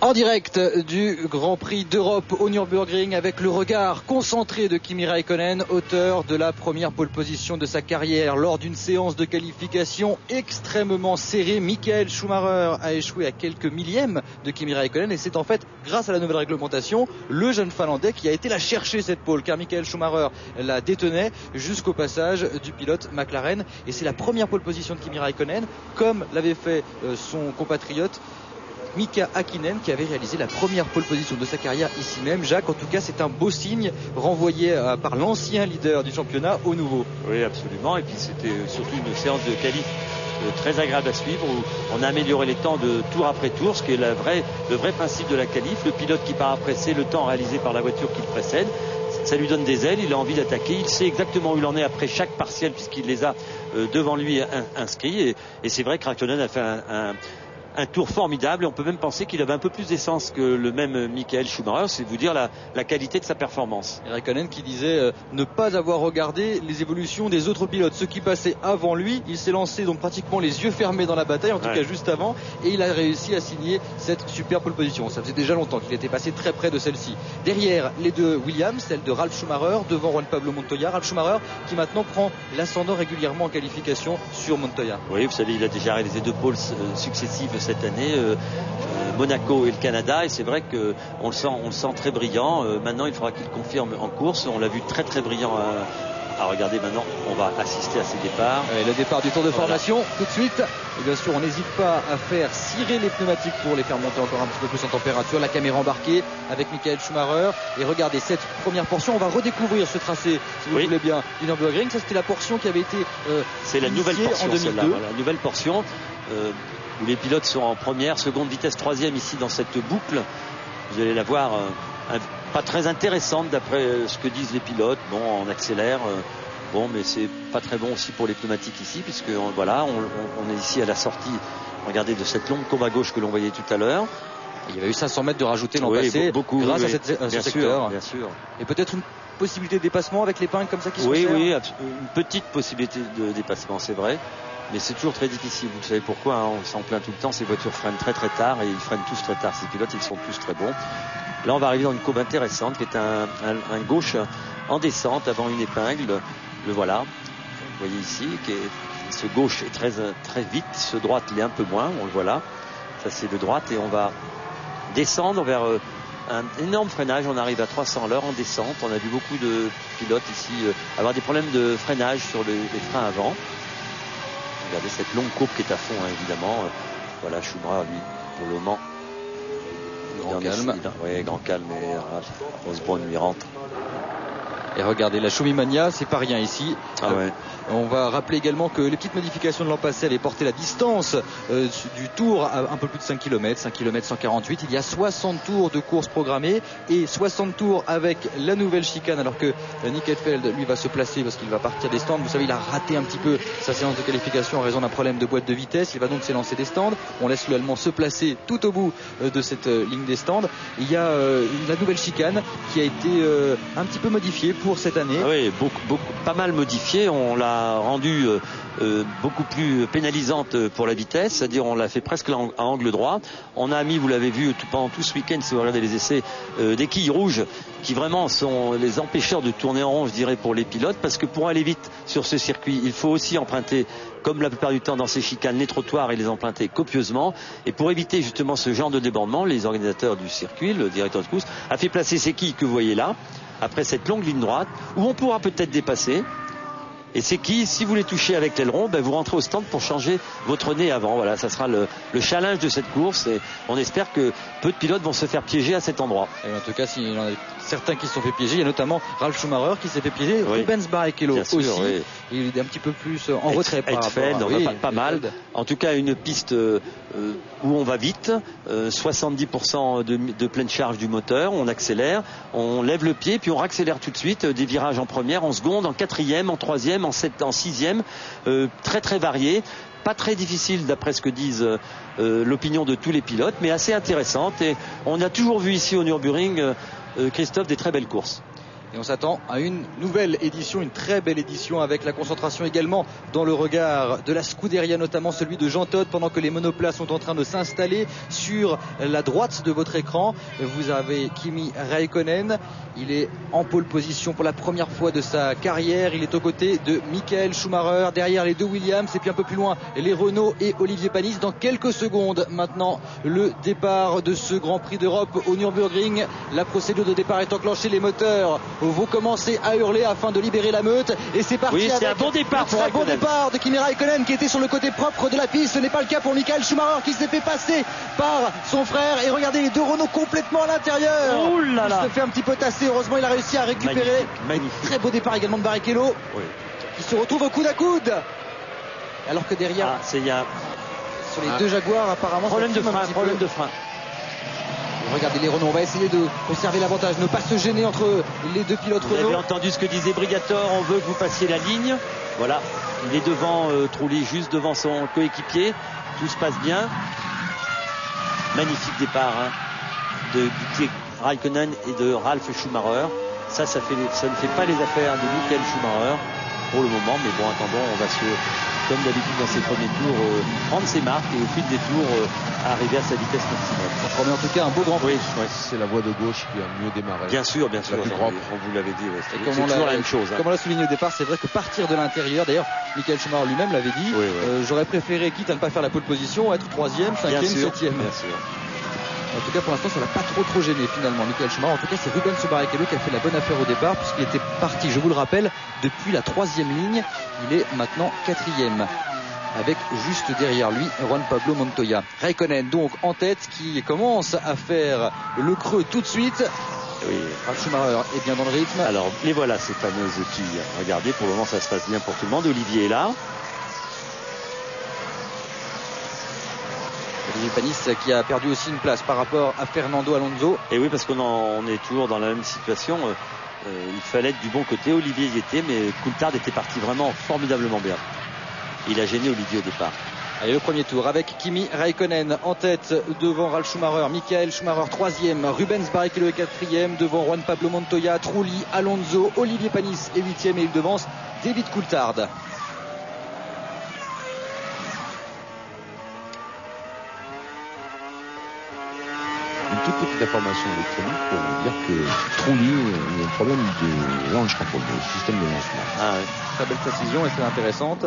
En direct du Grand Prix d'Europe au Nürburgring avec le regard concentré de Kimi Räikkönen, auteur de la première pole position de sa carrière lors d'une séance de qualification extrêmement serrée. Michael Schumacher a échoué à quelques millièmes de Kimi Räikkönen et c'est en fait grâce à la nouvelle réglementation le jeune Finlandais qui a été la chercher cette pole, car Michael Schumacher la détenait jusqu'au passage du pilote McLaren et c'est la première pole position de Kimi Räikkönen comme l'avait fait son compatriote Mika Häkkinen qui avait réalisé la première pole position de sa carrière ici même. Jacques, en tout cas c'est un beau signe renvoyé par l'ancien leader du championnat au nouveau. Oui, absolument, et puis c'était surtout une séance de qualif très agréable à suivre où on a amélioré les temps de tour après tour, ce qui est le vrai principe de la qualif. Le pilote qui part après, c'est le temps réalisé par la voiture qui le précède. Ça lui donne des ailes, il a envie d'attaquer, il sait exactement où il en est après chaque partiel puisqu'il les a devant lui inscrits, et c'est vrai que Räikkönen a fait un tour formidable, et on peut même penser qu'il avait un peu plus d'essence que le même Michael Schumacher. C'est vous dire la qualité de sa performance. Et Räikkönen qui disait ne pas avoir regardé les évolutions des autres pilotes, ceux qui passaient avant lui. Il s'est lancé donc pratiquement les yeux fermés dans la bataille, en tout cas juste avant, et il a réussi à signer cette super pole position. Ça faisait déjà longtemps qu'il était passé très près de celle-ci. Derrière les deux Williams, celle de Ralf Schumacher, devant Juan Pablo Montoya. Ralf Schumacher qui maintenant prend l'ascendant régulièrement en qualification sur Montoya. Oui, vous savez, il a déjà réalisé 2 poles successives cette année, Monaco et le Canada, et c'est vrai qu'on le sent très brillant. Maintenant il faudra qu'il confirme en course. On l'a vu très très brillant à regarder. Maintenant on va assister à ses départs. Le départ du tour de formation tout de suite, et bien sûr on n'hésite pas à faire cirer les pneumatiques pour les faire monter encore un petit peu plus en température. La caméra embarquée avec Michael Schumacher, et regardez cette première portion. On va redécouvrir ce tracé, si vous voulez bien, du Nürburgring. Ça c'était la portion qui avait été c'est la nouvelle portion en 2002. La nouvelle portion où les pilotes sont en première, seconde vitesse, troisième ici dans cette boucle. Vous allez la voir pas très intéressante d'après ce que disent les pilotes. Bon, on accélère, mais c'est pas très bon aussi pour les pneumatiques ici, puisque voilà, on est ici à la sortie, regardez, de cette longue courbe à gauche que l'on voyait tout à l'heure. Il y avait eu 500 mètres de rajouté l'an passé, beaucoup, grâce à ce secteur. Bien sûr. Et peut-être une possibilité de dépassement avec l'épingle comme ça qui se resserre. Oui, une petite possibilité de dépassement, c'est vrai. Mais c'est toujours très difficile, vous savez pourquoi, hein, on s'en plaint tout le temps, ces voitures freinent très très tard, et ils freinent tous très tard, ces pilotes ils sont tous très bons. Là on va arriver dans une courbe intéressante qui est un gauche en descente avant une épingle, le voilà, vous voyez ici, ce gauche est très, très vite, ce droite il est un peu moins, on le voit là, ça c'est de droite, et on va descendre vers un énorme freinage. On arrive à 300 à l'heure en descente. On a vu beaucoup de pilotes ici avoir des problèmes de freinage sur les freins avant. Regardez cette longue courbe qui est à fond, hein, évidemment. Voilà, Schumacher, lui, pour le moment. Grand calme. Oui, grand calme, et Osborne lui rentre. Et regardez, la Schumimania, c'est pas rien ici. Ah ouais. On va rappeler également que les petites modifications de l'an passé avaient porté la distance du tour à un peu plus de 5 km, 5 km 148. Il y a 60 tours de course programmés et 60 tours avec la nouvelle chicane, alors que Nick Heidfeld, lui, va se placer parce qu'il va partir des stands. Vous savez, il a raté un petit peu sa séance de qualification en raison d'un problème de boîte de vitesse. Il va donc s'élancer des stands. On laisse l'Allemand se placer tout au bout de cette ligne des stands. Il y a la nouvelle chicane qui a été un petit peu modifiée pour cette année. Ah oui, pas mal modifiée. On l'a rendue beaucoup plus pénalisante pour la vitesse, c'est-à-dire on l'a fait presque à angle droit. On a mis, vous l'avez vu pendant tout ce week-end, si vous regardez les essais, des quilles rouges qui vraiment sont les empêcheurs de tourner en rond, je dirais, pour les pilotes, parce que pour aller vite sur ce circuit, il faut aussi emprunter, comme la plupart du temps dans ces chicanes, les trottoirs, et les emprunter copieusement. Et pour éviter justement ce genre de débordement, les organisateurs du circuit, le directeur de course, a fait placer ces quilles que vous voyez là, après cette longue ligne droite, où on pourra peut-être dépasser. Et c'est qui, si vous les touchez avec l'aileron, vous rentrez au stand pour changer votre nez avant. Voilà, ça sera le challenge de cette course, et on espère que peu de pilotes vont se faire piéger à cet endroit. Et en tout cas, s'il y en a certains qui se sont fait piéger, il y a notamment Ralf Schumacher qui s'est fait piéger, Rubens Barrichello aussi. Oui. Il est un petit peu plus en retrait par rapport à pas mal. En tout cas, une piste où on va vite, 70% de pleine charge du moteur, on accélère, on lève le pied, puis on accélère tout de suite, des virages en première, en seconde, en quatrième, en troisième, en sixième, très très varié. Pas très difficile d'après ce que disent l'opinion de tous les pilotes, mais assez intéressante. Et on a toujours vu ici au Nürburgring, Christophe, des très belles courses. Et on s'attend à une nouvelle édition, une très belle édition avec la concentration également dans le regard de la Scuderia, notamment celui de Jean Todt, pendant que les monoplaces sont en train de s'installer sur la droite de votre écran. Vous avez Kimi Räikkönen, il est en pole position pour la première fois de sa carrière, il est aux côtés de Michael Schumacher, derrière les deux Williams et puis un peu plus loin les Renault et Olivier Panis. Dans quelques secondes maintenant, le départ de ce Grand Prix d'Europe au Nürburgring. La procédure de départ est enclenchée, les moteurs vont commencer à hurler afin de libérer la meute, et c'est parti. Oui, c'est un bon départ pour un bon départ de Kimi Räikkönen qui était sur le côté propre de la piste. Ce n'est pas le cas pour Michael Schumacher qui s'est fait passer par son frère, et regardez les deux Renault complètement à l'intérieur. Oh là là. Il se fait un petit peu tasser, heureusement il a réussi à récupérer. Magnifique. Très beau départ également de Barrichello, oui, qui se retrouve au coude à coude, alors que derrière sur les deux Jaguars apparemment problème de frein. Regardez les Renault, on va essayer de conserver l'avantage, ne pas se gêner entre les deux pilotes Renault. Vous avez entendu ce que disait Brigator, on veut que vous passiez la ligne. Voilà, il est devant Trulli, juste devant son coéquipier. Tout se passe bien. Magnifique départ de Räikkönen et de Ralf Schumacher. Ça ne fait pas les affaires de Michael Schumacher pour le moment, mais bon, attendons, on va comme d'habitude dans ses premiers tours, prendre ses marques et au fil des tours arriver à sa vitesse maximum. Ça promet en tout cas un beau Grand Prix. Oui, c'est la voie de gauche qui a mieux démarré. Bien sûr, on vous l'avait dit. Ouais, c'est toujours la même chose. Comme on l'a souligné au départ, c'est vrai que partir de l'intérieur, d'ailleurs, Michael Schumacher lui-même l'avait dit, j'aurais préféré, quitte à ne pas faire la pole position, être 3e, 5e, 7e. Bien sûr. En tout cas, pour l'instant, ça ne l'a pas trop gêné finalement, Michael Schumacher. En tout cas, c'est Rubens Barrichello qui a fait la bonne affaire au départ, puisqu'il était parti, je vous le rappelle, depuis la 3e ligne. Il est maintenant 4e. Avec juste derrière lui Juan Pablo Montoya. Räikkönen donc en tête, qui commence à faire le creux tout de suite. Oui. Ralf Schumacher est bien dans le rythme. Alors les voilà ces fameuses filles. Regardez, pour le moment ça se passe bien pour tout le monde. Olivier est là. Olivier Panis qui a perdu aussi une place par rapport à Fernando Alonso. Et oui, parce qu'on est toujours dans la même situation. Il fallait être du bon côté. Olivier y était, mais Coulthard était parti vraiment formidablement bien. Il a gêné Olivier au départ. Allez, le premier tour avec Kimi Räikkönen en tête devant Ralf Schumacher, Michael Schumacher 3e, Rubens Barrichello est 4e, devant Juan Pablo Montoya, Trulli, Alonso, Olivier Panis est 8e et il devance David Coulthard. Une toute petite information électronique pour vous dire que Trulli a un problème de launch control, de système de lancement. Ah oui, très belle précision et très intéressante.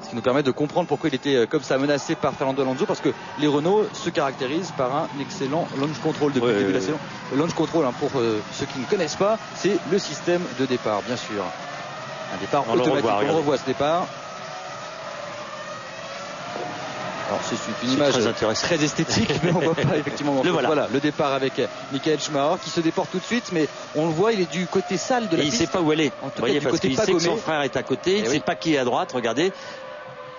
Ce qui nous permet de comprendre pourquoi il était comme ça menacé par Fernando Alonso, parce que les Renault se caractérisent par un excellent launch control depuis le début de la saison. Le launch control, pour ceux qui ne connaissent pas, c'est le système de départ, bien sûr. Un départ automatique. On revoit ce départ. Alors c'est une image très esthétique, mais on voit pas effectivement. Voilà, le départ avec Michael Schumacher qui se déporte tout de suite, mais on le voit, il est du côté sale de la piste. Il ne sait pas où aller. Vous voyez, parce qu'il sait que son frère est à côté, il ne sait pas qui est à droite, regardez.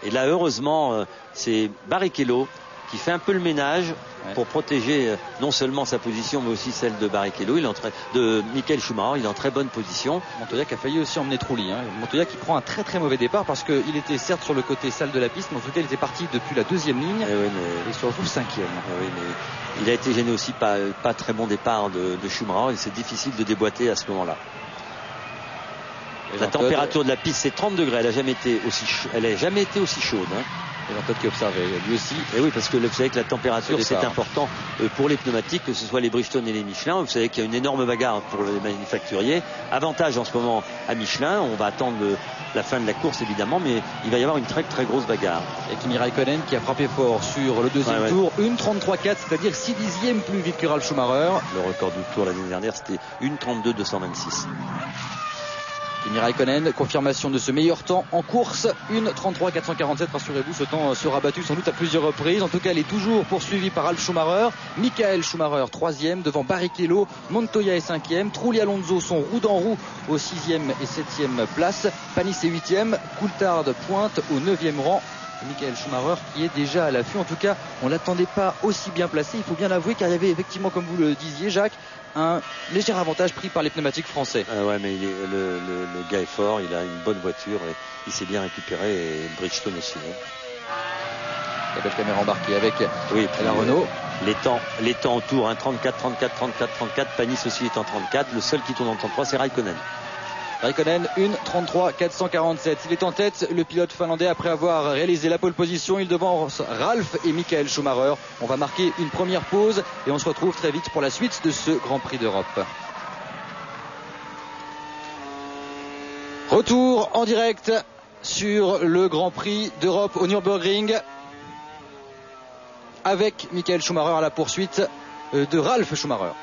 Et là, heureusement, c'est Barrichello qui fait un peu le ménage pour protéger non seulement sa position, mais aussi celle de Barrichello. De Michael Schumacher, il est en très bonne position. Montoya qui a failli aussi emmener Trulli. Montoya qui prend un très mauvais départ parce qu'il était certes sur le côté sale de la piste, mais en tout cas il était parti depuis la 2e ligne et se retrouve 5e. Oui, mais il a été gêné aussi par pas très bon départ de Schumacher, et c'est difficile de déboîter à ce moment-là. La température de la piste c'est 30 degrés, elle n'a jamais été aussi chaude. Et Jean Todt qui observait lui aussi. Et oui, parce que vous savez que la température c'est important pour les pneumatiques, que ce soit les Bridgestone et les Michelin. Vous savez qu'il y a une énorme bagarre pour les manufacturiers. Avantage en ce moment à Michelin, on va attendre la fin de la course évidemment, mais il va y avoir une très grosse bagarre. Et Kimi Räikkönen qui a frappé fort sur le deuxième tour, 1,33,4, c'est-à-dire 6 dixièmes plus vite que Ralf Schumacher. Le record du tour l'année dernière c'était 1,32,226. Kimi Räikkönen, confirmation de ce meilleur temps en course, 1,33,447, rassurez-vous, ce temps sera battu sans doute à plusieurs reprises. En tout cas, elle est toujours poursuivie par Ralf Schumacher. Michael Schumacher 3e, devant Barrichello, Montoya est 5e, Trulli, Alonso sont roue dans roue aux 6e et 7e places, Panis est 8e, Coulthard pointe au 9e rang. Michael Schumacher qui est déjà à l'affût. En tout cas, on ne l'attendait pas aussi bien placé, il faut bien l'avouer, car il y avait effectivement, comme vous le disiez Jacques, un léger avantage pris par les pneumatiques français. Ouais, mais le gars est fort, il a une bonne voiture, et il s'est bien récupéré, et Bridgestone aussi. La belle caméra embarquée avec la Renault. Les temps autour, hein, 34, 34, 34, 34. Panis aussi est en 34. Le seul qui tourne en 33, c'est Raikkonen. Raikkonen, 1:33,447. Il est en tête, le pilote finlandais, après avoir réalisé la pole position. Il devance Ralf et Michael Schumacher. On va marquer une première pause et on se retrouve très vite pour la suite de ce Grand Prix d'Europe. Retour en direct sur le Grand Prix d'Europe au Nürburgring avec Michael Schumacher à la poursuite de Ralf Schumacher.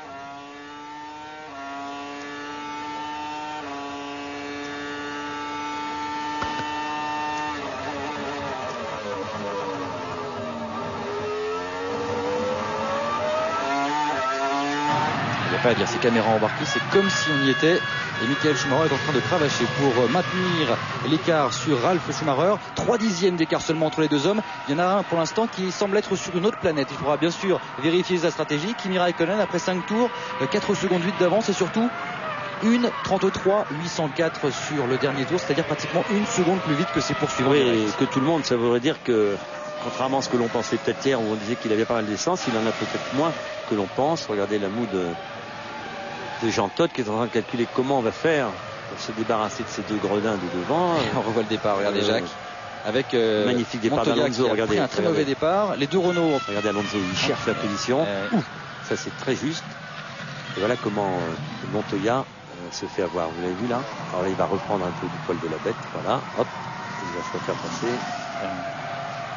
Pas à dire, ces caméras embarquées, c'est comme si on y était. Et Michael Schumacher est en train de cravacher pour maintenir l'écart sur Ralf Schumacher. 3 dixièmes d'écart seulement entre les deux hommes. Il y en a un pour l'instant qui semble être sur une autre planète. Il faudra bien sûr vérifier sa stratégie. Kimi Raikkonen, après 5 tours, 4 secondes 8 d'avance et surtout 1:33,804 sur le dernier tour, c'est-à-dire pratiquement une seconde plus vite que ses poursuivants. Oui, que tout le monde, ça voudrait dire que contrairement à ce que l'on pensait peut-être hier où on disait qu'il avait pas mal d'essence, il en a peut-être moins que l'on pense. Regardez la moue de Jean Todt qui est en train de calculer comment on va faire pour se débarrasser de ces deux gredins de devant. On revoit le départ, regardez Jacques. Avec magnifique départ d'Alonso, regardez. Un très mauvais départ. Les deux Renault. Regardez Alonso, il cherche la position. Ça c'est très juste. Et voilà comment Montoya se fait avoir. Vous l'avez vu là. Alors là il va reprendre un peu du poil de la bête. Voilà, hop, il va se faire passer.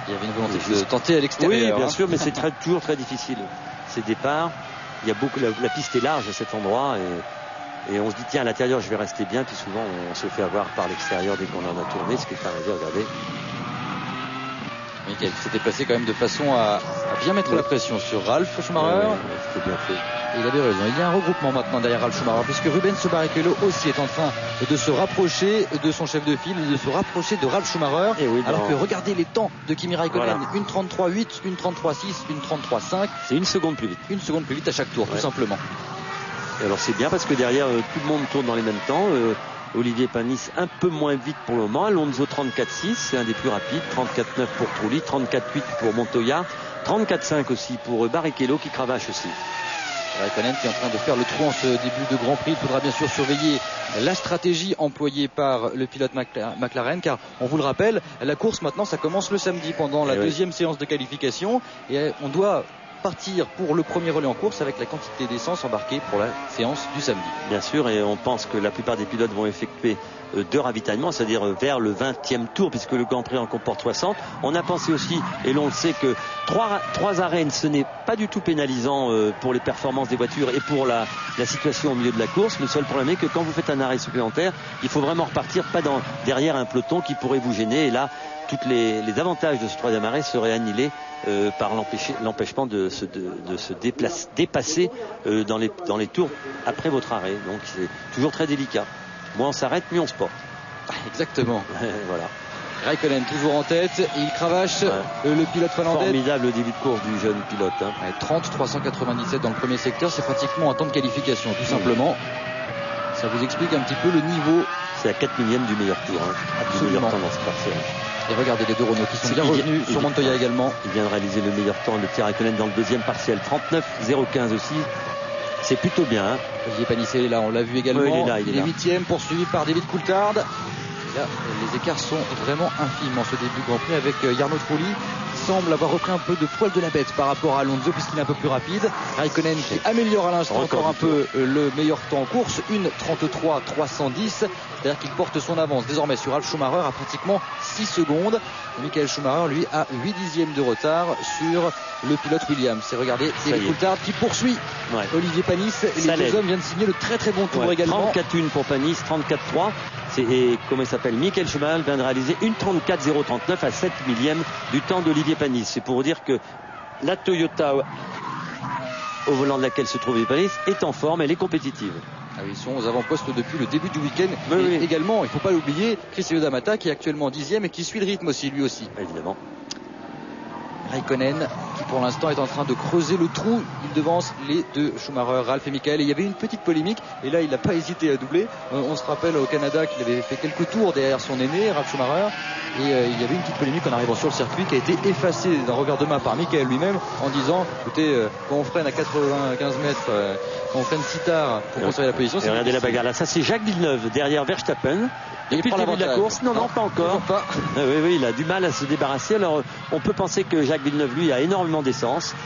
Il y avait une volonté de tenter à l'extérieur. Oui, bien sûr, mais c'est toujours très difficile. Ces départs. Il y a beaucoup, la piste est large à cet endroit et on se dit tiens à l'intérieur je vais rester bien, puis souvent on se fait avoir par l'extérieur dès qu'on en a tourné, ce qui est arrivé. Regardez. Michael s'est déplacé quand même de façon à bien mettre la pression sur Ralf Schumacher. C'était bien fait. Et il avait raison. Il y a un regroupement maintenant derrière Ralf Schumacher puisque Rubens Barrichello aussi est en train de se rapprocher de son chef de file, de se rapprocher de Ralf Schumacher. Alors que regardez les temps de Kimi Raikkonen, 1:33,8, 1:33,6, 1:33,5. C'est une seconde plus vite. Une seconde plus vite à chaque tour, tout simplement. Et alors c'est bien parce que derrière tout le monde tourne dans les mêmes temps. Olivier Panis un peu moins vite pour le moment. Alonso 34,6, c'est un des plus rapides. 34,9 pour Trulli, 34,8 pour Montoya, 34,5 aussi pour Barrichello qui cravache aussi. Raikkonen qui est en train de faire le trou en ce début de Grand Prix. Il faudra bien sûr surveiller la stratégie employée par le pilote McLaren, car on vous le rappelle, la course maintenant ça commence le samedi pendant la deuxième séance de qualification et on doit partir pour le premier relais en course avec la quantité d'essence embarquée pour la séance du samedi. Bien sûr, et on pense que la plupart des pilotes vont effectuer 2 ravitaillements, c'est-à-dire vers le 20e tour, puisque le Grand Prix en comporte 60. On a pensé aussi, et l'on le sait, que 3 arènes, ce n'est pas du tout pénalisant pour les performances des voitures et pour la situation au milieu de la course. Le seul problème est que quand vous faites un arrêt supplémentaire, il faut vraiment repartir, pas derrière un peloton qui pourrait vous gêner. Et là, tous les avantages de ce 3e arrêt seraient annihilés par l'empêchement de se dépasser dans les tours après votre arrêt. Donc c'est toujours très délicat. Moins on s'arrête, mieux on se porte. Exactement. Voilà. Raikkonen toujours en tête, il cravache le pilote finlandais. Formidable début de course du jeune pilote. 30,397 dans le premier secteur, c'est pratiquement un temps de qualification, tout simplement. Ça vous explique un petit peu le niveau. C'est à 4 millièmes du meilleur tour. Absolument. Du meilleur temps dans ce partiel. Et regardez les deux Renault qui sont bien revenus sur Montoya également. Il vient de réaliser le meilleur temps, le petit Raikkonen dans le deuxième partiel. 39,015 aussi. C'est plutôt bien. Olivier Panisset est là, on l'a vu également. Il est 8e, poursuivi par David Coulthard. Là, les écarts sont vraiment infimes en ce début de Grand Prix avec Jarno Trulli qui semble avoir repris un peu de poil de la bête par rapport à Alonso puisqu'il est un peu plus rapide. Raikkonen qui améliore à l'instant encore un peu le meilleur temps en course, 1:33,310. C'est-à-dire qu'il porte son avance désormais sur Ralf Schumacher à pratiquement 6 secondes. Michael Schumacher, lui, a 8 dixièmes de retard sur le pilote Williams. Et regardez, David Coulthard qui poursuit Olivier Panis. Et les deux hommes viennent de signer le très très bon tour également. 34,1 pour Panis, 34,3. Et comment il s'appelle, Michael Schumacher vient de réaliser 1:34,039 à 7 millièmes du temps d'Olivier Panis. C'est pour vous dire que la Toyota au volant de laquelle se trouve Olivier Panis est en forme, elle est compétitive. Ils sont aux avant-postes depuis le début du week-end. Et également, il ne faut pas l'oublier, Chris Yodamata qui est actuellement 10e et qui suit le rythme aussi, lui aussi. Évidemment. Raikkonen qui pour l'instant est en train de creuser le trou. Il devance les deux Schumacher, Ralf et Michael. Et il y avait une petite polémique et là il n'a pas hésité à doubler. On se rappelle au Canada qu'il avait fait quelques tours derrière son aîné Ralf Schumacher et il y avait une petite polémique en arrivant sur le circuit qui a été effacée d'un revers de main par Michael lui-même en disant écoutez quand on freine à 95 mètres quand on freine si tard pour conserver la position, c'est regardez la bagarre là, ça c'est Jacques Villeneuve derrière Verstappen. Depuis le début de la course, non, pas encore. Pas. Oui, il a du mal à se débarrasser. Alors, on peut penser que Jacques Villeneuve, lui, a énormément d'essence,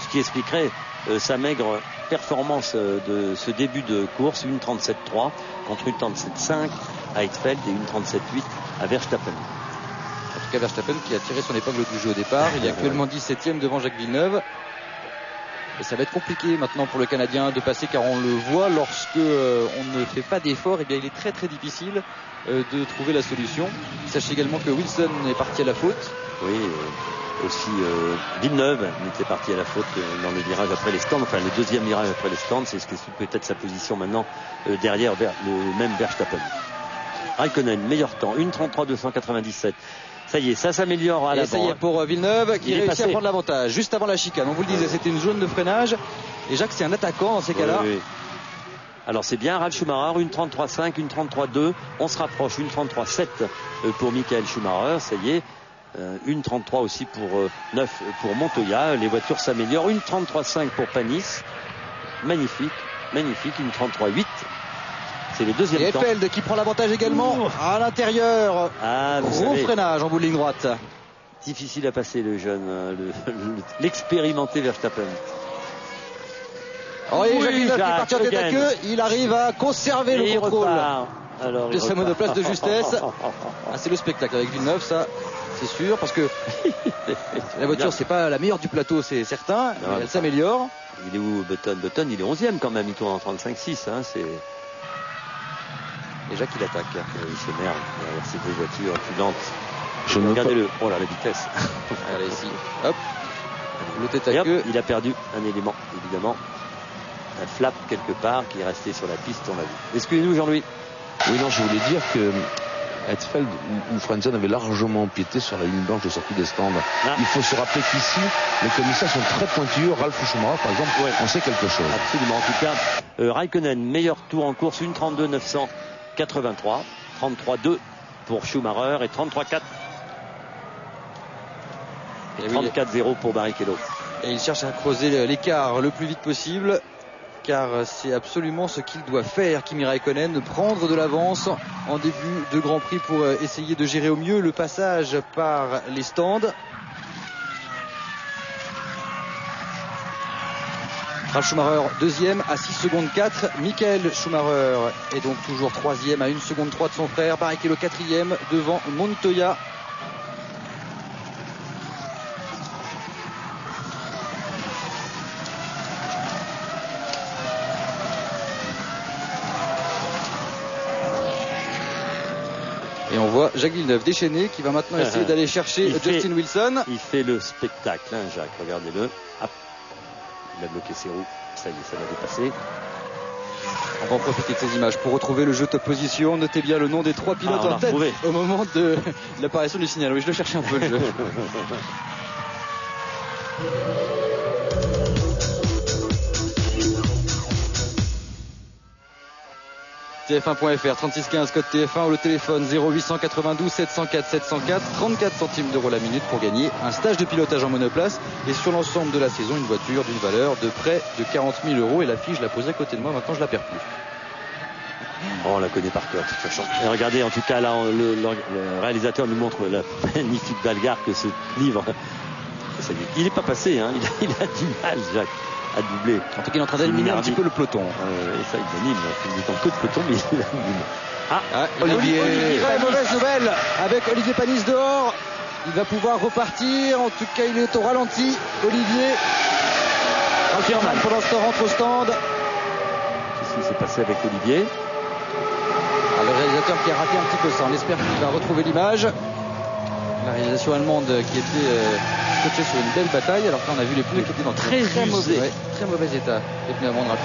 ce qui expliquerait sa maigre performance de ce début de course, une 37.3 contre une 37.5 à Heidfeld et une 37.8 à Verstappen. En tout cas, Verstappen qui a tiré son épingle du jeu au départ. Il est actuellement 17e devant Jacques Villeneuve. Et ça va être compliqué maintenant pour le Canadien de passer car on le voit lorsque on ne fait pas d'effort, et bien il est très très difficile de trouver la solution. Sachez également que Wilson est parti à la faute. Oui, aussi Villeneuve était parti à la faute dans le virage après les stands, enfin le deuxième virage après les stands, c'est ce qui est peut-être sa position maintenant derrière le même Verstappen. Raikkonen, meilleur temps, 1:33.297. Ça y est, ça s'améliore à l'avant. Et ça y est pour Villeneuve qui réussit à prendre l'avantage juste avant la chicane. On vous le disait, c'était une zone de freinage. Et Jacques, c'est un attaquant dans ces cas-là. Oui. Alors c'est bien Ralf Schumacher, 1:33.5, 1:33.2. On se rapproche, 1:33.7 pour Michael Schumacher. Ça y est, 1:33 aussi pour 9 pour Montoya. Les voitures s'améliorent. 1:33.5 pour Panis. Magnifique, 1:33.8. C'est le deuxième temps. Et Heidfeld qui prend l'avantage également à l'intérieur. Gros freinage en bout de ligne droite. Difficile à passer le jeune, l'expérimenté Verstappen. Et Jacques Villeneuve qui est parti en tête à queue. Il arrive à conserver le contrôle de sa monoplace de justesse. C'est le spectacle avec Villeneuve, ça c'est sûr, parce que la voiture c'est pas la meilleure du plateau, c'est certain, mais elle s'améliore. Il est où Button il est 11e quand même, il tourne en 35.6. C'est... Et Jacques il attaque. Il s'énerve derrière ces deux voitures plus lentes. Regardez-le. Oh là, la vitesse. Allez, ici. Hop. Le tête à queue. Il a perdu un élément, évidemment. Un flap quelque part qui est resté sur la piste, on l'a vu. Excusez-nous, Jean-Louis. Oui, non, je voulais dire que Heidfeld ou Frentzen avait largement empiété sur la ligne blanche de sortie des stands. Il faut se rappeler qu'ici, les commissaires sont très pointus. Ralf Schumacher, par exemple, on sait quelque chose. Absolument. En tout cas, Raikkonen, meilleur tour en course, 1:32.983, 33.2 pour Schumacher et 33.4. Et 34.0 pour Barrichello. Et il cherche à creuser l'écart le plus vite possible, car c'est absolument ce qu'il doit faire, Kimi Raikkonen, prendre de l'avance en début de Grand Prix pour essayer de gérer au mieux le passage par les stands. Ralf Schumacher deuxième à 6 secondes 4. Michael Schumacher est donc toujours troisième à 1 seconde 3 de son frère. Barrichello quatrième devant Montoya. Et on voit Jacques Villeneuve déchaîné qui va maintenant essayer d'aller chercher Justin Wilson. Il fait le spectacle, hein, Jacques, regardez-le. Hop. Il a bloqué ses roues, ça y est, ça va dépasser. On va en profiter de ces images pour retrouver le jeu top position. Notez bien le nom des trois pilotes en tête au moment de l'apparition du signal. Oui, je le cherchais un peu le jeu. TF1.fr 3615 code TF1 ou le téléphone 0892 704 704, 34 centimes d'euros la minute pour gagner un stage de pilotage en monoplace et sur l'ensemble de la saison une voiture d'une valeur de près de 40 000 euros. Et la fiche, je la posais à côté de moi, maintenant je la perds plus. Oh, on la connaît par cœur, de toute façon. Et regardez, en tout cas, là, le réalisateur nous montre la magnifique bagarre que se livre. Il n'est pas passé, hein. Il a du mal, Jacques, à doubler. En tout cas, il est en train d'éliminer un petit peu le peloton. Et ça, il anime. Il est en queue de peloton, mais il anime. Olivier, mauvaise nouvelle avec Olivier Panis dehors. Il va pouvoir repartir. En tout cas, il est au ralenti. Olivier. Ralf pour l'instant rentre au stand. Qu'est-ce qui s'est passé avec Olivier? Le réalisateur qui a raté un petit peu ça. On espère qu'il va retrouver l'image. La réalisation allemande qui était scotchée sur une belle bataille. Alors qu'on a vu les pneus qui étaient dans très mauvais état. Les pneus avant de Ralf.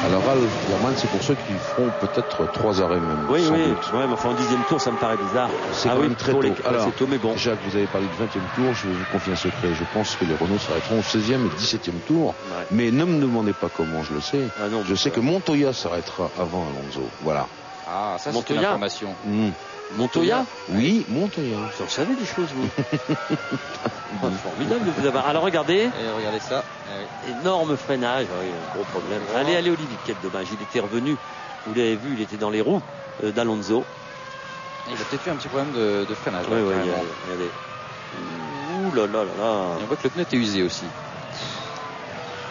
À Alors Ralf Schumacher, c'est pour ceux qui feront peut-être 3 arrêts même. Oui, sans oui, doute. ouais, mais enfin en 10e tour, ça me paraît bizarre. C'est quand même très tôt. Alors, c'est tôt, mais bon. Jacques, vous avez parlé de 20e tour, je vais vous confier un secret. Je pense que les Renault s'arrêteront au 16e et 17e tour. Ouais. Mais ne me demandez pas comment, je le sais. Ah non, je sais que Montoya s'arrêtera avant Alonso. Voilà. Ah, ça c'est Montoya. une information. Montoya? Oui, Montoya. Vous en savez des choses, vous. Formidable de vous avoir. Alors regardez. Et regardez ça. Énorme freinage. Oui, un gros problème. Allez, Olivier, quel dommage. Il était revenu. Vous l'avez vu, il était dans les roues d'Alonso. Il a peut-être eu un petit problème de freinage. Oui, oui, regardez. Ouh là là là là. Et on voit que le pneu était usé aussi.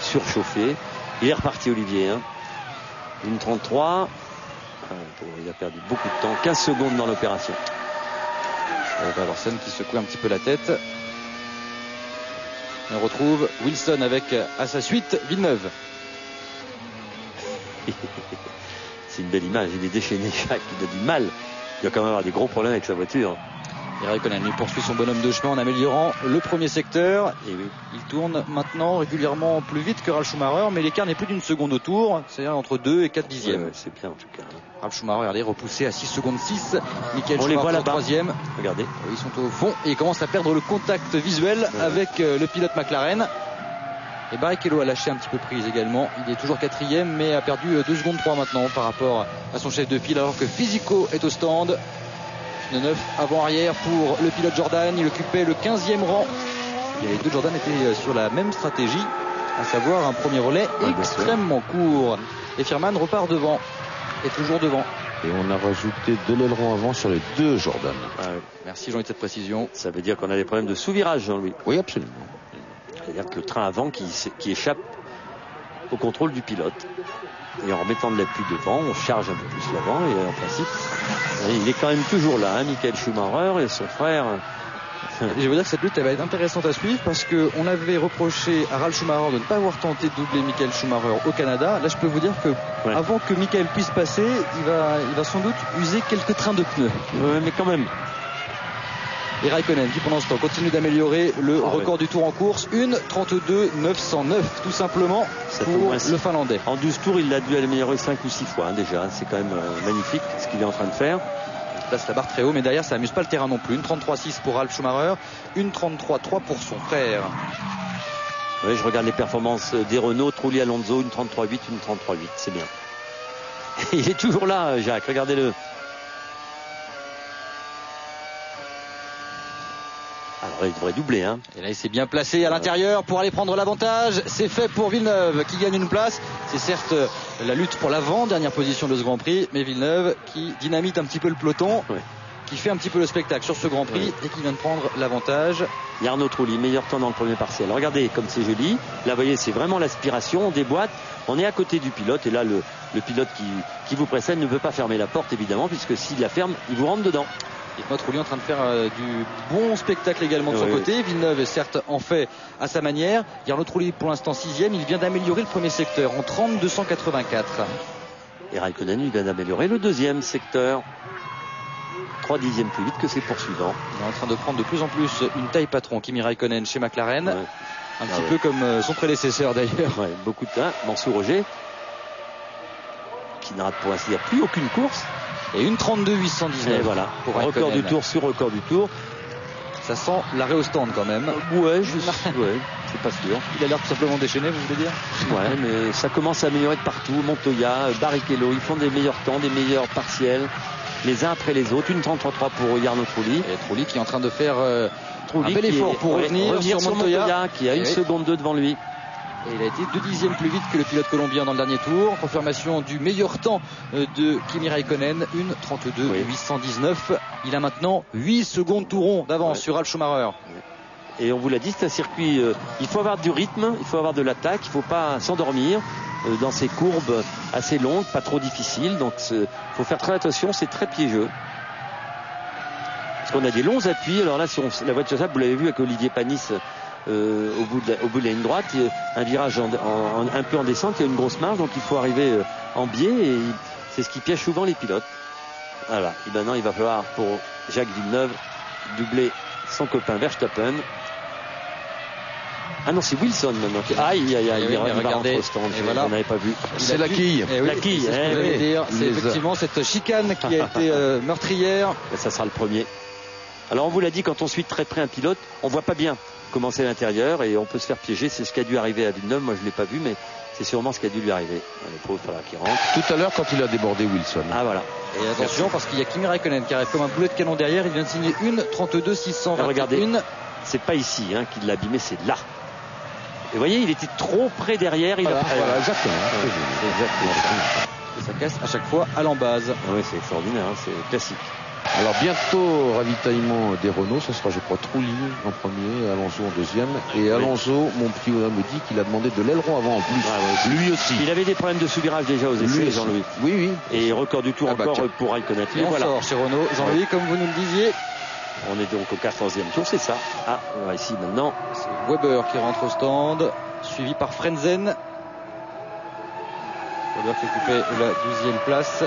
Surchauffé. Il est reparti, Olivier. Hein. 1,33. Il a perdu beaucoup de temps. 15 secondes dans l'opération. Larsen qui secoue un petit peu la tête. Et on retrouve Wilson avec à sa suite Villeneuve. C'est une belle image. Il est déchaîné, Jacques. Il a du mal. Il va quand même avoir des gros problèmes avec sa voiture. Et Raikkonen lui poursuit son bonhomme de chemin en améliorant le premier secteur. Et oui. Il tourne maintenant régulièrement plus vite que Ralf Schumacher, mais l'écart n'est plus d'une seconde au tour, c'est-à-dire entre 2 et 4 dixièmes. Ouais, c'est bien en tout cas. Ralf Schumacher, regardez, repoussé à 6 secondes 6. Michael On les voit Schumacher là-bas. 3e. Regardez. Ils sont au fond et ils commencent à perdre le contact visuel avec le pilote McLaren. Et Barrichello a lâché un petit peu prise également. Il est toujours 4e, mais a perdu 2 secondes 3 maintenant par rapport à son chef de file, alors que Fisico est au stand. Pneu neuf avant-arrière pour le pilote Jordan. Il occupait le 15e rang. Et les deux Jordan étaient sur la même stratégie, à savoir un premier relais extrêmement court. Et Firman repart devant. Et toujours devant. Et on a rajouté de l'aileron avant sur les 2 Jordan. Ah, oui. Merci Jean-Louis de cette précision. Ça veut dire qu'on a des problèmes de sous-virage, Jean-Louis. Oui, absolument. C'est-à-dire que le train avant qui échappe au contrôle du pilote. Et en remettant de l'appui devant, on charge un peu plus l'avant. Et en principe, il est quand même toujours là, hein, Michael Schumacher et son frère. Et je veux dire que cette lutte elle va être intéressante à suivre parce qu'on avait reproché à Ralf Schumacher de ne pas avoir tenté de doubler Michael Schumacher au Canada. Là je peux vous dire que avant que Michael puisse passer, il va sans doute user quelques trains de pneus. Mais quand même. Et Raikkonen qui pendant ce temps continue d'améliorer le record du tour en course, 1:32.909 tout simplement pour le Finlandais. En 12 tours il a dû améliorer 5 ou 6 fois déjà, c'est quand même magnifique ce qu'il est en train de faire. Il place la barre très haut, mais derrière ça amuse pas le terrain non plus. 1:33.6 pour Ralf Schumacher, 1:33.3 pour son frère. Oui, je regarde les performances des Renault, Trulli Alonso, 1:33.8, 1:33.8, c'est bien. Il est toujours là, Jacques, regardez-le. Alors il devrait doubler, hein. Et là il s'est bien placé à l'intérieur pour aller prendre l'avantage. C'est fait pour Villeneuve qui gagne une place. C'est certes la lutte pour l'avant-dernière position de ce Grand Prix, mais Villeneuve qui dynamite un petit peu le peloton, qui fait un petit peu le spectacle sur ce Grand Prix et qui vient de prendre l'avantage. Il y a Arnaud Trulli, meilleur temps dans le premier partiel. Regardez comme c'est joli. Là vous voyez c'est vraiment l'aspiration, on déboîte. On est à côté du pilote et là le pilote qui vous précède ne peut pas fermer la porte évidemment, puisque s'il la ferme, il vous rentre dedans. Et Trulli en train de faire du bon spectacle également de son côté. Villeneuve certes en fait à sa manière. Arnaud Trulli pour l'instant 6e. Il vient d'améliorer le premier secteur en 30:284. Et Raikkonen il vient d'améliorer le deuxième secteur. 3 dixièmes plus vite que ses poursuivants. Il est en train de prendre de plus en plus une taille patron, Kimi Raikkonen chez McLaren. Un petit peu comme son prédécesseur d'ailleurs. Beaucoup de temps. Mansour Roger qui n'arrête pour ainsi dire plus aucune course. Et 1:32.819. Et voilà, pour record du tour sur record du tour. Ça sent l'arrêt au stand quand même. C'est pas sûr. Il a l'air tout simplement déchaîné, vous voulez dire? Ouais, mais ça commence à améliorer de partout. Montoya, Barrichello, ils font des meilleurs temps, des meilleurs partiels, les uns après les autres. 1:33.3 pour Arnaud Trulli. Et Trulli qui est en train de faire un bel effort pour revenir sur Montoya, qui a 1 seconde 2 devant lui. Et il a été 2 dixièmes plus vite que le pilote colombien dans le dernier tour. Confirmation du meilleur temps de Kimi Raikkonen, 1:32.819. Il a maintenant 8 secondes tout rond d'avance sur Ralf Schumacher. Et on vous l'a dit, c'est un circuit, il faut avoir du rythme, il faut avoir de l'attaque, il ne faut pas s'endormir dans ces courbes assez longues, pas trop difficiles. Donc il faut faire très attention, c'est très piégeux. Parce qu'on a des longs appuis. Alors là, si la voiture ça, vous l'avez vu avec Olivier Panis au bout de la ligne droite, un virage un peu en descente, il y a une grosse marge, donc il faut arriver en biais et c'est ce qui piège souvent les pilotes. Voilà. Et maintenant il va falloir pour Jacques Villeneuve doubler son copain Verstappen. Ah non, c'est Wilson maintenant. Aïe, il va rentrer au stand. Voilà. On n'avait pas vu. C'est la quille. La quille, c'est ce que j'allais dire. C'est effectivement cette chicane qui a été meurtrière. Et ça sera le premier. Alors on vous l'a dit, quand on suit de très près un pilote, on voit pas bien comment c'est l'intérieur et on peut se faire piéger. C'est ce qui a dû arriver à Villeneuve. Moi je l'ai pas vu, mais c'est sûrement ce qui a dû lui arriver. Le pauvre, voilà, qui rentre. Tout à l'heure quand il a débordé Wilson. Ah voilà. Et attention parce qu'il y a Kimi Raikkonen qui arrive comme un boulet de canon derrière. Il vient de signer une 32-621. Regardez, c'est pas ici qu'il l'a abîmé, c'est là. Et vous voyez, il était trop près derrière. Voilà, exactement. Et ça casse à chaque fois à l'embase. Oui, c'est extraordinaire, c'est classique. Alors bientôt ravitaillement des Renault, ce sera je crois Trulli en premier, Alonso en deuxième. Et Alonso, mon petit bonhomme me dit qu'il a demandé de l'aileron avant en plus. Lui aussi. Il avait des problèmes de sous-virage déjà aux essais, Jean-Louis. Oui. Et record du tour encore pour Raikkonen. Et on sort chez Renault. Jean-Louis, comme vous nous le disiez. On est donc au 14e tour, c'est ça. Ah, on va ici maintenant. C'est Weber qui rentre au stand, suivi par Frenzen. Weber qui occupait la 12e place.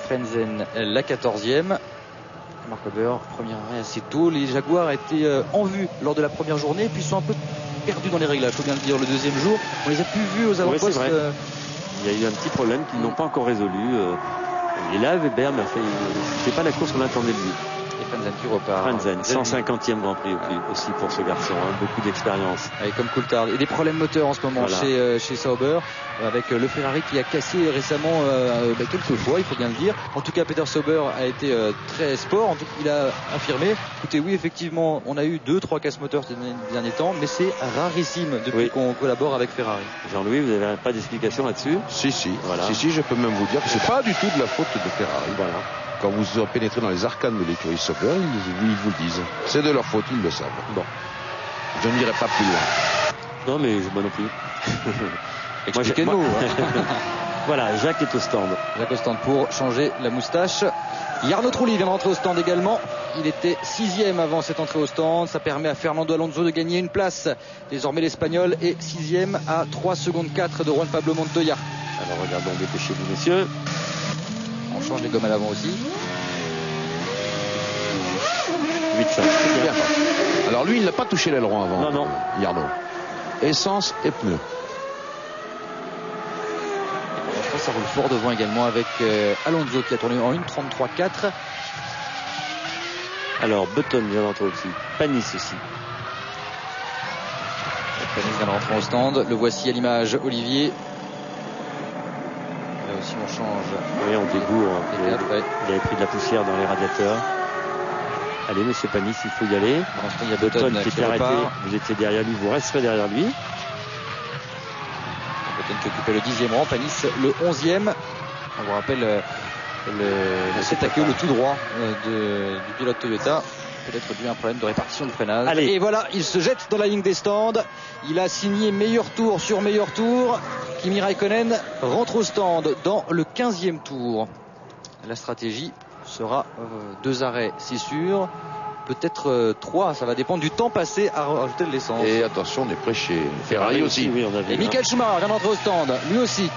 Frenzen la 14e. Mark Weber, premier arrêt assez tôt. Les Jaguars étaient en vue lors de la première journée et puis sont un peu perdus dans les réglages, il faut bien le dire. Le deuxième jour, on les a plus vus aux avant-postes. Il y a eu un petit problème qu'ils n'ont pas encore résolu. Et là, Weber m'a fait. C'est pas la course qu'on attendait de lui. Et Frenzen qui repart. Frenzen, 150e Grand Prix aussi pour ce garçon. Beaucoup d'expérience. Avec comme Coulthard. Et des problèmes moteurs en ce moment chez Sauber. Avec le Ferrari qui a cassé récemment quelques fois, il faut bien le dire. En tout cas, Peter Sauber a été très sport. En tout cas, il a affirmé. Écoutez, oui, effectivement, on a eu 2-3 casses moteurs ces derniers temps, mais c'est rarissime depuis qu'on collabore avec Ferrari. Jean-Louis, vous n'avez pas d'explication là-dessus? Si. Voilà. Si, je peux même vous dire que c'est pas du tout de la faute de Ferrari. Voilà. Quand vous pénétrez dans les arcanes de l'écurie Sauber, ils vous le disent. C'est de leur faute, ils le savent. Bon. Je n'irai pas plus loin. Non, mais moi non plus. Expliquez-nous. Voilà, Jacques est au stand. Jacques au stand pour changer la moustache. Arnaud Trulli vient de rentrer au stand également. Il était 6e avant cette entrée au stand. Ça permet à Fernando Alonso de gagner une place. Désormais l'Espagnol est 6e à 3 secondes 4 de Juan Pablo Montoya. Alors regardons, dépêchez-vous messieurs. On change les gommes à l'avant aussi. 8-5. Alors lui, il n'a pas touché l'aileron avant. Non. Arnaud. Essence et pneus. Ça roule fort devant également avec Alonso qui a tourné en 1.33.4. Alors Button vient d'entrer aussi. Panis aussi. Panis vient de rentrer au stand. Le voici à l'image, Olivier. Là aussi on change. Oui, on dégoûte. Il avait pris de la poussière dans les radiateurs. Allez, monsieur Panis, il faut y aller. Pour l'instant, il y a Button qui était arrêté. Vous étiez derrière lui, vous resterez derrière lui. Button qui occupait le 10e rang, Panis le 11e. On vous rappelle cet accueil le tout droit du pilote Toyota. Peut-être dû à un problème de répartition de freinage. Allez. Et voilà, il se jette dans la ligne des stands. Il a signé meilleur tour sur meilleur tour. Kimi Raikkonen rentre au stand dans le 15e tour. La stratégie sera 2 arrêts, c'est sûr. Peut-être 3, ça va dépendre du temps passé à rajouter de l'essence. Et attention, on est près chez Ferrari aussi. Oui, on a vu, et Michael Schumacher vient d'entrer au stand, lui aussi.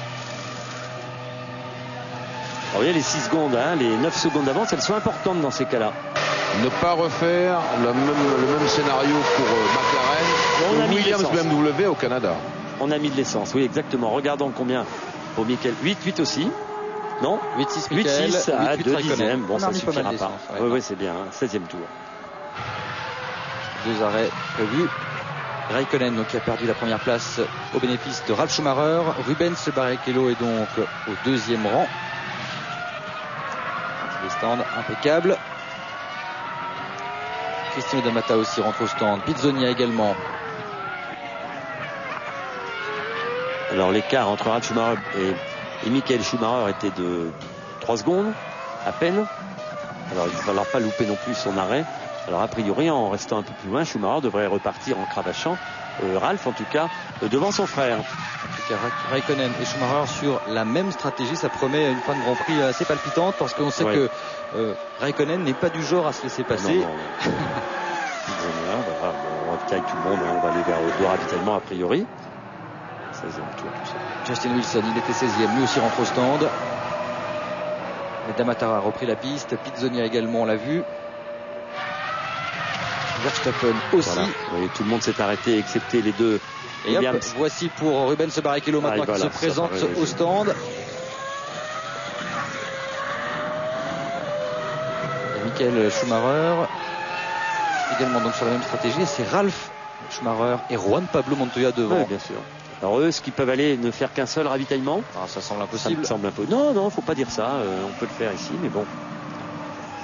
Alors, vous voyez les 6 secondes, les 9 secondes d'avance, elles sont importantes dans ces cas-là. Ne pas refaire le même scénario pour McLaren ou Williams BMW au Canada. On a mis de l'essence, oui exactement. Regardons combien pour Michael. 8 aussi. Non 8-6 8-6 à 2 dixièmes. Bon, ça suffira pas. Oui, c'est bien. 16e tour. 2 arrêts prévus. Raikkonen donc, qui a perdu la première place au bénéfice de Ralf Schumacher. Rubens Barrichello est donc au 2e rang. Les stands impeccables. Christian D'Amata aussi rentre au stand. Pizzonia également. Alors l'écart entre Ralf Schumacher et Michael Schumacher était de 3 secondes à peine. Alors il ne va falloir pas louper non plus son arrêt. Alors a priori en restant un peu plus loin, Schumacher devrait repartir en cravachant. Ralf en tout cas devant son frère. En tout cas Raikkonen et Schumacher sur la même stratégie, ça promet une fin de Grand Prix assez palpitante parce qu'on sait que Raikkonen n'est pas du genre à se laisser passer. Non. Voilà, on ravitaille tout le monde, on va aller vers le ravitaillement a priori. 16e tour tout ça. Justin Wilson, il était 16e, lui aussi rentre au stand. Et D'Amata a repris la piste, Pizzonia également, on l'a vu. Verstappen aussi. Voilà. Oui, tout le monde s'est arrêté excepté les deux. Et hop, voici pour Rubens Barrichello maintenant qui se présente au stand. Et Michael Schumacher également donc sur la même stratégie. Et c'est Ralf Schumacher et Juan Pablo Montoya devant. Oui, bien sûr. Alors eux, est-ce qu'ils peuvent aller ne faire qu'un seul ravitaillement? Ça semble impossible. Ça me semble impossible. Non, faut pas dire ça. On peut le faire ici, mais bon.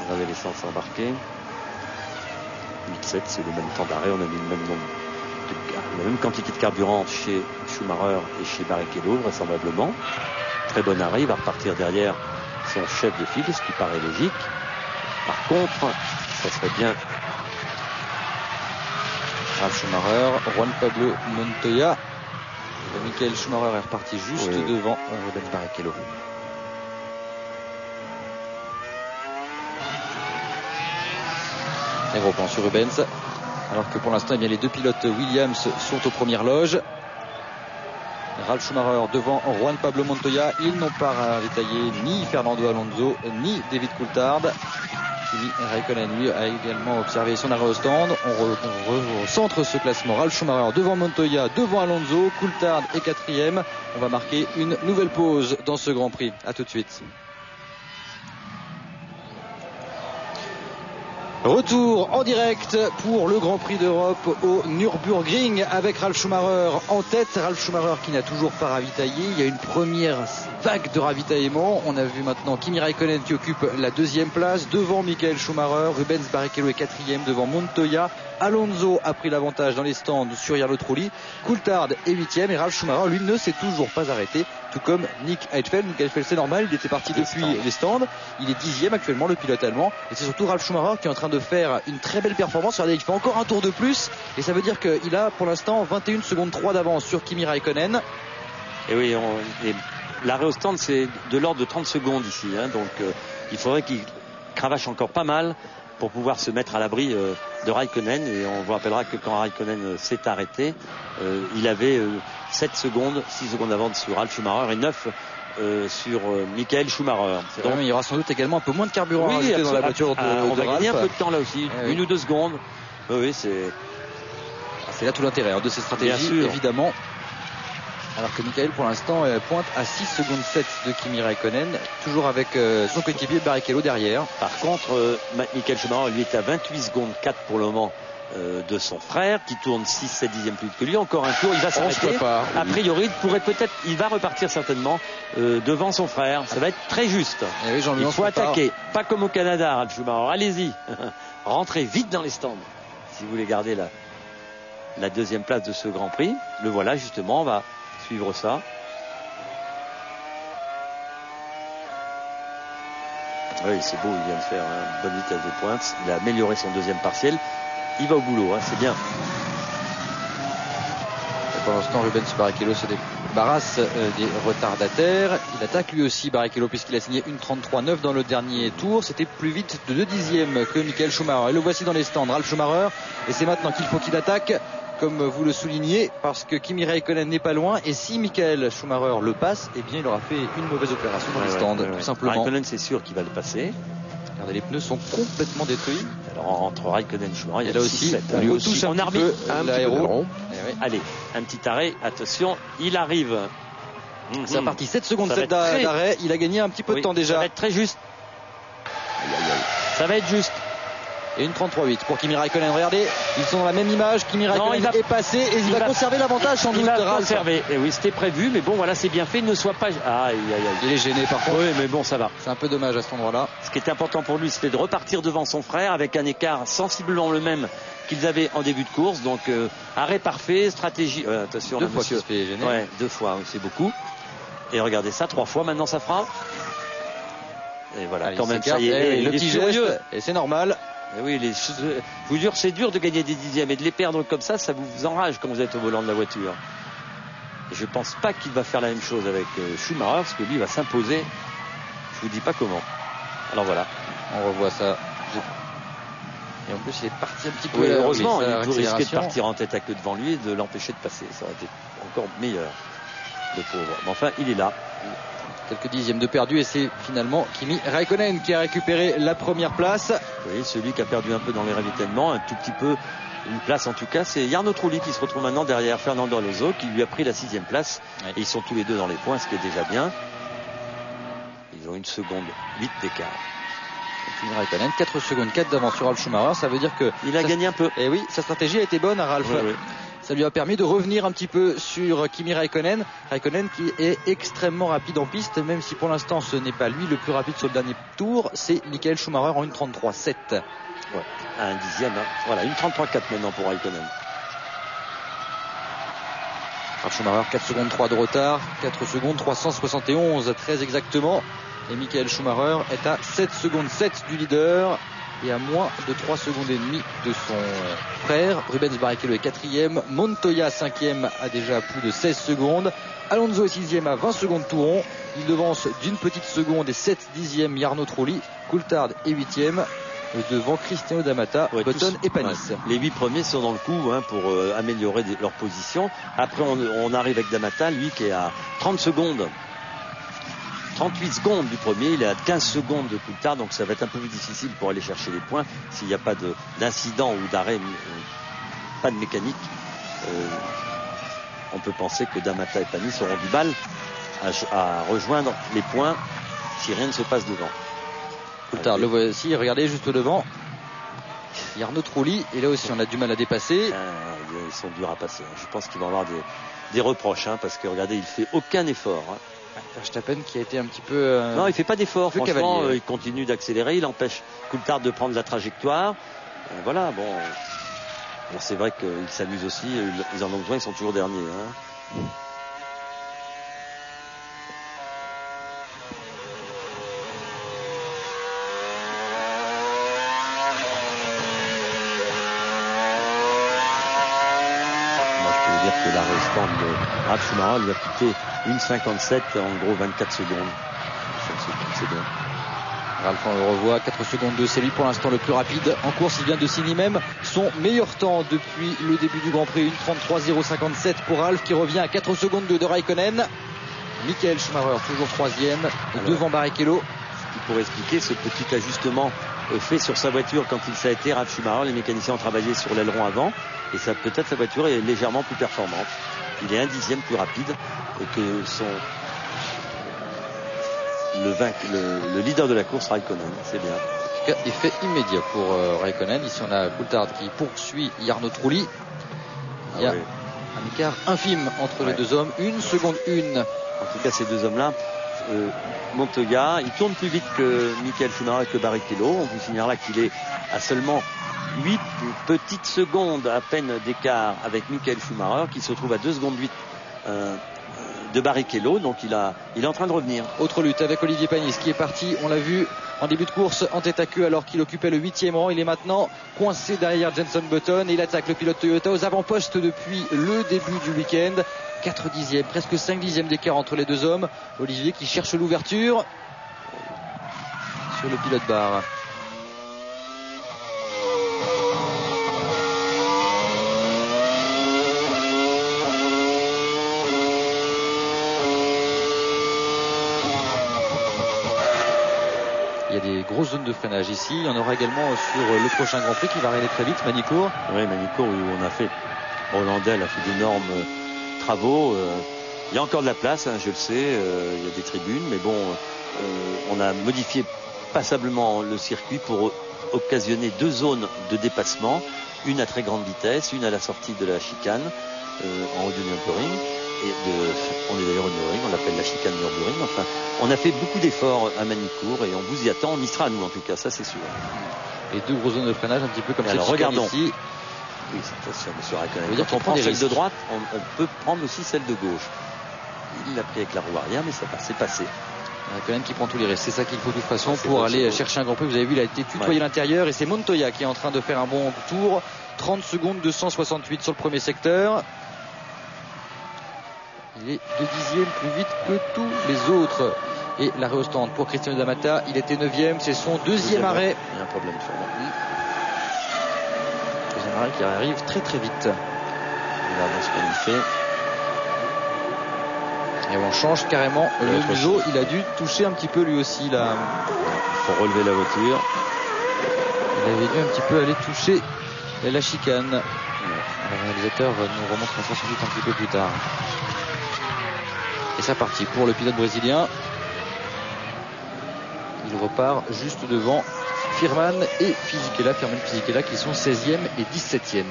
On avait l'essence embarquée. 8,7, c'est le même temps d'arrêt. On a mis le même nombre la même quantité de carburant chez Schumacher et chez Barrichello, vraisemblablement. Très bon arrêt. Il va repartir derrière son chef de file, ce qui paraît logique. Par contre, ça serait bien. Ralf Schumacher, Juan Pablo Montoya. Michael Schumacher est reparti juste devant Rubens Barrichello. Un gros plan sur Rubens. Alors que pour l'instant, les deux pilotes Williams sont aux premières loges. Ralf Schumacher devant Juan Pablo Montoya. Ils n'ont pas ravitaillé ni Fernando Alonso ni David Coulthard. Kimi Räikkönen lui a également observé son arrêt au stand. On recentre ce classement. Ralf Schumacher devant Montoya, devant Alonso. Coulthard est quatrième. On va marquer une nouvelle pause dans ce Grand Prix. À tout de suite. Retour en direct pour le Grand Prix d'Europe au Nürburgring avec Ralf Schumacher en tête. Ralf Schumacher qui n'a toujours pas ravitaillé. Il y a une première vague de ravitaillement. On a vu maintenant Kimi Räikkönen qui occupe la deuxième place devant Michael Schumacher. Rubens Barrichello est quatrième devant Montoya. Alonso a pris l'avantage dans les stands sur Jarno Trulli. Coulthard est huitième et Ralf Schumacher lui ne s'est toujours pas arrêté, tout comme Nick Heidfeld. Nick Heidfeld c'est normal, il était parti depuis les stands. Il est dixième actuellement, le pilote allemand, et c'est surtout Ralf Schumacher qui est en train de faire une très belle performance. Regardez, il fait encore un tour de plus et ça veut dire qu'il a pour l'instant 21 secondes 3 d'avance sur Kimi Räikkönen. Et oui, l'arrêt au stand c'est de l'ordre de 30 secondes ici, donc il faudrait qu'il cravache encore pas mal pour pouvoir se mettre à l'abri de Räikkönen. Et on vous rappellera que quand Räikkönen s'est arrêté, il avait 7 secondes, 6 secondes d'avance sur Ralf Schumacher et 9 sur Michael Schumacher. Donc il y aura sans doute également un peu moins de carburant à ajouter dans la voiture de on va Ralf. gagner un peu de temps là aussi, une ou deux secondes. Oui, c'est là tout l'intérêt de ces stratégies, évidemment. Alors que Michael pour l'instant pointe à 6 secondes 7 de Kimi Räikkönen, toujours avec son coéquipier Barrichello derrière. Par contre, Michael Schumacher lui est à 28 secondes 4 pour le moment de son frère qui tourne 6-7 dixièmes plus vite que lui. Encore un tour, il va s'arrêter. A priori, il va repartir certainement devant son frère. Ça va être très juste. Oui, il faut attaquer. Pas comme au Canada, Ralf Schumacher. Allez-y. Rentrez vite dans les stands si vous voulez garder la deuxième place de ce Grand Prix. Le voilà justement, on va suivre ça. Oui, c'est beau, il vient de faire une bonne vitesse de pointe. Il a amélioré son deuxième partiel. Il va au boulot, c'est bien. Et pour l'instant, Rubens Barrichello se débarrasse des retardataires. Il attaque lui aussi Barrichello puisqu'il a signé une 33,9 dans le dernier tour. C'était plus vite de 2 dixièmes que Michael Schumacher. Et le voici dans les stands, Ralf Schumacher. Et c'est maintenant qu'il faut qu'il attaque, comme vous le soulignez, parce que Kimi Räikkönen n'est pas loin. Et si Michael Schumacher le passe, eh bien il aura fait une mauvaise opération dans les stands, tout simplement. Räikkönen, c'est sûr qu'il va le passer. Regardez, les pneus sont complètement détruits. Alors entre Räikkönen et Schumacher, il y a là aussi, lui aussi. On arbitre l'aéro. Allez, un petit arrêt. Attention, il arrive. C'est reparti. 7 secondes 7 d'arrêt. Il a gagné un petit peu de temps déjà. Ça va être très juste. Ça va être juste. Et une 33,8 pour Kimi Räikkönen. Regardez, ils sont dans la même image. Kimi Räikkönen est passé et il va conserver l'avantage sans doute. Il va conserver. Et oui, c'était prévu, mais bon, voilà, c'est bien fait. Ne soit pas. Il est gêné par contre. Oui, mais bon, ça va. C'est un peu dommage à cet endroit-là. Ce qui était important pour lui, c'était de repartir devant son frère avec un écart sensiblement le même qu'ils avaient en début de course. Donc, arrêt parfait, stratégie. Attention, 2 fois qu'il se fait gêner. Ouais, 2 fois, c'est beaucoup. Et regardez ça, 3 fois maintenant ça fera. Et voilà, allez, quand même, ça y est. Le petit geste, et c'est normal. Et oui, je vous jure, c'est dur de gagner des dixièmes et de les perdre comme ça vous enrage quand vous êtes au volant de la voiture. Et je pense pas qu'il va faire la même chose avec Schumacher, parce que lui il va s'imposer. Je vous dis pas comment. Alors voilà. On revoit ça. Et en plus, il est parti un petit peu. Heureusement, il risquait de partir en tête à queue devant lui et de l'empêcher de passer. Ça aurait été encore meilleur, le pauvre. Mais enfin, il est là. Quelques dixièmes de perdu et c'est finalement Kimi Räikkönen qui a récupéré la première place. Oui, celui qui a perdu un peu dans les ravitaillements, un tout petit peu, une place en tout cas, c'est Jarno Trulli qui se retrouve maintenant derrière Fernando Alonso qui lui a pris la 6e place. Ouais. Et ils sont tous les deux dans les points, ce qui est déjà bien. Ils ont 1 seconde 8 d'écart. Kimi Räikkönen, 4 secondes 4 d'avance sur Ralf Schumacher, ça veut dire que... Il a gagné un peu. Et oui, sa stratégie a été bonne à Ralf. Oui, oui. Ça lui a permis de revenir un petit peu sur Kimi Räikkönen. Räikkönen qui est extrêmement rapide en piste, même si pour l'instant ce n'est pas lui le plus rapide sur le dernier tour, c'est Michael Schumacher en 1:33.7. Ouais, à un dixième. Hein. Voilà, 1:33.4 maintenant pour Räikkönen. Ralf Schumacher, 4 secondes 3 de retard, 4 secondes 371 très exactement. Et Michael Schumacher est à 7 secondes 7 du leader. Et à moins de 3 secondes et demie de son frère. Rubens Barrichello est 4e, Montoya 5e à déjà plus de 16 secondes, Alonso est 6e à 20 secondes tout rond, il devance d'une petite seconde et 7 dixièmes Jarno Trulli, Coulthard est 8e, devant Cristiano D'Amata, ouais, Button et Panis. Ouais. Les 8 premiers sont dans le coup hein, pour améliorer leur position. Après on arrive avec D'Amata, lui qui est à 30 secondes. 38 secondes du premier, il est à 15 secondes de Coulthard, donc ça va être un peu plus difficile pour aller chercher les points s'il n'y a pas d'incident ou d'arrêt, pas de mécanique. On peut penser que D'Amata et Panis auront du mal à rejoindre les points si rien ne se passe devant. Coulthard, le voici, regardez juste devant. Jarno Trulli, et là aussi on a du mal à dépasser. Ils sont durs à passer. Je pense qu'il va avoir des reproches, hein, parce que regardez, il fait aucun effort. Hein. Verstappen qui a été un petit peu... non, il fait pas d'effort, franchement, il continue d'accélérer, il empêche Coulthard de prendre la trajectoire. Voilà, bon c'est vrai qu'ils s'amusent aussi, ils en ont besoin, ils sont toujours derniers. Hein. Que la restante de Ralf Schumacher lui a coûté 1:57, en gros 24 secondes. C'est bien. Ralf, on le revoit, 4 secondes 2, c'est lui pour l'instant le plus rapide en course. Il vient de signer même son meilleur temps depuis le début du Grand Prix, 1:33.057 pour Ralf qui revient à 4 secondes 2 de Räikkönen. Michael Schumacher toujours 3e devant Barrichello. Ce qui pourrait expliquer ce petit ajustement fait sur sa voiture quand il s'est été Ralf Schumacher. Les mécaniciens ont travaillé sur l'aileron avant et ça peut-être sa voiture est légèrement plus performante. Il est 1 dixième plus rapide que le leader de la course, Räikkönen. C'est bien. En tout cas, effet immédiat pour Räikkönen. Ici on a Coulthard qui poursuit Jarno Trulli. Il y a un écart infime entre les deux hommes, 1 seconde 1. En tout cas, ces deux hommes-là, Montoya, il tourne plus vite que Michael Schumacher et que Barrichello. On vous signalera qu'il est à seulement 8 petites secondes à peine d'écart avec Michael Schumacher qui se trouve à 2 secondes 8 de Barrichello, donc il est en train de revenir. Autre lutte avec Olivier Panis qui est parti, on l'a vu en début de course en tête à queue alors qu'il occupait le 8e rang. Il est maintenant coincé derrière Jenson Button et il attaque le pilote Toyota aux avant-postes depuis le début du week-end. 4 dixièmes, presque 5 dixièmes d'écart entre les deux hommes. Olivier qui cherche l'ouverture sur le pilote barre. Il y a des grosses zones de freinage ici. Il y en aura également sur le prochain Grand Prix qui va arriver très vite, Manicourt. Oui, Manicourt, où on a fait, Hollandais a fait d'énormes travaux. Il y a encore de la place, hein, je le sais. Il y a des tribunes, mais bon, on a modifié passablement le circuit pour occasionner 2 zones de dépassement. Une à très grande vitesse, une à la sortie de la chicane en haut du Nürburgring. On est d'ailleurs au Nürburgring, on l'appelle la chicane Nürburgring. Enfin, on a fait beaucoup d'efforts à Manicourt et on vous y attend. On y sera, nous, en tout cas, ça c'est sûr. Et 2 grosses zones de freinage un petit peu comme cette chicane regardons ici. Oui, c'est sûr, monsieur Räikkönen. Quand on prend celle de droite, on peut prendre aussi celle de gauche. Il l'a pris avec la roue arrière, mais ça c'est passé. Räikkönen qui prend tous les risques. C'est ça qu'il faut de toute façon pour aller chercher un Grand Prix. Vous avez vu, il a été tutoyé à l'intérieur et c'est Montoya qui est en train de faire un bon tour. 30 secondes 268 sur le premier secteur. Il est 2 dixièmes plus vite que tous les autres. Et l'arrêt au stand pour Cristiano D'Amata, il était 9e, c'est son deuxième arrêt. Il y a un problème sur moi. Deuxième arrêt qui arrive très très vite. Regardons ce qu'on lui fait. Et on change carrément le museau. Il a dû toucher un petit peu lui aussi là. Il faut relever la voiture. Il avait dû un petit peu aller toucher la chicane. Le réalisateur nous remontrera ça sans doute un petit peu plus tard. Et c'est parti pour le pilote brésilien. Il repart juste devant Firman et Fisichella. Firman et Fisichella qui sont 16e et 17e.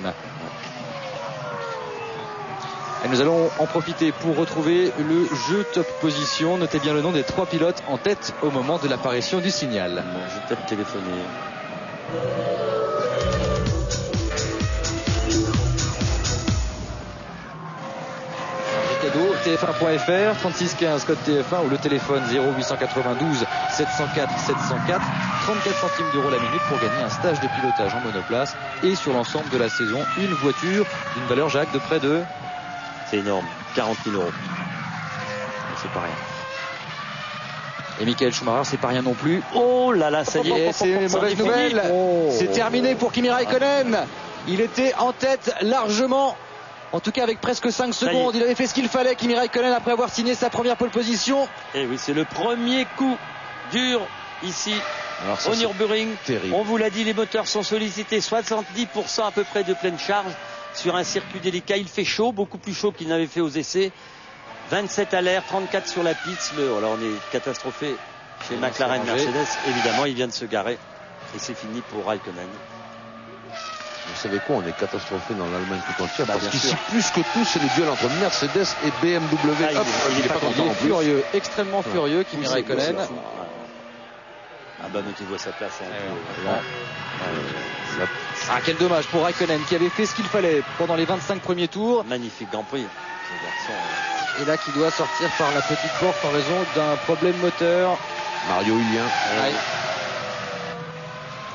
Et nous allons en profiter pour retrouver le jeu top position. Notez bien le nom des 3 pilotes en tête au moment de l'apparition du signal. Bon, je vais peut-être téléphoner. Cadeau, tf1.fr, 3615 code TF1 ou le téléphone 0892 704 704, 34 centimes d'euros la minute pour gagner un stage de pilotage en monoplace et sur l'ensemble de la saison, une voiture d'une valeur, Jacques, de près de... C'est énorme, 40 000 euros. C'est pas rien. Et Michael Schumacher, c'est pas rien non plus. Oh là là, ça y est, c'est une mauvaise nouvelle. C'est terminé pour Kimi Räikkönen. Il était en tête largement. En tout cas avec presque 5 secondes, il avait fait ce qu'il fallait, Kimi Räikkönen, après avoir signé sa première pole position. Et oui, c'est le premier coup dur ici au Nürburgring. Terrible. On vous l'a dit, les moteurs sont sollicités, 70% à peu près de pleine charge sur un circuit délicat. Il fait chaud, beaucoup plus chaud qu'il n'avait fait aux essais. 27 à l'air, 34 sur la piste. Alors on est catastrophé chez McLaren Mercedes. Évidemment, il vient de se garer. Et c'est fini pour Räikkönen. Vous savez quoi, on est catastrophé dans l'Allemagne tout entière, parce qu'ici, sûr. plus que tout, c'est le duel entre Mercedes et BMW. Il est pas content. Il est furieux, extrêmement furieux, Kimi Räikkönen. Ah bah mettez-vous à sa place. Quel dommage pour Räikkönen qui avait fait ce qu'il fallait pendant les 25 premiers tours. Magnifique Grand Prix. Et là qui doit sortir par la petite porte en raison d'un problème moteur. Mario Hulien. Ouais.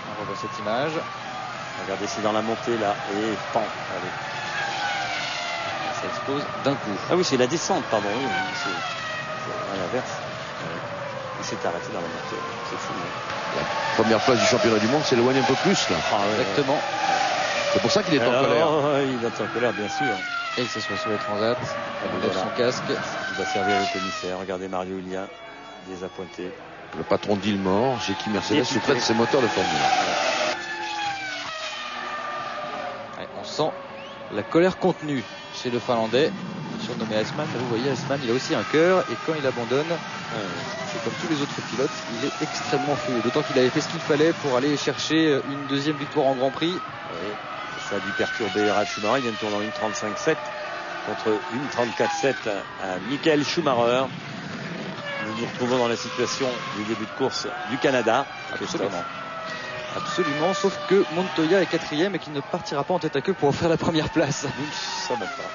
On revoit cette image. Regardez, c'est dans la montée là. Et pan. Allez. Ça explose d'un coup. Ah oui, c'est la descente, pardon. Oui, c'est à l'inverse. Il s'est arrêté dans la montée. C'est fou. La première place du championnat du monde s'éloigne un peu plus là. Exactement. C'est pour ça qu'il est en colère. Il est en colère, bien sûr. Et il s'assoit sur les transats. Il lève son casque. Il va servir le commissaire. Regardez Mario Hulien, désappointé. Le patron d'Ilmore, chez qui Mercedes sous-traite ses moteurs de Formule 1. Ouais, on sent la colère contenue chez le Finlandais, surnommé Iceman. Vous voyez, Iceman, il a aussi un cœur et quand il abandonne, c'est comme tous les autres pilotes, il est extrêmement furieux. D'autant qu'il avait fait ce qu'il fallait pour aller chercher une deuxième victoire en Grand Prix. Oui, ça a dû perturber Ralf Schumacher. Il vient de tourner en 1.35.7 contre 1.34.7 à Michael Schumacher. Nous nous retrouvons dans la situation du début de course du Canada. Absolument, sauf que Montoya est 4e et qu'il ne partira pas en tête à queue pour offrir la première place. Ça va pas.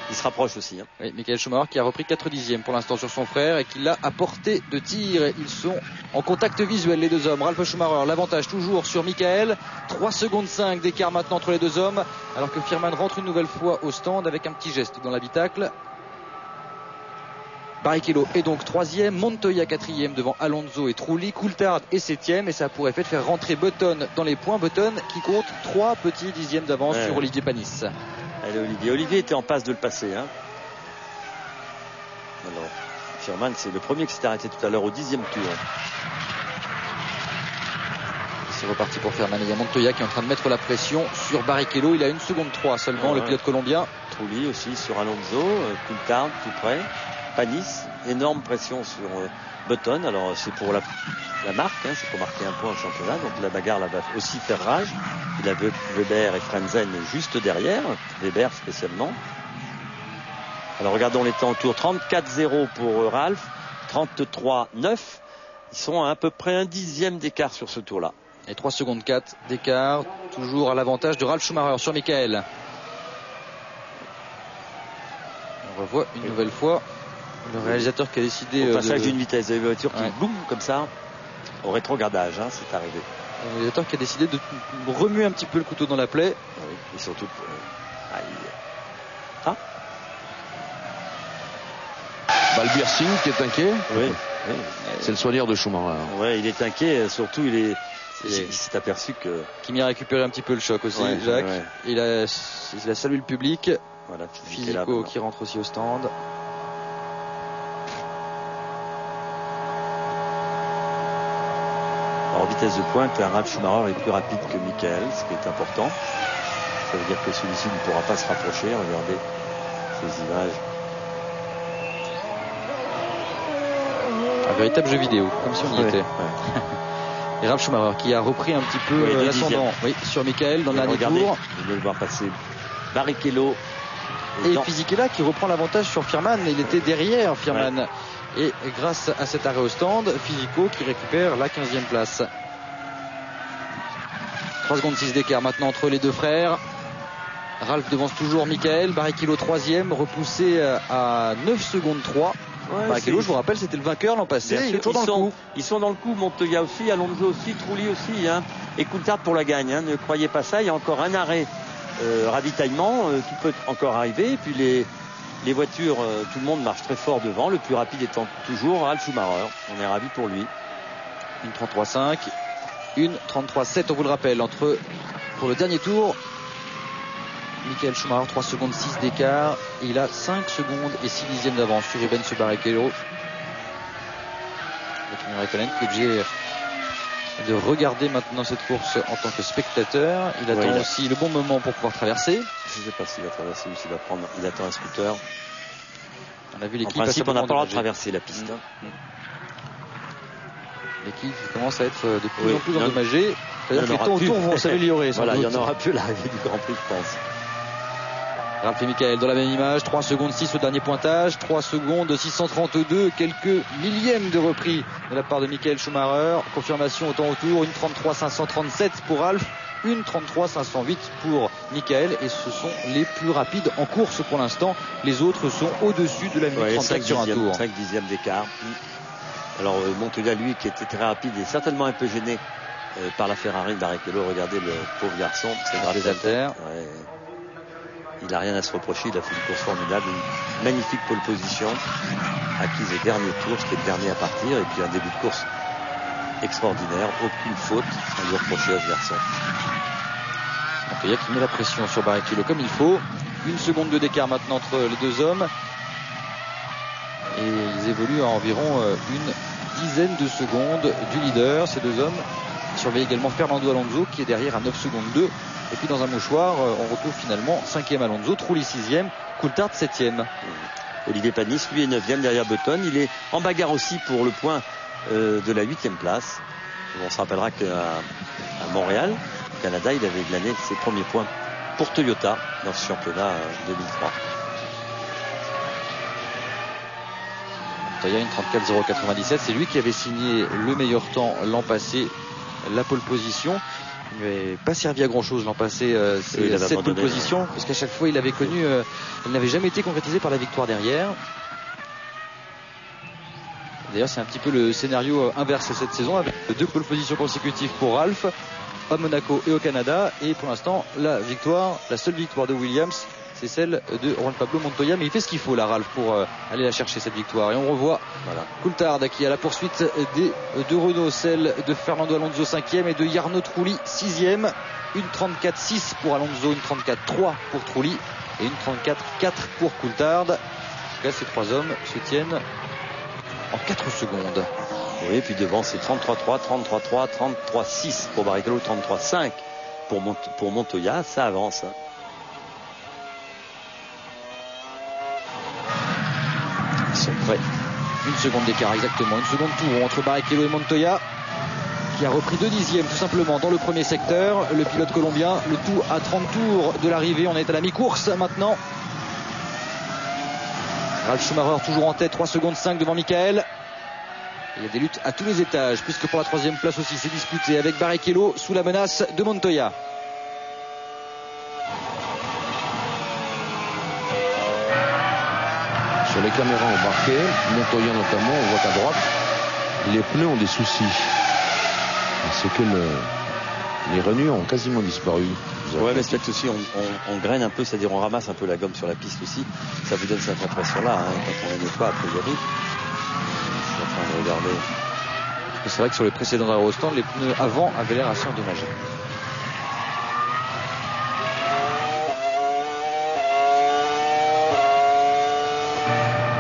Il se rapproche aussi. Oui, Michael Schumacher qui a repris 4 dixièmes pour l'instant sur son frère et qui l'a à portée de tir. Ils sont en contact visuel les deux hommes. Ralf Schumacher, l'avantage toujours sur Michael. 3 secondes 5 d'écart maintenant entre les deux hommes. Alors que Firman rentre une nouvelle fois au stand avec un petit geste dans l'habitacle. Barrichello est donc 3e, Montoya 4e devant Alonso et Trulli, Coulthard est 7e et ça pourrait faire rentrer Button dans les points. Button qui compte 3 petits dixièmes d'avance sur Olivier Panis. Allez Olivier. Olivier était en passe de le passer. Alors, Firman, c'est le premier qui s'est arrêté tout à l'heure au 10e tour. C'est reparti pour Firman. Il y a Montoya qui est en train de mettre la pression sur Barrichello. Il a 1 seconde 3 seulement, le pilote colombien. Trulli aussi sur Alonso, Coulthard tout près. Panis, énorme pression sur Button. Alors c'est pour la marque, c'est pour marquer un point au championnat. Donc la bagarre là va aussi faire rage. Il a Weber et Frenzen juste derrière, Weber spécialement. Alors regardons les temps au tour. 34-0 pour Ralf, 33-9. Ils sont à peu près 1 dixième d'écart sur ce tour-là. Et 3 secondes 4 d'écart, toujours à l'avantage de Ralf Schumacher sur Michael. On revoit une nouvelle fois le réalisateur qui a décidé... Au passage d'une vitesse de voiture qui boum comme ça, au rétrogradage, c'est arrivé. Le réalisateur qui a décidé de remuer un petit peu le couteau dans la plaie. Oui, et surtout... Balbiersin qui est inquiet. Oui. C'est le soigneur de Schumacher. Oui, il est inquiet, surtout il s'est aperçu que... Kimi a récupéré un petit peu le choc aussi, Jacques. Ouais. Il a salué le public. Voilà, Physico qui rentre aussi au stand. Alors vitesse de pointe, Ralf Schumacher est plus rapide que Michael, ce qui est important. Ça veut dire que celui-ci ne pourra pas se rapprocher. Regardez ces images. Un véritable jeu vidéo, comme si on y était. Ouais. Et Ralf Schumacher qui a repris un petit peu l'ascendant sur Michael dans le dernier tour. Vous allez le voir passer Barrichello. Et Fisichella qui reprend l'avantage sur Firman. Il était derrière Firman. Ouais. Et grâce à cet arrêt au stand, Fisico qui récupère la 15e place. 3 secondes 6 d'écart maintenant entre les deux frères. Ralf devance toujours Michael. Barrichello 3e, repoussé à 9 secondes 3. Ouais, Barrichello, je vous rappelle, c'était le vainqueur l'an passé. Il est toujours dans le coup. Ils sont dans le coup. Montoya aussi, Alonso aussi, Trulli aussi. Hein. Et Coulthard pour la gagne. Hein. Ne croyez pas ça. Il y a encore un arrêt ravitaillement qui peut encore arriver. Et puis les voitures, tout le monde marche très fort devant. Le plus rapide étant toujours Ralf Schumacher. On est ravis pour lui. Une 33.5, une 33.7, on vous le rappelle, pour le dernier tour. Michael Schumacher, 3 secondes 6 d'écart. Il a 5 secondes et 6 dixièmes d'avance sur Rubens Barrichello. Kimi Räikkönen qui est obligé de regarder maintenant cette course en tant que spectateur. Il attend aussi le bon moment pour pouvoir traverser. Je ne sais pas s'il va traverser ou s'il va prendre. Il attend un scooter. On a vu l'équipe. En principe, on n'a pas le droit de traverser la piste. L'équipe commence à être de plus en plus endommagée. C'est-à-dire que les temps autour vont s'améliorer. Voilà, il y en aura plus à l'arrivée du Grand Prix, je pense. Ralf et Michael dans la même image, 3 secondes 6 au dernier pointage, 3 secondes 632, quelques millièmes de repris de la part de Michael Schumacher. Confirmation au temps autour, une 33.537 pour Ralf, une 33.508 pour Michael, et ce sont les plus rapides en course pour l'instant. Les autres sont au-dessus de la minute 35 sur un tour. 5 dixièmes d'écart. Alors Montoya, lui, qui était très rapide, est certainement un peu gêné par la Ferrari de Barrichello. Regardez le pauvre garçon, c'est grave les haltères. Ouais. Il n'a rien à se reprocher, il a fait une course formidable, une magnifique pole position, acquise au dernier tour, ce qui est le dernier à partir, et puis un début de course extraordinaire, aucune faute à lui reprocher à ce garçon. Montoya qui met la pression sur Barrichello comme il faut. 1 seconde de d'écart maintenant entre les deux hommes. Et ils évoluent à environ une dizaine de secondes du leader, ces deux hommes. Surveille également Fernando Alonso qui est derrière à 9 secondes 2. Et puis dans un mouchoir, on retrouve finalement 5e Alonso, Trulli 6e, Coulthard 7e. Olivier Panis, lui, est 9e derrière Button. Il est en bagarre aussi pour le point de la 8e place. On se rappellera qu'à Montréal, au Canada, il avait glané ses premiers points pour Toyota dans ce championnat 2003. Il y a une 34.097, c'est lui qui avait signé le meilleur temps l'an passé, la pole position. Il n'avait pas servi à grand chose l'an passé cette pole position, parce qu'à chaque fois il avait connu, elle n'avait jamais été concrétisée par la victoire derrière. D'ailleurs c'est un petit peu le scénario inverse cette saison, avec 2 pole positions consécutives pour Ralf à Monaco et au Canada, et pour l'instant la seule victoire de Williams, c'est celle de Juan Pablo Montoya, mais il fait ce qu'il faut là, Ralf, pour aller la chercher cette victoire. Et on revoit Coulthard qui est à la poursuite des deux Renault, celle de Fernando Alonso 5e et de Jarno Trulli 6e. Une 34.6 pour Alonso, une 34.3 pour Trulli et une 34.4 pour Coulthard. En tout cas, ces 3 hommes se tiennent en 4 secondes. Oui, et puis devant c'est 33.3, 33.3, 33.6 pour Barrichello, 33.5 pour Montoya. Ça avance. Ils sont prêts. 1 seconde d'écart exactement, 1 seconde tout rond entre Barrichello et Montoya, qui a repris 2 dixièmes tout simplement dans le premier secteur. Le pilote colombien, le tout à 30 tours de l'arrivée. On est à la mi-course maintenant. Ralf Schumacher toujours en tête, 3 secondes 5 devant Michael. Il y a des luttes à tous les étages, puisque pour la 3e place aussi c'est disputé avec Barrichello sous la menace de Montoya. Sur les caméras embarquées, Montoya notamment, on voit qu'à droite, les pneus ont des soucis. C'est que les rainures ont quasiment disparu. Ouais, mais c'est peut-être aussi, on graine un peu, c'est-à-dire on ramasse un peu la gomme sur la piste aussi. Ça vous donne cette impression-là, hein, quand on les nettoie a priori. Je suis en train de regarder. C'est vrai que sur les précédents aérostands, les pneus avant avaient l'air assez endommagés.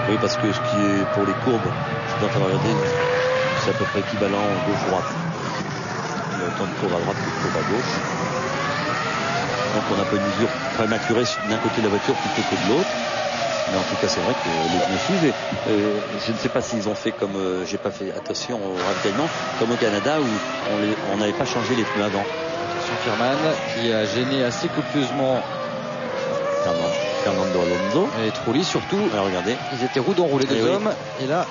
Oui, parce que ce qui est pour les courbes, je suis en train de regarder, c'est à peu près équivalent gauche-droite. autant de cours à droite que de cours à gauche. Donc on n'a pas une mesure prématurée d'un côté de la voiture plutôt que de l'autre. Mais en tout cas, c'est vrai que les pneus suivent. Je ne sais pas s'ils ont fait comme j'ai pas fait attention au ravitaillement, comme au Canada où on n'avait pas changé les pneus avant. Attention Firman qui a gêné assez copieusement Fernando Alonso. Et Trulli surtout. Alors regardez. Ils étaient roue dans roue les deux hommes. Et là,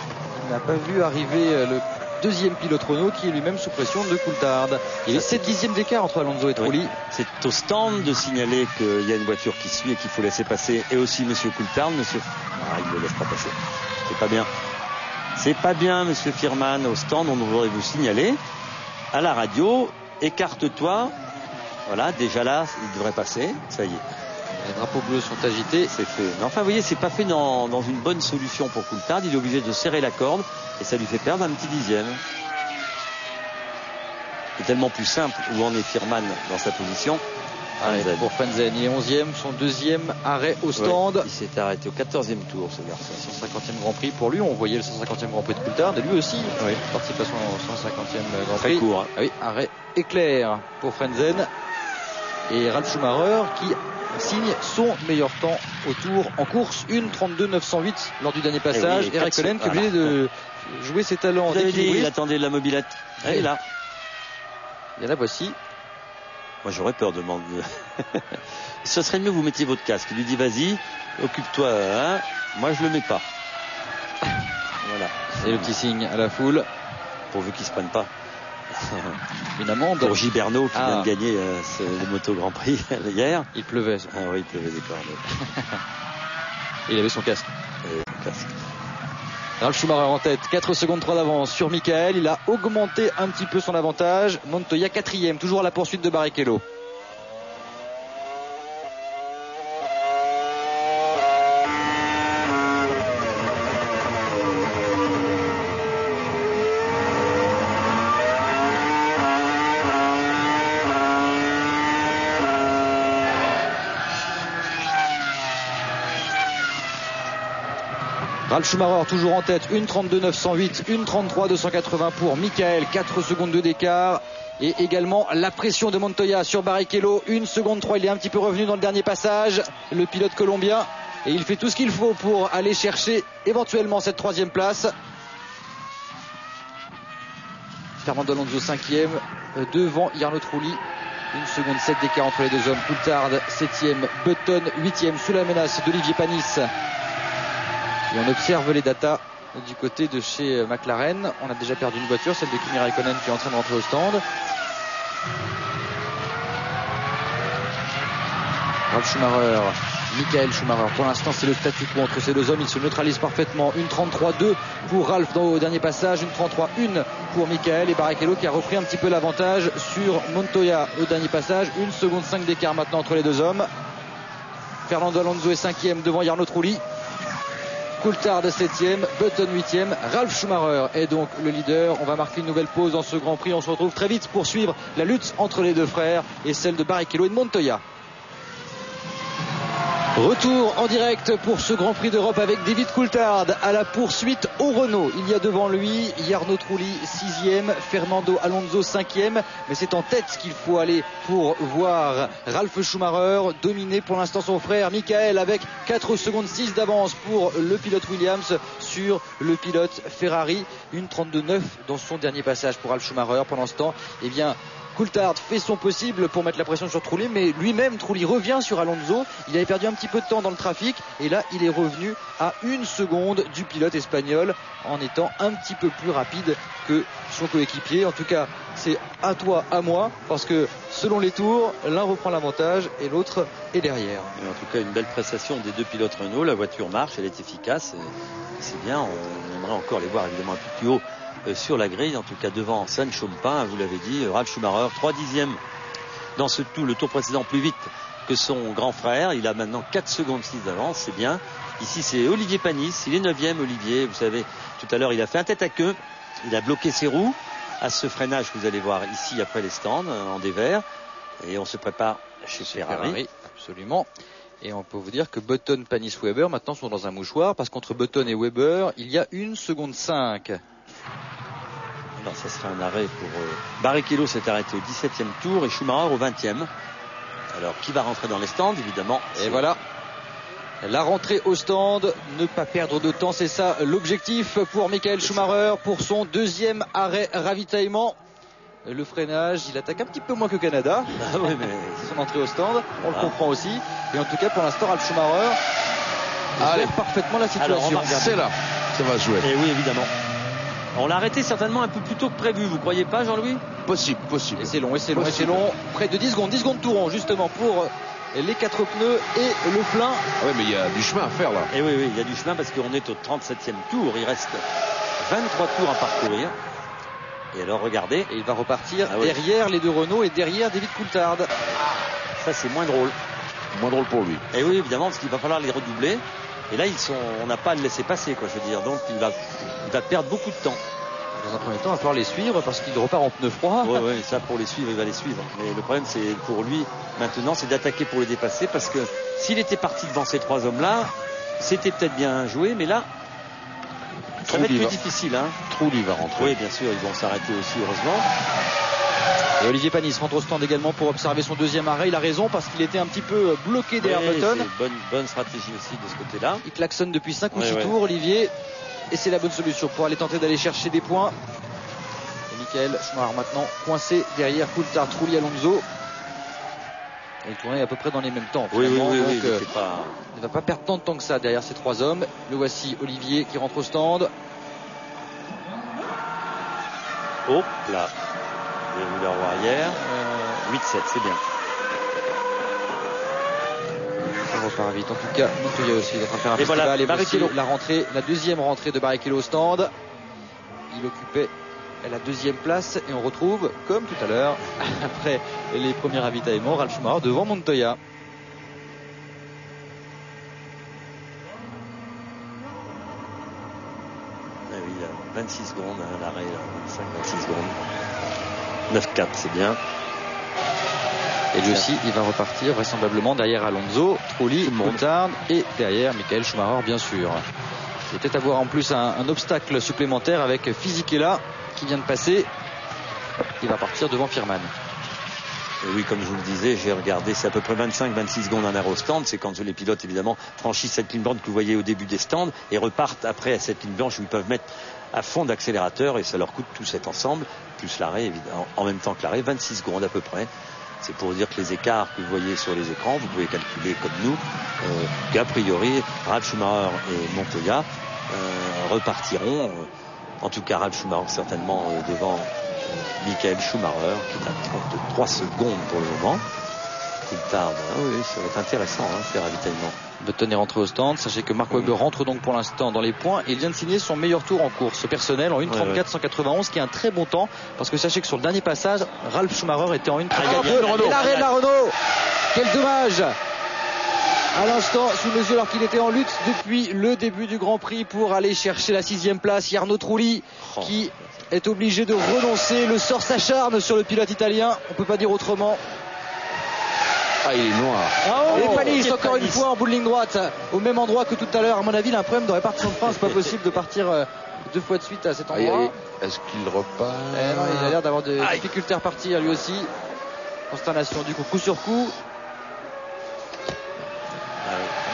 il n'a pas vu arriver le deuxième pilote Renault qui est lui-même sous pression de Coulthard. Il y a 7 dixièmes d'écart entre Alonso et Trulli. Oui. C'est au stand de signaler qu'il y a une voiture qui suit et qu'il faut laisser passer. Et aussi monsieur Coulthard, il ne le laisse pas passer. C'est pas bien. C'est pas bien, monsieur Firman. Au stand, on devrait vous signaler. À la radio, écarte-toi. Voilà, déjà là, il devrait passer. Ça y est. Les drapeaux bleus sont agités. C'est fait. Mais enfin, vous voyez, c'est pas fait dans une bonne solution pour Coulthard. Il est obligé de serrer la corde et ça lui fait perdre un petit dixième. C'est tellement plus simple où en est Firman dans sa position. Pour Frentzen, il est 11e, son deuxième arrêt au stand. Il s'est arrêté au 14e tour, ce garçon. 150e Grand Prix pour lui. On voyait le 150e Grand Prix de Coulthard et lui aussi. Participation au 150e Grand Prix. Très court. Oui, arrêt éclair pour Frentzen. Et Ralf Schumacher qui signe son meilleur temps au tour en course, 1:32.908 lors du dernier passage. Et Räikkönen qui est obligé de jouer ses talents d'équilibriste. Il attendait la mobilette. Elle est là. Et la voici. Moi j'aurais peur de demander. Ce serait mieux que vous mettiez votre casque. Il lui dit vas-y, occupe-toi. Hein. Moi je le mets pas. Voilà. Et le petit signe à la foule. Pourvu qu'il se prenne pas une amende pour Gilberno qui vient de gagner le Moto Grand Prix hier. Il pleuvait. Ah oui, il pleuvait des cordes. Il avait son casque. Ralf Schumacher en tête, 4 secondes 3 d'avance sur Michael. Il a augmenté un petit peu son avantage. Montoya 4e, toujours à la poursuite de Barrichello. Ralf Schumacher toujours en tête, 1:32.908, 1:33.280 pour Michael, 4 secondes 2 d'écart. Et également la pression de Montoya sur Barrichello, 1 seconde 3, il est un petit peu revenu dans le dernier passage, le pilote colombien. Et il fait tout ce qu'il faut pour aller chercher éventuellement cette 3e place. Fernando Alonso 5e, devant Jarno Trulli. 1 seconde 7 d'écart entre les deux hommes. Coulthard 7e, Button 8e sous la menace d'Olivier Panis. Et on observe les datas du côté de chez McLaren. On a déjà perdu une voiture, celle de Kimi Räikkönen qui est en train de rentrer au stand. Ralf Schumacher, Michael Schumacher. Pour l'instant, c'est le statu quo entre ces deux hommes. Ils se neutralisent parfaitement. 1:33.2 pour Ralf au dernier passage. 1:33.1 pour Michael. Et Barrichello qui a repris un petit peu l'avantage sur Montoya au dernier passage. 1 seconde 5 d'écart maintenant entre les deux hommes. Fernando Alonso est 5e devant Jarno Trulli. Coulthard 7e, Button 8e, Ralf Schumacher est donc le leader. On va marquer une nouvelle pause dans ce Grand Prix. On se retrouve très vite pour suivre la lutte entre les deux frères et celle de Barrichello et de Montoya. Retour en direct pour ce Grand Prix d'Europe avec David Coulthard à la poursuite au Renault. Il y a devant lui Jarno Trulli 6e, Fernando Alonso 5e, mais c'est en tête qu'il faut aller pour voir Ralf Schumacher dominer pour l'instant son frère Michael avec 4 secondes 6 d'avance pour le pilote Williams sur le pilote Ferrari. 1:32.9 dans son dernier passage pour Ralf Schumacher. Pendant ce temps, eh bien, Coulthard fait son possible pour mettre la pression sur Trulli, mais lui-même, Trulli revient sur Alonso. Il avait perdu un petit peu de temps dans le trafic et là, il est revenu à 1 seconde du pilote espagnol en étant un petit peu plus rapide que son coéquipier. En tout cas, c'est à toi, à moi, parce que selon les tours, l'un reprend l'avantage et l'autre est derrière. Et en tout cas, une belle prestation des deux pilotes Renault. La voiture marche, elle est efficace. C'est bien, on aimerait encore les voir évidemment un peu plus haut sur la grille, en tout cas devant Sancho Mpin, vous l'avez dit, Ralf Schumacher 3 dixièmes dans le tour précédent plus vite que son grand frère. Il a maintenant 4 secondes 6 d'avance, c'est bien. Ici c'est Olivier Panis, il est 9e Olivier, vous savez, tout à l'heure il a fait un tête à queue, il a bloqué ses roues à ce freinage que vous allez voir ici après les stands en dévers, et on se prépare chez Ferrari. Absolument. Et on peut vous dire que Button, Panis, Weber maintenant sont dans un mouchoir parce qu'entre Button et Weber il y a 1 seconde 5. Non, ça serait un arrêt pour... Barrichello s'est arrêté au 17e tour et Schumacher au 20e. Alors, qui va rentrer dans les stands, évidemment. Et voilà. La rentrée au stand, ne pas perdre de temps, c'est ça l'objectif pour Michael Schumacher pour son deuxième arrêt ravitaillement. Le freinage, il attaque un petit peu moins que Canada. Ah oui, mais... son entrée au stand, on le comprend aussi. Et en tout cas, pour l'instant, Ralf Schumacher gère parfaitement la situation. C'est là, ça va se jouer. Et oui, évidemment. On l'a arrêté certainement un peu plus tôt que prévu, vous croyez pas, Jean-Louis? Possible. Et c'est long. Près de 10 secondes tout rond, justement, pour les 4 pneus et le plein. Ah oui, mais il y a du chemin à faire là. Et oui, il y a du chemin parce qu'on est au 37e tour. Il reste 23 tours à parcourir. Et alors, regardez. Et il va repartir derrière les deux Renault et derrière David Coulthard. Ça, c'est moins drôle. Moins drôle pour lui. Et oui, évidemment, parce qu'il va falloir les redoubler. Et là, on n'a pas à le laisser passer, quoi, je veux dire. Donc, il va perdre beaucoup de temps. Dans un premier temps, il va falloir les suivre parce qu'il repart en pneus froids. Oui, ça, pour les suivre, il va les suivre. Mais le problème, c'est pour lui, maintenant, c'est d'attaquer pour les dépasser parce que s'il était parti devant ces 3 hommes-là, c'était peut-être bien joué, mais là, ça va être plus difficile. Hein. Trulli va rentrer. Oui, bien sûr, ils vont s'arrêter aussi, heureusement. Et Olivier Panis rentre au stand également pour observer son deuxième arrêt. Il a raison parce qu'il était un petit peu bloqué derrière Button. C'est bonne stratégie aussi de ce côté-là. Il klaxonne depuis 5 ou 6 tours, Olivier. Et c'est la bonne solution pour aller tenter d'aller chercher des points. Et Michael Schumacher maintenant coincé derrière Coulthard, Trulli, Alonso. Et il tournait à peu près dans les mêmes temps. Oui, donc, il ne va pas perdre tant de temps que ça derrière ces 3 hommes. Le voici Olivier qui rentre au stand. Hop là. Le roue arrière. 8-7, c'est bien. Ça repart vite. En tout cas, Montoya aussi va faire un festival. Voilà, et voici la deuxième rentrée de Barrichello au stand. Il occupait la deuxième place et on retrouve, comme tout à l'heure, après les premiers ravitaillements, Ralf Schumacher devant Montoya. Ah oui, il y a 26 secondes, hein, l'arrêt, 25-26 secondes. 9-4, c'est bien. Et lui aussi, il va repartir vraisemblablement derrière Alonso, Trulli, Coulthard et derrière Michael Schumacher, bien sûr. Il va peut-être avoir en plus un obstacle supplémentaire avec Fisichella qui vient de passer. Il va partir devant Firman. Et oui, comme je vous le disais, j'ai regardé, c'est à peu près 25-26 secondes en arrêt au stand. C'est quand les pilotes, évidemment, franchissent cette ligne blanche que vous voyez au début des stands et repartent après à cette ligne blanche où ils peuvent mettre à fond d'accélérateur et ça leur coûte tout cet ensemble, plus l'arrêt, évidemment, en même temps que l'arrêt, 26 secondes à peu près. C'est pour dire que les écarts que vous voyez sur les écrans, vous pouvez calculer comme nous, qu'a priori, Ralf Schumacher et Montoya repartiront, en tout cas Ralf Schumacher certainement devant Michael Schumacher, qui est à 33 secondes pour le moment. Coulthard, oui, ça va être intéressant, ces ravitaillements. Button est rentré au stand. Sachez que Mark Webber rentre donc pour l'instant dans les points et il vient de signer son meilleur tour en course personnel en 1:34.191, qui est un très bon temps parce que sachez que sur le dernier passage, Ralf Schumacher était en 1:32. Et l'arrêt de la Renault, quel dommage à l'instant sous mesure alors qu'il était en lutte depuis le début du Grand Prix pour aller chercher la 6e place. Il y a Arnaud Trulli qui est obligé de renoncer. Le sort s'acharne sur le pilote italien, on peut pas dire autrement. Ah, il est noir. Et Panis encore une fois en bout de ligne droite, au même endroit que tout à l'heure. À mon avis, il a un problème de répartition de frein. C'est pas possible de partir 2 fois de suite à cet endroit. Est-ce qu'il repart? Non, il a l'air d'avoir des difficultés à repartir lui aussi. Consternation du coup sur coup.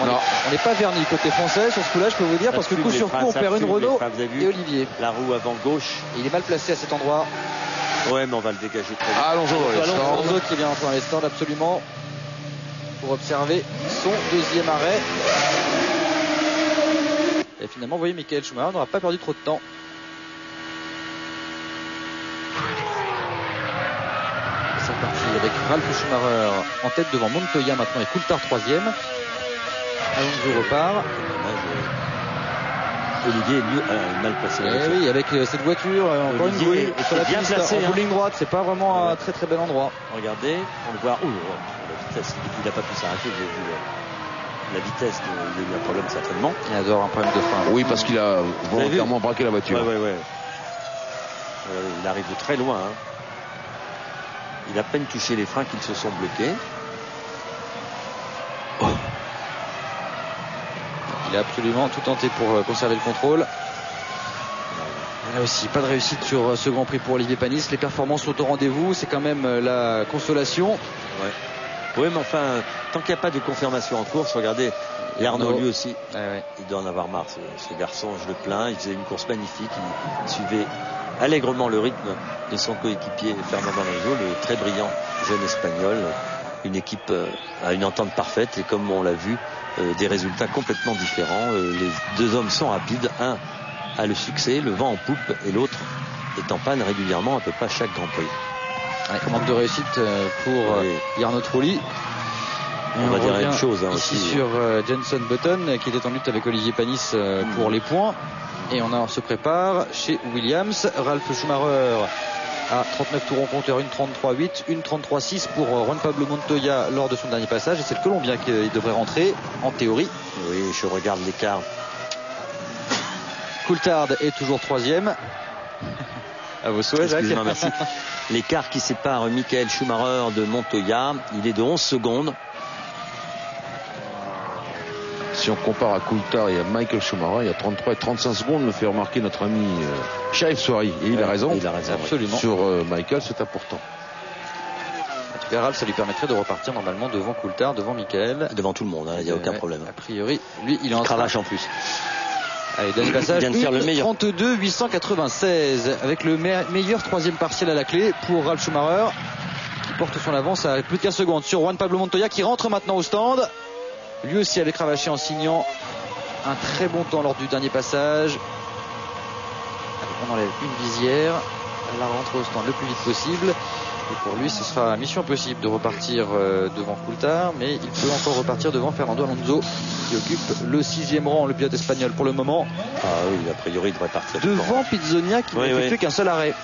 On n'est pas verni côté français sur ce coup-là, je peux vous dire, parce que coup sur coup, on perd une Renault et Olivier. La roue avant gauche. Et il est mal placé à cet endroit. Ouais, mais on va le dégager très vite. Alonso qui vient entrer dans les stands absolument pour observer son deuxième arrêt. Et finalement, vous voyez, Michael Schumacher n'aura pas perdu trop de temps. C'est reparti avec Ralf Schumacher en tête devant Montoya maintenant et Coulthard 3e. Alonso repart. Olivier est mal placé. Oui, avec cette voiture, encore une bouée sur la piste en ligne droite, c'est pas vraiment un très très bel endroit. Regardez, on le voit. La vitesse, il n'a pas pu s'arrêter, j'ai vu la vitesse, il a eu un problème certainement. Il adore un problème de frein. Oui, parce qu'il a volontairement braqué la voiture. Ouais. Il arrive de très loin. Il a à peine touché les freins qu'ils se sont bloqués. Il a absolument tout tenté pour conserver le contrôle. Là aussi, pas de réussite sur ce Grand Prix pour Olivier Panis. Les performances sont au rendez-vous, c'est quand même la consolation. Ouais. Oui, mais enfin, tant qu'il n'y a pas de confirmation en course, regardez, et Arnaud lui aussi, il doit en avoir marre, ce garçon, je le plains, il faisait une course magnifique, il suivait allègrement le rythme de son coéquipier Fernando Alonso, le très brillant jeune espagnol. Une équipe à une entente parfaite et comme on l'a vu, des résultats complètement différents. Les deux hommes sont rapides, un a le succès, le vent en poupe, et l'autre est en panne régulièrement à peu près chaque Grand Prix. Manque de réussite pour Jarno Trulli. On va dire la même chose ici aussi. Sur Jenson Button qui était en lutte avec Olivier Panis pour les points. Et on se prépare chez Williams. Ralf Schumacher à 39 tours en compteur, 1.33.8, 1.33.6 pour Juan Pablo Montoya lors de son dernier passage. Et c'est le Colombien qui devrait rentrer en théorie. Oui, je regarde l'écart. Coulthard est toujours 3e. À vos souhaits, Jacques. Excusez-moi, merci. L'écart qui sépare Michael Schumacher de Montoya, il est de 11 secondes. Si on compare à Coulthard et à Michael Schumacher, il y a 33 et 35 secondes, me fait remarquer notre ami Sharif Souari. Et il a raison. Il a raison, absolument. Sur Michael, c'est important. En tout cas, Ralf, ça lui permettrait de repartir normalement devant Coulthard, devant Michael. Devant tout le monde, il n'y a aucun problème. A priori, lui, il est en cravache en plus. Allez, dernier passage, il vient de faire le meilleur. 32 896 avec le meilleur troisième partiel à la clé pour Ralf Schumacher qui porte son avance à plus de 15 secondes sur Juan Pablo Montoya qui rentre maintenant au stand. Lui aussi avait cravaché en signant un très bon temps lors du dernier passage. On enlève une visière, la rentre au stand le plus vite possible. Et pour lui, ce sera mission impossible de repartir devant Coulthard, mais il peut encore repartir devant Fernando Alonso, qui occupe le 6e rang, le pilote espagnol pour le moment. Ah oui, a priori, il devrait partir devant Pizzonia, qui n'a effectué qu'un seul arrêt. Ouais.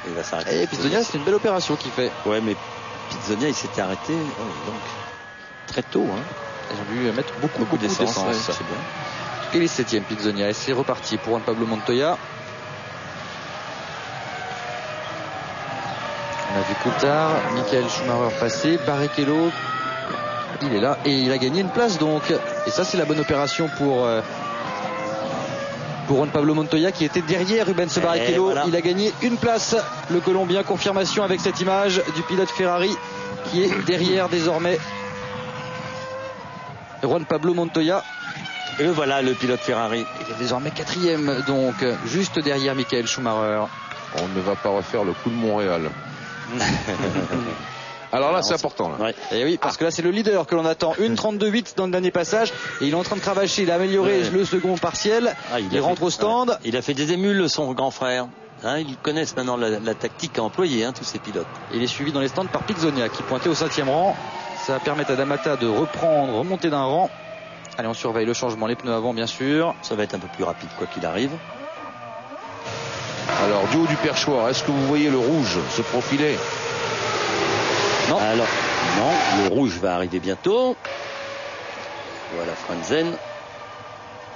Il va s'arrêter. Et Pizzonia, c'est une belle opération qu'il fait. Ouais, mais Pizzonia, il s'était arrêté donc très tôt. Ils ont dû mettre beaucoup d'essence. Ouais, c'est bien. Il est 7e, Pizzonia, et c'est reparti pour Juan Pablo Montoya. On a vu Coulthard, Michael Schumacher passer, Barrichello, il est là et il a gagné une place donc. Et ça c'est la bonne opération pour Juan Pablo Montoya qui était derrière Rubens Barrichello. Voilà. Il a gagné une place, le Colombien. Confirmation avec cette image du pilote Ferrari qui est derrière désormais Juan Pablo Montoya. Et voilà le pilote Ferrari. Il est désormais 4e donc, juste derrière Michael Schumacher. On ne va pas refaire le coup de Montréal. Alors là, c'est important. Là. Ouais. Et oui, parce que là, c'est le leader que l'on attend. 1.32.8 dans le dernier passage. Et il est en train de cravacher. Il a amélioré le second partiel. Il rentre au stand. Il a fait des émules, son grand frère. Ils connaissent maintenant la tactique à employer, tous ces pilotes. Il est suivi dans les stands par Pizzonia qui pointait au 5e rang. Ça va permettre à D'Amata de remonter d'un rang. Allez, on surveille le changement. Les pneus avant, bien sûr. Ça va être un peu plus rapide, quoi qu'il arrive. Alors, du haut du perchoir, est-ce que vous voyez le rouge se profiler? Non. Alors, non, le rouge va arriver bientôt. Voilà Frentzen.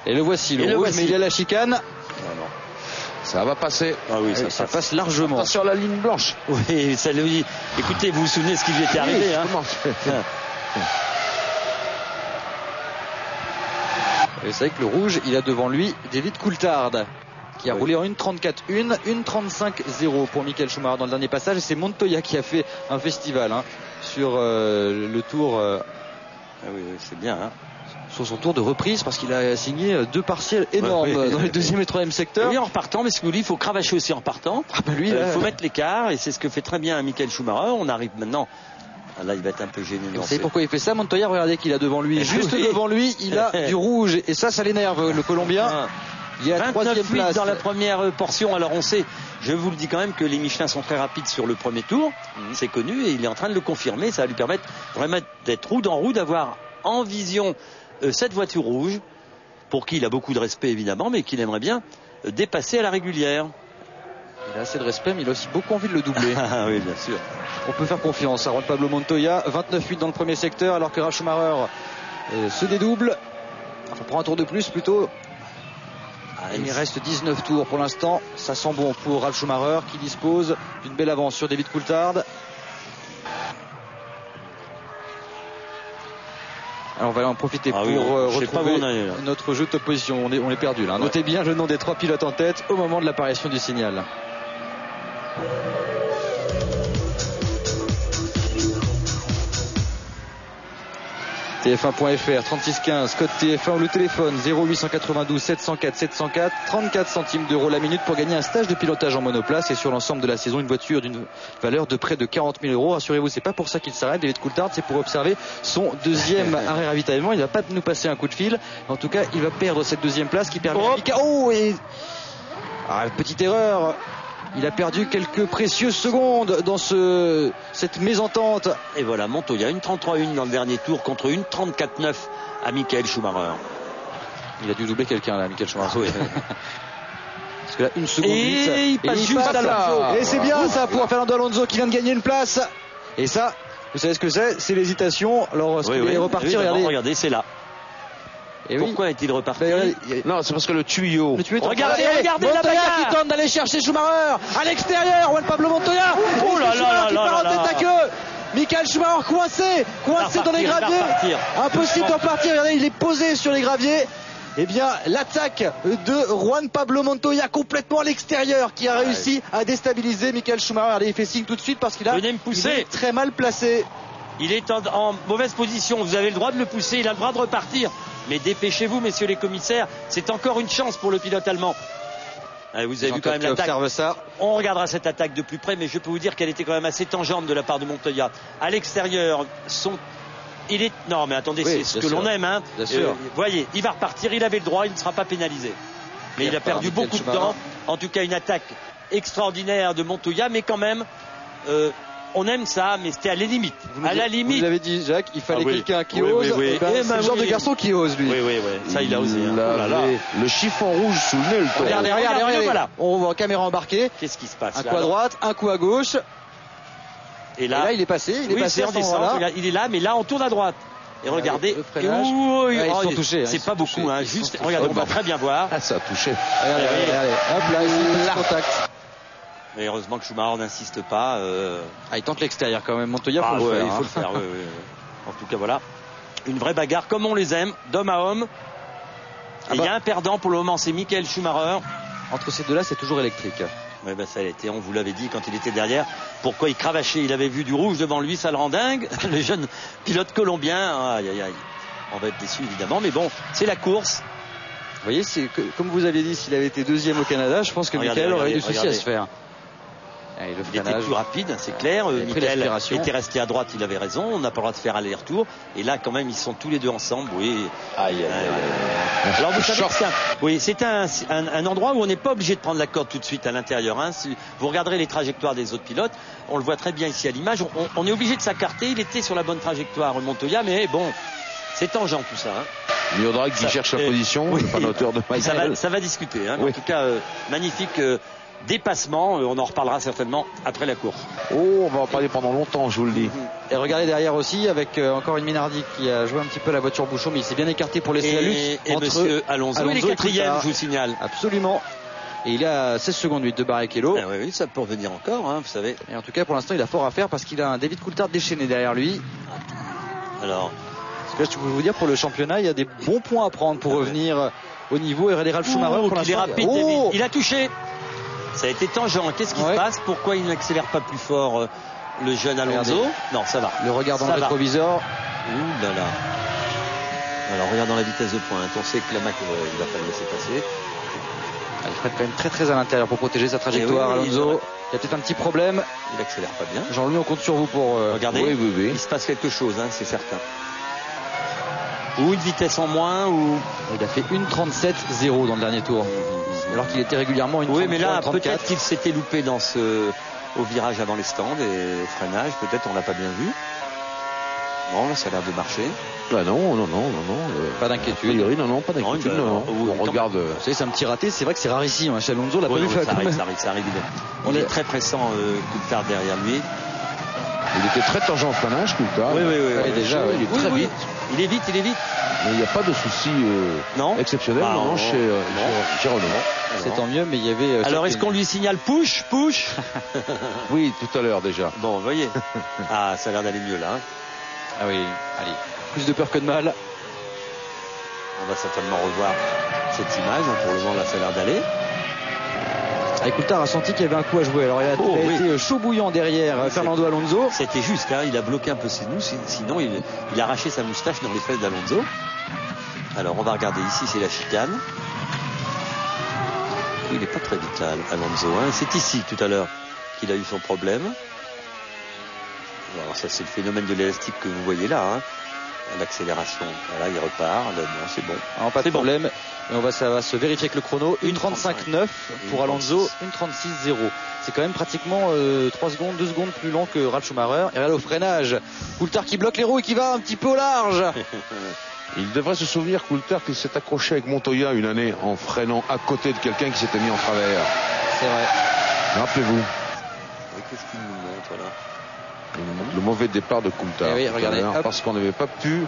Et le voici, le rouge, mais il y a la chicane. Non. Ça va passer. Ah oui, ça passe largement. Sur la ligne blanche. Oui, ça lui. Écoutez, vous vous souvenez ce qui lui était arrivé, Et c'est vrai que le rouge, il a devant lui David Coulthard qui a roulé en 1.34.1, 1.35.0 pour Michael Schumacher dans le dernier passage. Et c'est Montoya qui a fait un festival sur le tour. Oui, c'est bien. Sur son tour de reprise parce qu'il a signé 2 partiels énormes dans les 2e et 3e secteurs. Oui, en repartant, mais ce que vous dites, il faut cravacher aussi en repartant. Lui, il faut mettre l'écart et c'est ce que fait très bien Michael Schumacher. On arrive maintenant. Là, il va être un peu gêné. Vous savez pourquoi il fait ça, Montoya? Regardez qu'il a devant lui, juste devant lui, il a du rouge et ça l'énerve, le Colombien. Il est à 3e place dans la première portion. Alors on sait, je vous le dis quand même que les Michelin sont très rapides sur le premier tour. C'est connu et il est en train de le confirmer. Ça va lui permettre vraiment d'être roue dans roue, d'avoir en vision cette voiture rouge pour qui il a beaucoup de respect évidemment, mais qu'il aimerait bien dépasser à la régulière. Il a assez de respect, mais il a aussi beaucoup envie de le doubler. Oui, bien sûr. On peut faire confiance à Juan Pablo Montoya. 29.8 dans le premier secteur, alors que Ralf Schumacher se dédouble. Enfin, prend un tour de plus plutôt. Il reste 19 tours pour l'instant. Ça sent bon pour Ralf Schumacher qui dispose d'une belle avance sur David Coulthard. Alors on va en profiter pour retrouver notre jeu de top position. On est perdu là. Notez bien le nom des 3 pilotes en tête au moment de l'apparition du signal. TF1.fr 3615 code TF1 ou le téléphone 0892 704 704 34 centimes d'euros la minute pour gagner un stage de pilotage en monoplace et sur l'ensemble de la saison une voiture d'une valeur de près de 40 000 euros. Rassurez-vous, c'est pas pour ça qu'il s'arrête. David Coulthard, c'est pour observer son deuxième arrêt ravitaillement. Il va pas nous passer un coup de fil. En tout cas, il va perdre cette deuxième place qui permet petite erreur. Il a perdu quelques précieuses secondes dans cette mésentente. Et voilà, Montoya, une 33-1 dans le dernier tour contre une 34-9 à Michael Schumacher. Il a dû doubler quelqu'un là, Michael Schumacher. Oui. Parce que là, une seconde. Et il passe juste à Alonso. Et c'est bien ça pour Fernando Alonso qui vient de gagner une place. Et ça, vous savez ce que c'est? C'est l'hésitation. Alors, est-ce qu'il va repartir? Regardez, c'est là. Et pourquoi est-il reparti? Non, c'est parce que le tuyau. Regardez la Montoya bagarre qui tente d'aller chercher Schumacher à l'extérieur. Juan Pablo Montoya. Oh là là qui part en tête à queue. Michael Schumacher coincé dans les graviers. Impossible d'en partir. Regardez, il est posé sur les graviers. Eh bien, l'attaque de Juan Pablo Montoya complètement à l'extérieur qui a réussi à déstabiliser Michael Schumacher. Allez, il fait signe tout de suite parce qu'il est très mal placé. Il est en mauvaise position. Vous avez le droit de le pousser. Il a le droit de repartir. Mais dépêchez-vous, messieurs les commissaires. C'est encore une chance pour le pilote allemand. Vous avez vu quand même l'attaque. On regardera cette attaque de plus près, mais je peux vous dire qu'elle était quand même assez tangente de la part de Montoya. À l'extérieur, non, mais attendez, c'est ce que l'on aime. Hein. Voyez, il va repartir. Il avait le droit. Il ne sera pas pénalisé. Mais il a perdu beaucoup de temps. En tout cas, une attaque extraordinaire de Montoya, mais quand même. On aime ça, mais c'était à la limite. Vous l'avez dit, Jacques, il fallait quelqu'un qui ose. C'est le genre de garçon qui ose, lui. Oui. Ça, il a osé. Le chiffon rouge sous le nez, le taureau. Regardez. Voilà. On voit caméra embarquée. Qu'est-ce qui se passe? Un coup à droite, un coup à gauche. Et là, il est passé. Il est passé en descente. Il est là, mais là, on tourne à droite. Et regardez. Ils sont touchés. C'est pas beaucoup, hein. Juste, regardez, on va très bien voir. Ça a touché. Regardez. Hop là, il contact. Mais heureusement que Schumacher n'insiste pas. Il tente l'extérieur quand même. Montoya, il faut le faire. En tout cas, voilà. Une vraie bagarre comme on les aime, d'homme à homme. Il y a un perdant pour le moment, c'est Michael Schumacher. Entre ces deux-là, c'est toujours électrique. Oui, ça a été, on vous l'avait dit quand il était derrière. Pourquoi il cravachait? Il avait vu du rouge devant lui, ça le rend dingue. Le jeune pilote colombien. Aïe. On va être déçu évidemment, mais bon, c'est la course. Vous voyez, comme vous aviez dit, s'il avait été deuxième au Canada, je pense que Michael aurait eu du souci à se faire. Il était plus rapide, c'est clair. Michael était resté à droite, il avait raison. On n'a pas le droit de faire aller-retour. Et là, quand même, ils sont tous les deux ensemble. Oui. Alors vous savez que c'est un endroit où on n'est pas obligé de prendre la corde tout de suite à l'intérieur. Hein. Si vous regarderez les trajectoires des autres pilotes, on le voit très bien ici à l'image. On est obligé de s'accarter. Il était sur la bonne trajectoire, Montoya, mais bon, c'est tangent tout ça. Hein. Il y aura qui cherche la position, pas l'auteur de Michael. Ça va discuter. Hein. En tout cas, magnifique. Dépassement, on en reparlera certainement après la course. On va en parler pendant longtemps, je vous le dis. Et regardez derrière aussi avec encore une Minardi qui a joué un petit peu la voiture bouchon, mais il s'est bien écarté pour laisser la lutte entre monsieur Alonso et les quatrièmes, je vous signale. Absolument. Et il a 16 secondes 8 de Barrichello. Oui, ça peut revenir encore, hein, vous savez. Et en tout cas, pour l'instant, il a fort à faire parce qu'il a un David Coulthard déchaîné derrière lui. Alors, parce que là, je peux vous dire, pour le championnat, il y a des bons points à prendre pour revenir au niveau. Et Ralf Schumacher, pour il est rapide, il a touché. Ça a été tangent. Qu'est-ce qui se passe? Pourquoi il n'accélère pas plus fort le jeune Alonso? Regardez. Non, ça va. Le regard dans le rétroviseur. Ouh là là. Alors regardons la vitesse de pointe. On sait que la Mac, il va pas le laisser passer. Il freine quand même très à l'intérieur pour protéger sa trajectoire. Alonso, il y a peut-être un petit problème. Il accélère pas bien. Jean-Louis, on compte sur vous pour... Regardez, il se passe quelque chose, hein, c'est certain. Ou une vitesse en moins, ou... Il a fait une 37-0 dans le dernier tour. Alors qu'il était régulièrement une 33, oui, mais là, 34. Peut-être qu'il s'était loupé au virage avant les stands et freinage. Peut-être on l'a pas bien vu. Bon, là, ça a l'air de marcher. Non. Pas d'inquiétude. Non, pas d'inquiétude. On regarde. Vous savez, c'est un petit raté. C'est vrai que c'est rarissime. Chez Alonso, l'a pas vu faire. Ça arrive. Il est très pressant, Coulthard derrière lui. Il était très tangent en freinage, Coulthard. Oui. Déjà, il est très vite. Il est vite. Mais il n'y a pas de souci exceptionnel chez Renault. C'est tant mieux, mais il y avait... Alors, est-ce qu'on lui signale push? Oui, tout à l'heure déjà. Bon, vous voyez. Ça a l'air d'aller mieux là. Ah oui, allez. Plus de peur que de mal. On va certainement revoir cette image. Pour le moment, là, ça a l'air d'aller. Et Coulthard a senti qu'il y avait un coup à jouer. Alors il a été chaud bouillant derrière Fernando Alonso. C'était juste, hein, il a bloqué un peu ses genoux, sinon il a arraché sa moustache dans les fesses d'Alonso. Alors on va regarder ici, c'est la chicane. Il n'est pas très vite là, Alonso. Hein. C'est ici tout à l'heure qu'il a eu son problème. Alors ça c'est le phénomène de l'élastique que vous voyez là. Hein. L'accélération, voilà, il repart. Là, non, c'est bon. Alors, pas de problème. Et ça va se vérifier avec le chrono. 1:35.9 pour Alonso, 1:36.0. C'est quand même pratiquement 3 secondes, 2 secondes plus long que Ralf Schumacher. Et là, au freinage, Coulthard qui bloque les roues et qui va un petit peu au large. Il devrait se souvenir, Coulthard, qu'il s'est accroché avec Montoya une année en freinant à côté de quelqu'un qui s'était mis en travers. C'est vrai. Rappelez-vous. Qu'est-ce qu'il nous montre là? Le mauvais départ de Coulthard. Oui, regardez, parce qu'on n'avait pas pu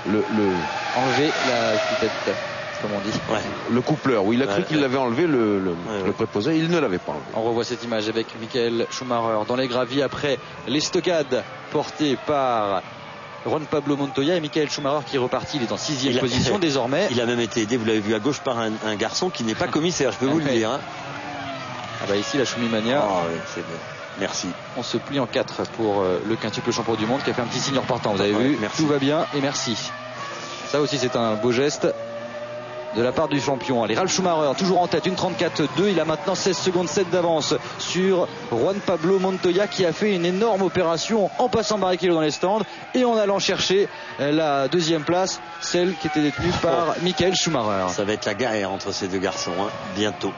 enlever la tête, comme on dit. Ouais. Le coupleur, oui, il a cru qu'il l'avait enlevé, le préposé, il ne l'avait pas enlevé. On revoit cette image avec Michael Schumacher dans les graviers après l'estocade portée par Juan Pablo Montoya et Michael Schumacher qui est reparti, il est en 6e position désormais. Il a même été aidé, vous l'avez vu à gauche, par un garçon qui n'est pas commissaire, je peux vous le dire. Hein. Ah bah ici la Schumimania. Oh, oui, c'est bon. Merci. On se plie en 4 pour le quintuple champion du monde qui a fait un petit signe en repartant. Vous avez vu, merci. Tout va bien et merci. Ça aussi c'est un beau geste de la part du champion. Allez, Ralf Schumacher toujours en tête, 1:34.2. Il a maintenant 16 secondes 7 d'avance sur Juan Pablo Montoya qui a fait une énorme opération en passant Barrichello dans les stands et en allant chercher la 2e place, celle qui était détenue par Michael Schumacher. Ça va être la guerre entre ces deux garçons, hein, bientôt.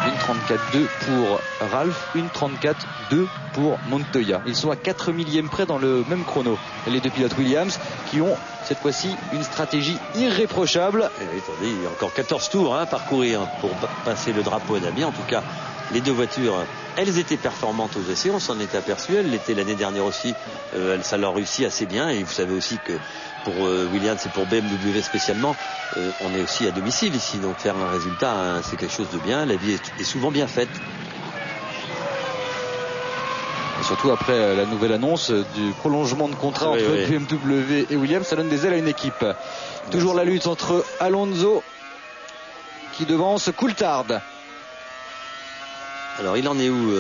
1:34.2 pour Ralf, 1:34.2 pour Montoya. Ils sont à 4 millièmes près dans le même chrono. Les deux pilotes Williams qui ont cette fois-ci une stratégie irréprochable. Et oui, attendez, il y a encore 14 tours à parcourir pour passer le drapeau à Damiens. En tout cas, les deux voitures, elles étaient performantes aux essais, on s'en est aperçu. Elles l'étaient l'année dernière aussi. Ça leur réussit assez bien. Et vous savez aussi que pour Williams et pour BMW spécialement, on est aussi à domicile ici. Donc faire un résultat, hein, c'est quelque chose de bien. La vie est souvent bien faite. Et surtout après la nouvelle annonce du prolongement de contrat entre BMW et Williams, ça donne des ailes à une équipe. Toujours la lutte entre Alonso qui devance Coulthard. Alors il en est où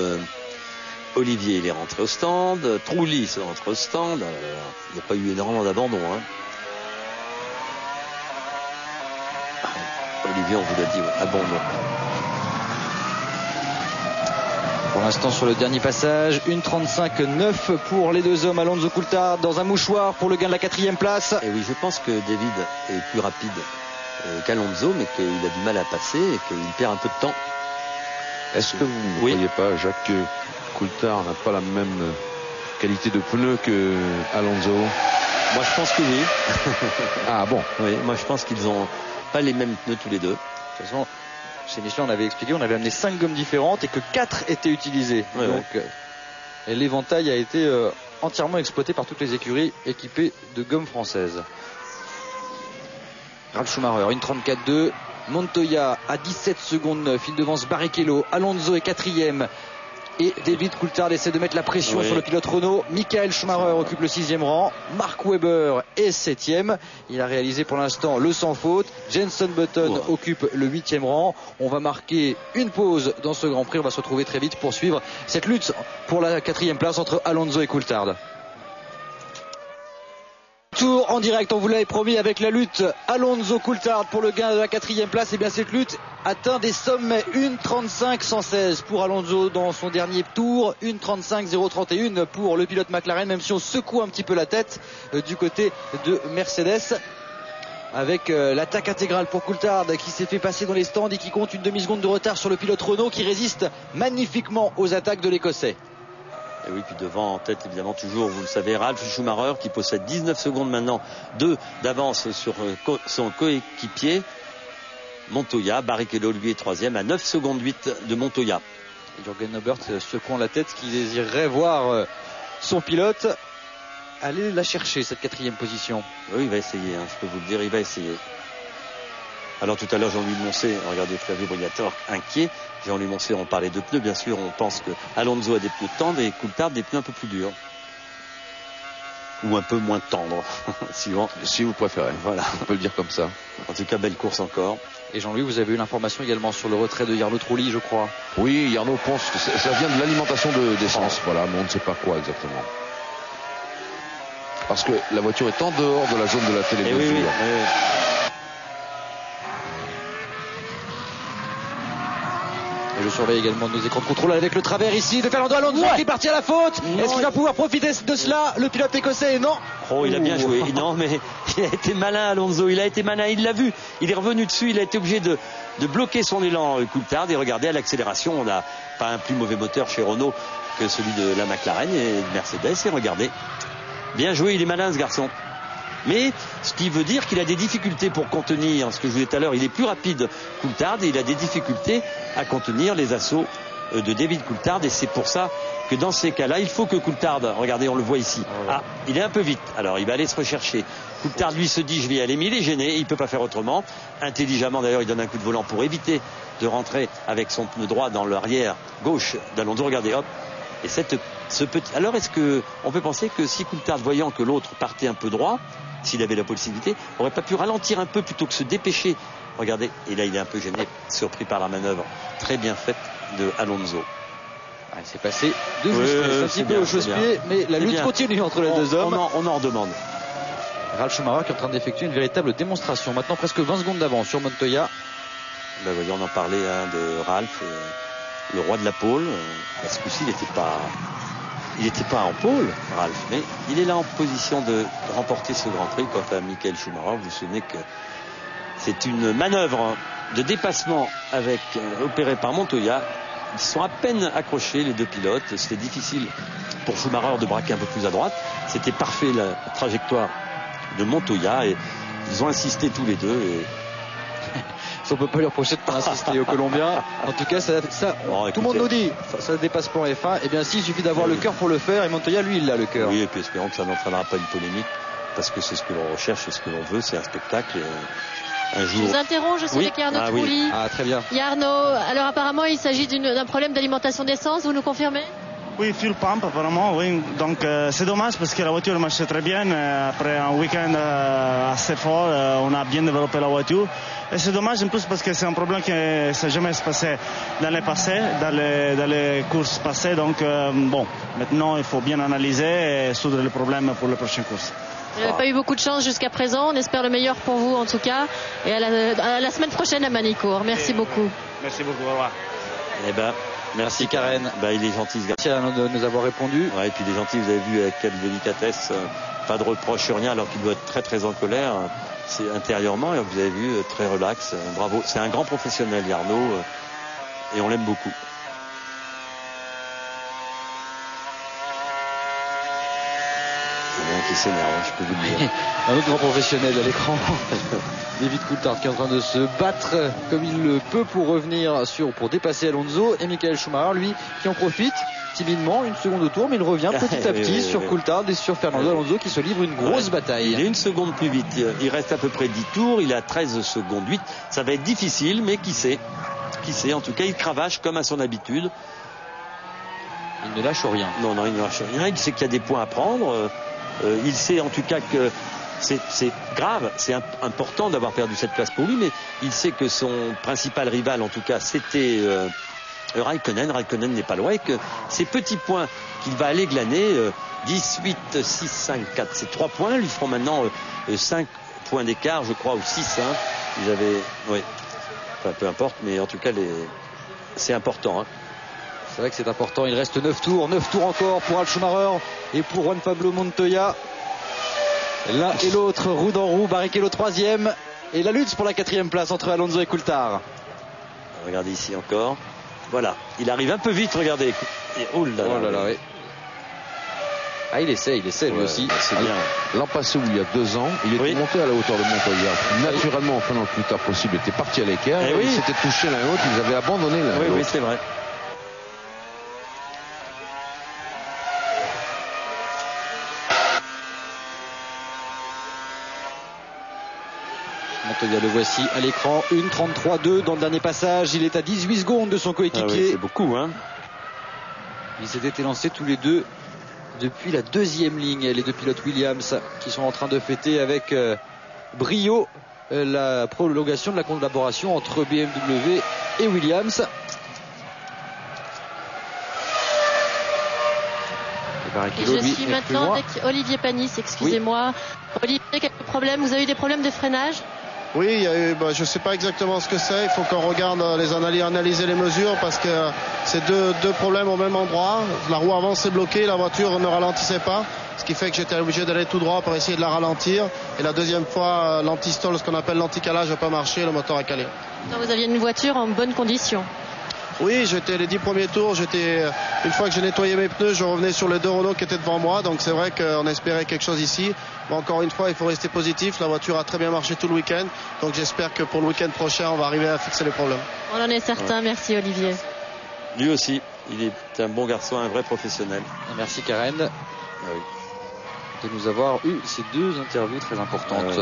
Olivier, il est rentré au stand. Trulli se rentre au stand. Il n'y a pas eu énormément d'abandon. Hein. Olivier, on vous l'a dit, abandon. Pour l'instant sur le dernier passage, 1:35.9 pour les deux hommes. Alonso Coulthard dans un mouchoir pour le gain de la 4e place. Et oui, je pense que David est plus rapide qu'Alonso, mais qu'il a du mal à passer et qu'il perd un peu de temps. Est-ce que vous ne voyez pas, Jacques, que Coulthard n'a pas la même qualité de pneus que Alonso? Moi je pense que oui. Ah bon? Oui, moi je pense qu'ils n'ont pas les mêmes pneus tous les deux. De toute façon, chez Michelin, on avait expliqué, on avait amené 5 gommes différentes et que 4 étaient utilisées. Ouais, donc l'éventail a été entièrement exploité par toutes les écuries équipées de gommes françaises. Ralf Schumacher, 1:34.2. Montoya à 17 secondes 9. Il devance Barrichello. Alonso est 4e. Et David Coulthard essaie de mettre la pression sur le pilote Renault. Michael Schumacher occupe le 6e rang. Mark Webber est 7e. Il a réalisé pour l'instant le sans faute. Jenson Button occupe le 8e rang. On va marquer une pause dans ce Grand Prix. On va se retrouver très vite pour suivre cette lutte pour la 4e place entre Alonso et Coulthard. Tour en direct, on vous l'avait promis, avec la lutte Alonso-Coulthard pour le gain de la 4e place. Et bien cette lutte atteint des sommets. 1:35.116 pour Alonso dans son dernier tour, 1:35.031 pour le pilote McLaren, même si on secoue un petit peu la tête du côté de Mercedes. Avec l'attaque intégrale pour Coulthard qui s'est fait passer dans les stands et qui compte une demi-seconde de retard sur le pilote Renault qui résiste magnifiquement aux attaques de l'Écossais. Et oui, puis devant en tête évidemment toujours, vous le savez, Ralf Schumacher qui possède 19 secondes maintenant d'avance sur son coéquipier Montoya. Barrichello lui est 3e à 9 secondes 8 de Montoya. Et Jürgen Neubert secouant la tête qui désirerait voir son pilote aller la chercher, cette 4e position. Oui, il va essayer, hein, je peux vous le dire, il va essayer. Alors tout à l'heure Jean-Louis Moncé, regardez Flavio Briatore inquiet. Jean-Louis Moncé, on parlait de pneus, bien sûr, on pense que Alonso a des pneus tendres et Coulthard des pneus un peu plus durs. ou un peu moins tendre, suivant. Si vous préférez. Voilà, on peut le dire comme ça. En tout cas, belle course encore. Et Jean-Louis, vous avez eu l'information également sur le retrait de Jarno Trulli, je crois. Oui, Jarno pense que ça vient de l'alimentation d'essence, voilà, mais on ne sait pas quoi exactement. Parce que la voiture est en dehors de la zone de la télévision. Oui. Et je surveille également nos écrans de contrôle avec le travers ici de Fernando Alonso qui est parti à la faute. Est-ce qu'il va pouvoir profiter de cela, le pilote écossais? Non. Oh, il a bien joué. Non, mais il a été malin, Alonso. Il a été malin. Il l'a vu. Il est revenu dessus. Il a été obligé de bloquer son élan Coulthard. Et regardez, à l'accélération, on n'a pas un plus mauvais moteur chez Renault que celui de la McLaren et de Mercedes. Et regardez. Bien joué. Il est malin, ce garçon. Mais ce qui veut dire qu'il a des difficultés pour contenir, ce que je vous disais tout à l'heure, il est plus rapide Coulthard et il a des difficultés à contenir les assauts de David Coulthard, et c'est pour ça que dans ces cas-là, il faut que Coulthard, regardez, on le voit ici, il est un peu vite, alors il va aller se rechercher. Coulthard lui se dit je vais y aller, mais il est gêné, il ne peut pas faire autrement. Intelligemment d'ailleurs, il donne un coup de volant pour éviter de rentrer avec son pneu droit dans l'arrière gauche d'Alonso. Regardez, hop. Et ce petit. Alors est-ce que on peut penser que si Coulthard, voyant que l'autre partait un peu droit, s'il avait la possibilité, aurait pas pu ralentir un peu plutôt que se dépêcher? Regardez, et là il est un peu gêné, surpris par la manœuvre très bien faite de Alonso. Il s'est passé deux un petit peu au chausse-pied, mais la lutte continue entre les deux hommes. On en redemande. Ralf Schumacher qui est en train d'effectuer une véritable démonstration. Maintenant presque 20 secondes d'avance sur Montoya. Ben voyons, on en parlait de Ralf, le roi de la pole. Parce que il n'était pas en pole, Ralf, mais il est là en position de remporter ce Grand Prix. Quant à Michael Schumacher, vous vous souvenez que c'est une manœuvre de dépassement opérée par Montoya. Ils sont à peine accrochés, les deux pilotes. C'était difficile pour Schumacher de braquer un peu plus à droite. C'était parfait la trajectoire de Montoya et ils ont insisté tous les deux. Et on peut pas lui reprocher de ne pas insister aux Colombiens. En tout cas, tout le monde nous dit ça dépasse pas en F1. Eh bien si, il suffit d'avoir le cœur pour le faire, et Montoya lui il a le cœur. Oui, et puis espérons que ça n'entraînera pas une polémique, parce que c'est ce que l'on recherche, c'est ce que l'on veut, c'est un spectacle. Un jour. Je vous interromps, je suis avec Jarno Trulli. Ah, très bien. Jarno, alors apparemment il s'agit d'un problème d'alimentation d'essence, vous nous confirmez? Oui, fuel pump apparemment, oui. Donc c'est dommage parce que la voiture marchait très bien. Après un week-end assez fort, on a bien développé la voiture. Et c'est dommage en plus parce que c'est un problème qui ne s'est jamais passé dans les courses passées. Donc bon, maintenant il faut bien analyser et résoudre le problème pour les prochaines courses. Vous n'avez pas eu beaucoup de chance jusqu'à présent. On espère le meilleur pour vous en tout cas. Et à la semaine prochaine à Manicourt. Merci beaucoup. Merci beaucoup, au revoir. Eh ben, merci Karen. Il est gentil ce gars. Merci de nous avoir répondu. Ouais, et puis il est gentil, vous avez vu avec quelle délicatesse, pas de reproche sur rien alors qu'il doit être très très en colère. C'est intérieurement, et vous avez vu, très relax. Bravo, c'est un grand professionnel Jarno, et on l'aime beaucoup. Qui s'énerve, je peux vous le dire. Un autre grand professionnel à l'écran. David Coulthard qui est en train de se battre comme il le peut pour revenir pour dépasser Alonso, et Michael Schumacher lui qui en profite timidement, une seconde au tour, mais il revient petit à petit sur Coulthard et sur Fernando Alonso qui se livrent une grosse bataille. Il est une seconde plus vite, il reste à peu près 10 tours, il est à 13 secondes 8, ça va être difficile, mais qui sait, en tout cas il cravache comme à son habitude. Il ne lâche rien. Non, il ne lâche rien, il sait qu'il y a des points à prendre. Il sait en tout cas que c'est grave, c'est important d'avoir perdu cette place pour lui, mais il sait que son principal rival, en tout cas, c'était Raikkonen. Raikkonen n'est pas loin, et que ces petits points qu'il va aller glaner, 18, 6, 5, 4, ces 3 points lui feront maintenant 5 points d'écart, je crois, ou 6. Ils avaient, oui, enfin, peu importe, mais en tout cas, c'est important. C'est vrai que c'est important, il reste 9 tours encore pour Ralf Schumacher et pour Juan Pablo Montoya. L'un et l'autre, roue dans roue, Barrichello 3e, et la lutte pour la 4e place entre Alonso et Coulthard. Regardez ici encore. Voilà, il arrive un peu vite, regardez. Et oh là là, oui. Ah, il essaie lui aussi. C'est bien. L'an passé, où il y a 2 ans, il était monté à la hauteur de Montoya. Naturellement, en faisant le plus tard possible, il était parti à l'écart. Ils s'étaient touchés l'un et l'autre, ils avaient abandonné l'un et l'autre. Oui, c'est vrai. Montoya, le voici à l'écran, 1:33.2 dans le dernier passage, il est à 18 secondes de son coéquipier. C'est beaucoup, hein. Ils s'étaient élancés tous les deux depuis la deuxième ligne. Les deux pilotes Williams qui sont en train de fêter avec brio la prolongation de la collaboration entre BMW et Williams. Et je suis maintenant avec Olivier Panis, excusez-moi. Oui. Olivier, quelques problèmes? Vous avez eu des problèmes de freinage? Oui, il y a eu, je ne sais pas exactement ce que c'est. Il faut qu'on regarde analyser les mesures parce que c'est deux problèmes au même endroit. La roue avant s'est bloquée, la voiture ne ralentissait pas, ce qui fait que j'étais obligé d'aller tout droit pour essayer de la ralentir. Et la deuxième fois, l'anti-stall, ce qu'on appelle l'anti-calage, n'a pas marché, le moteur a calé. Non, vous aviez une voiture en bonne condition? Oui, j'étais les 10 premiers tours, une fois que j'ai nettoyé mes pneus, je revenais sur les deux Renault qui étaient devant moi, donc c'est vrai qu'on espérait quelque chose ici. Mais encore une fois, il faut rester positif, la voiture a très bien marché tout le week-end, donc j'espère que pour le week-end prochain, on va arriver à fixer les problèmes. On en est certain, merci Olivier. Lui aussi, il est un bon garçon, un vrai professionnel. Merci Karen de nous avoir eu ces deux interviews très importantes.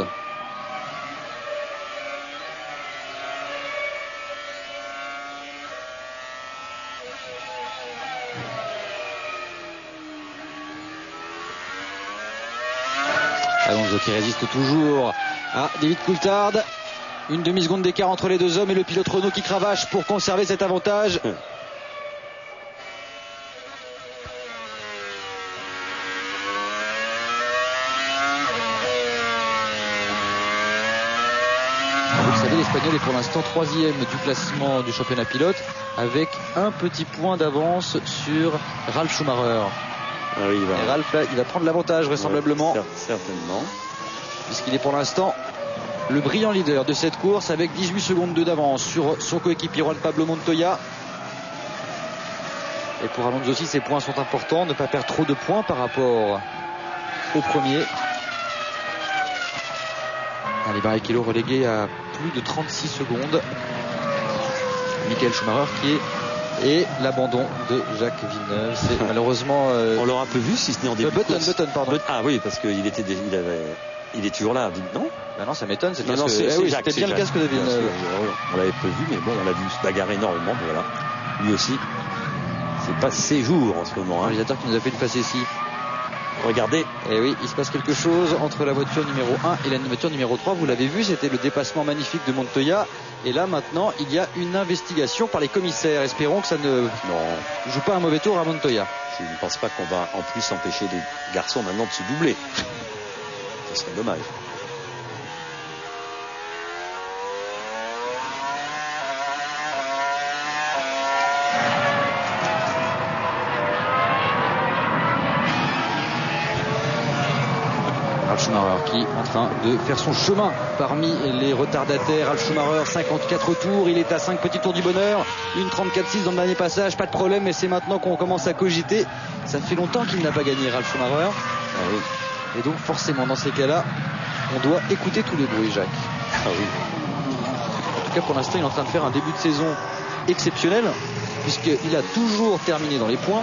Alonso qui résiste toujours à David Coulthard. Une demi-seconde d'écart entre les deux hommes et le pilote Renault qui cravache pour conserver cet avantage. Vous savez, l'Espagnol est pour l'instant 3e du classement du championnat pilote avec un petit point d'avance sur Ralf Schumacher. Ah oui, et Ralf, là, il va prendre l'avantage vraisemblablement. Certainement. Puisqu'il est pour l'instant le brillant leader de cette course avec 18 secondes d'avance sur son coéquipier Juan Pablo Montoya. Et pour Alonso aussi, ces points sont importants. Ne pas perdre trop de points par rapport au premier. Les Barrichello relégués à plus de 36 secondes. Michael Schumacher qui est... Et l'abandon de Jacques Villeneuve, c'est malheureusement... On l'aura un peu vu, si ce n'est en début de course. Button, pardon. Ah oui, parce qu'il est toujours là, non? Non, ça m'étonne. C'était bien le casque de Villeneuve. On l'avait peu vu, mais bon, on l'a vu se bagarrer énormément. Voilà. Lui aussi, c'est pas ses jours en ce moment. Un réalisateur qui nous a fait une passe ici. Regardez. Et oui, il se passe quelque chose entre la voiture numéro 1 et la voiture numéro 3. Vous l'avez vu, c'était le dépassement magnifique de Montoya. Et là, maintenant, il y a une investigation par les commissaires. Espérons que ça ne joue pas un mauvais tour à Montoya. Je ne pense pas qu'on va en plus empêcher les garçons maintenant de se doubler. Ce serait dommage. Schumacher qui est en train de faire son chemin parmi les retardataires. Ralf Schumacher, 54 tours, il est à 5 petits tours du bonheur, une 34,6 dans le dernier passage, pas de problème, mais c'est maintenant qu'on commence à cogiter. Ça fait longtemps qu'il n'a pas gagné, Ralf Schumacher. Et donc forcément dans ces cas-là, on doit écouter tous les bruits, Jacques. En tout cas pour l'instant, il est en train de faire un début de saison exceptionnel, puisqu'il a toujours terminé dans les points.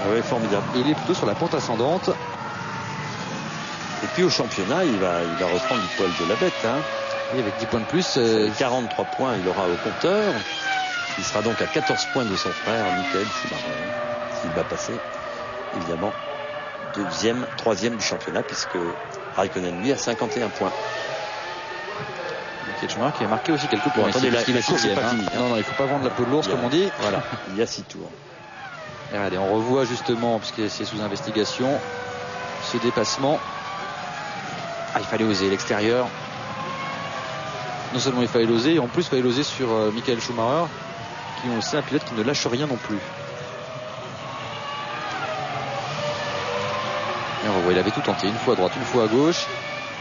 Oui, formidable. Et il est plutôt sur la pente ascendante. Et puis au championnat, il va reprendre du poil de la bête. Oui, avec 10 points de plus. 43 points, il aura au compteur. Il sera donc à 14 points de son frère, Michael Schumacher. S'il va passer, évidemment, 2e, 3e du championnat, puisque Raikkonen, lui, a 51 points. Michael Schumacher qui a marqué aussi quelques points. Attendez, la course n'est pas finie. Non, il ne faut pas vendre la peau de l'ours, comme on dit. Voilà, il y a 6 tours. Et regardez, on revoit justement, puisque c'est sous investigation, ce dépassement. Il fallait oser l'extérieur. Non seulement il fallait l'oser, et en plus il fallait l'oser sur Michael Schumacher, qui est aussi un pilote qui ne lâche rien non plus. Et on revoit, il avait tout tenté, une fois à droite, une fois à gauche.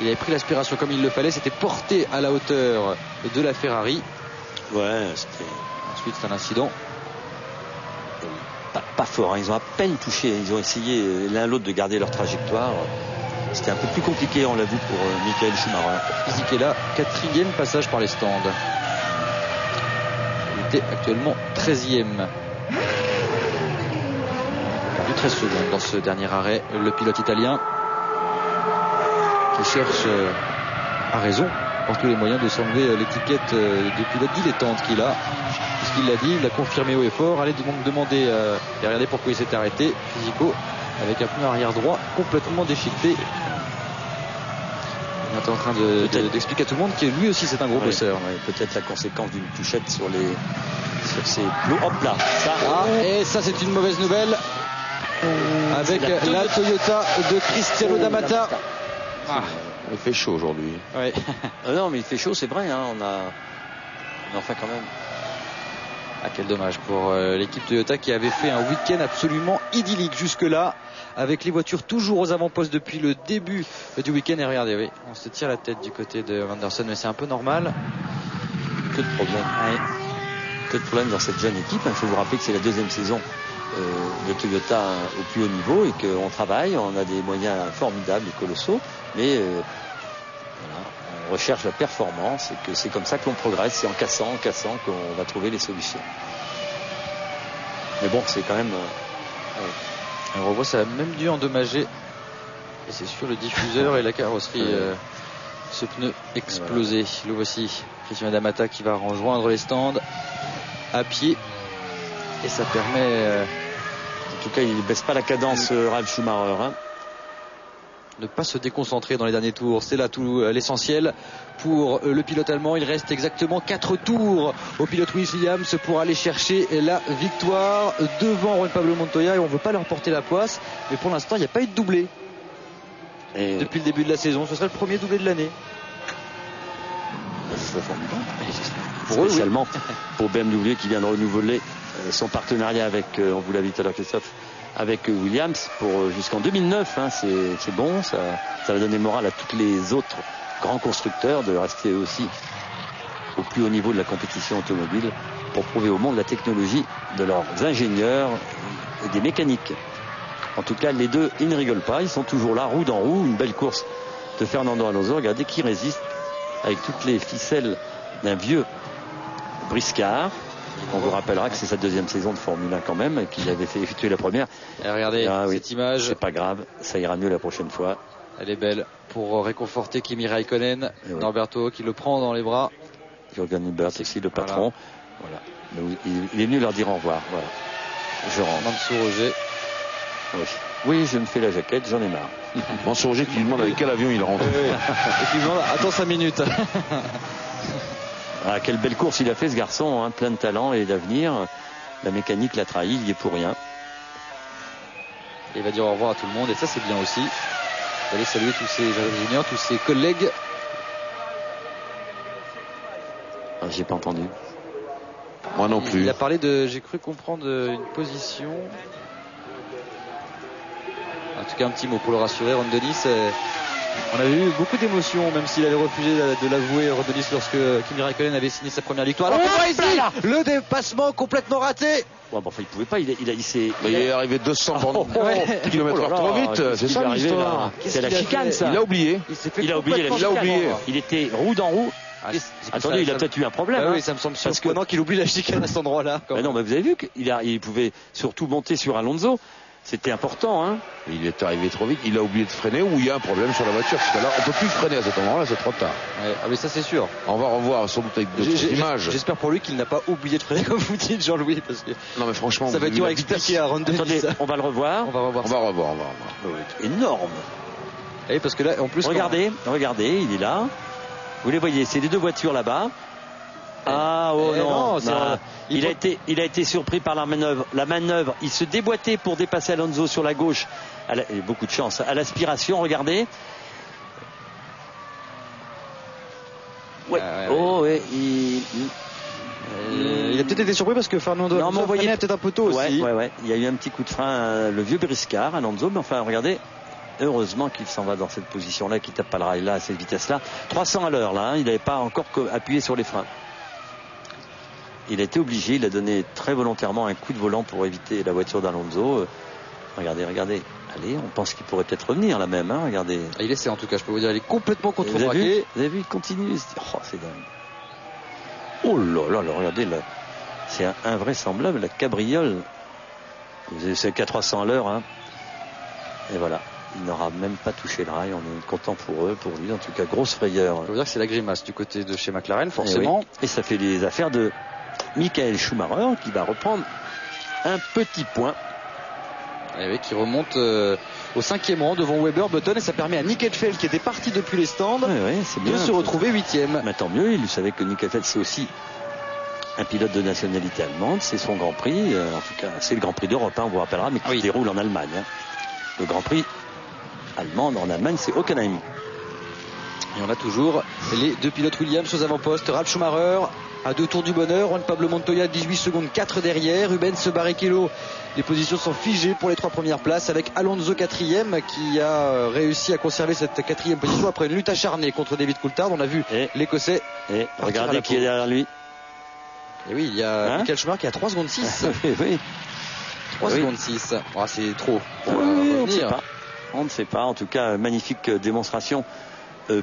Il avait pris l'aspiration comme il le fallait, c'était porté à la hauteur de la Ferrari. Ouais, c'était... Ensuite c'est un incident. Pas fort, ils ont à peine touché, ils ont essayé l'un l'autre de garder leur trajectoire. C'était un peu plus compliqué, on l'a vu, pour Michael Schumacher. Fisichella, 4e passage par les stands. Il était actuellement 13e. Perdu 13 secondes dans ce dernier arrêt. Le pilote italien qui cherche à raison par tous les moyens de s'enlever l'étiquette de pilote dilettante qu'il a. Puisqu'il l'a dit, il l'a confirmé haut et fort. Allez donc demander et regardez pourquoi il s'est arrêté. Fisico avec un pneu arrière droit complètement déchiqueté. On est en train d'expliquer à tout le monde que lui aussi c'est un gros bosseur. Peut-être la conséquence d'une touchette sur ces plots. Hop là, ça. Et ça c'est une mauvaise nouvelle avec la Toyota de Cristiano D'Amata. Il fait chaud aujourd'hui. Ouais. Non mais il fait chaud, c'est vrai, hein. On a enfin quand même. Quel dommage pour l'équipe Toyota qui avait fait un week-end absolument idyllique jusque-là, avec les voitures toujours aux avant-postes depuis le début du week-end. Et regardez, oui, on se tire la tête du côté de Anderson, mais c'est un peu normal. Que de problèmes. Que de problèmes dans cette jeune équipe. Il faut vous rappeler que c'est la deuxième saison de Toyota au plus haut niveau et qu'on travaille, on a des moyens formidables et colossaux, mais on recherche la performance et que c'est comme ça que l'on progresse, c'est en cassant qu'on va trouver les solutions. Mais bon, c'est quand même... On revoit, ça a même dû endommager, et c'est sûr, le diffuseur et la carrosserie, ce pneu explosé. Le voici, Cristiano D'Amata qui va rejoindre les stands à pied, et ça permet... En tout cas, il ne baisse pas la cadence, Ralf Schumacher, hein. Ne pas se déconcentrer dans les derniers tours, c'est là tout l'essentiel pour le pilote allemand. Il reste exactement 4 tours au pilote Williams pour aller chercher la victoire devant Juan Pablo Montoya, et on ne veut pas leur porter la poisse, mais pour l'instant il n'y a pas eu de doublé depuis le début de la saison. Ce serait le premier doublé de l'année. C'est formidable. Spécialement pour BMW qui vient de renouveler son partenariat avec, on vous l'a dit tout à l'heure Christophe, avec Williams pour jusqu'en 2009, hein. C'est bon, ça va donner morale à tous les autres grands constructeurs de rester aussi au plus haut niveau de la compétition automobile pour prouver au monde la technologie de leurs ingénieurs et des mécaniques. En tout cas, les deux, ils ne rigolent pas, ils sont toujours là, roue dans roue. Une belle course de Fernando Alonso, regardez qui résiste avec toutes les ficelles d'un vieux briscard. On vous rappellera que c'est sa deuxième saison de Formule 1 quand même, et qu'il avait fait effectuer la première. Et regardez cette image. C'est pas grave, ça ira mieux la prochaine fois. Elle est belle pour réconforter Kimi Raikkonen. Norberto qui le prend dans les bras. Jürgen Hubert aussi, le patron. Voilà. Il est venu leur dire au revoir. Voilà. Je rentre. Mansour Roger. Oui, je me fais la jaquette, j'en ai marre. Mansour Roger qui lui demande avec quel avion il rentre. Et qui lui demande, attends 5 minutes. Quelle belle course il a fait ce garçon, hein, plein de talent et d'avenir. La mécanique l'a trahi, il y est pour rien. Et il va dire au revoir à tout le monde, et ça c'est bien aussi. Il va aller saluer tous ses ingénieurs, tous ses collègues. J'ai pas entendu. Moi non plus. Il a parlé j'ai cru comprendre une position. En tout cas un petit mot pour le rassurer, Ron Dennis. On avait eu beaucoup d'émotions, même s'il avait refusé de l'avouer, Ron Dennis, lorsque Kimi Raikkonen avait signé sa première victoire. Alors ici, le dépassement complètement raté. Ouais, bon, enfin, il pouvait pas, il est arrivé 200 km/h trop vite, c'est ça l'histoire. C'est la chicane, ça. Il a oublié. Il a oublié la chicane. Il était roue dans roue. Attendez, il a peut-être eu un problème. Oui, ça me semble surprenant qu'il oublie la chicane à cet endroit-là. Mais non, mais vous avez vu qu'il pouvait surtout monter sur Alonso. C'était important, hein. Il est arrivé trop vite, il a oublié de freiner, ou il y a un problème sur la voiture, parce que là, on peut plus freiner à cet endroit-là, c'est trop tard. Ouais, mais ça c'est sûr. On va revoir sans doute avec d'autres images. J'espère pour lui qu'il n'a pas oublié de freiner, comme vous dites, Jean-Louis, parce que non mais franchement, ça va être dur à expliquer à Ron Dennis. Attendez, on va le revoir. On va revoir. Énorme. Et parce que là, en plus, regardez, il est là. Vous les voyez, c'est les deux voitures là-bas. Non, il a été surpris par la manœuvre. Il se déboîtait pour dépasser Alonso sur la gauche. Il a beaucoup de chance. À l'aspiration, regardez. Ouais. Il a peut-être été surpris parce que Fernando Alonso a peut-être un peu tôt aussi. Ouais. Il y a eu un petit coup de frein, le vieux briscard, Alonso. Mais enfin, regardez. Heureusement qu'il s'en va dans cette position-là, qu'il tape pas le rail là, à cette vitesse-là. 300 à l'heure là, hein, il n'avait pas encore appuyé sur les freins. Il a été obligé, il a donné très volontairement un coup de volant pour éviter la voiture d'Alonso. Regardez. Allez, on pense qu'il pourrait peut-être revenir là même, hein, regardez. Il essaie en tout cas, je peux vous dire, il est complètement contre-braqué. Vous avez vu, il continue. Oh, c'est dingue. Oh là, regardez là. C'est invraisemblable, la cabriole. C'est qu'à 300 à l'heure, hein. Et voilà. Il n'aura même pas touché le rail. On est content pour lui. En tout cas, grosse frayeur. Je veux dire que c'est la grimace du côté de chez McLaren, forcément. Et ça fait les affaires de Michael Schumacher qui va reprendre un petit point. Oui, qui remonte au 5e rang devant Weber, Button, et ça permet à Nick Heidfeld, qui était parti depuis les stands, de se retrouver 8e. Mais tant mieux, il savait que Nick Heidfeld, c'est aussi un pilote de nationalité allemande, c'est son Grand Prix, en tout cas c'est le Grand Prix d'Europe, on vous rappellera, mais qui se déroule en Allemagne. Le Grand Prix allemand en Allemagne, c'est Hockenheim. Et on a toujours les deux pilotes Williams aux avant-postes. Ralf Schumacher à 2 tours du bonheur. Juan Pablo Montoya 18 secondes 4 derrière. Rubens Barrichello. Les positions sont figées pour les 3 premières places avec Alonso 4e qui a réussi à conserver cette 4e position après une lutte acharnée contre David Coulthard. On a vu l'Écossais. Et regardez qui est derrière lui. Et oui, il y a Michael Schumacher qui a 3 secondes 6. 3 secondes 6. Oh, c'est trop. On ne sait pas. En tout cas, magnifique démonstration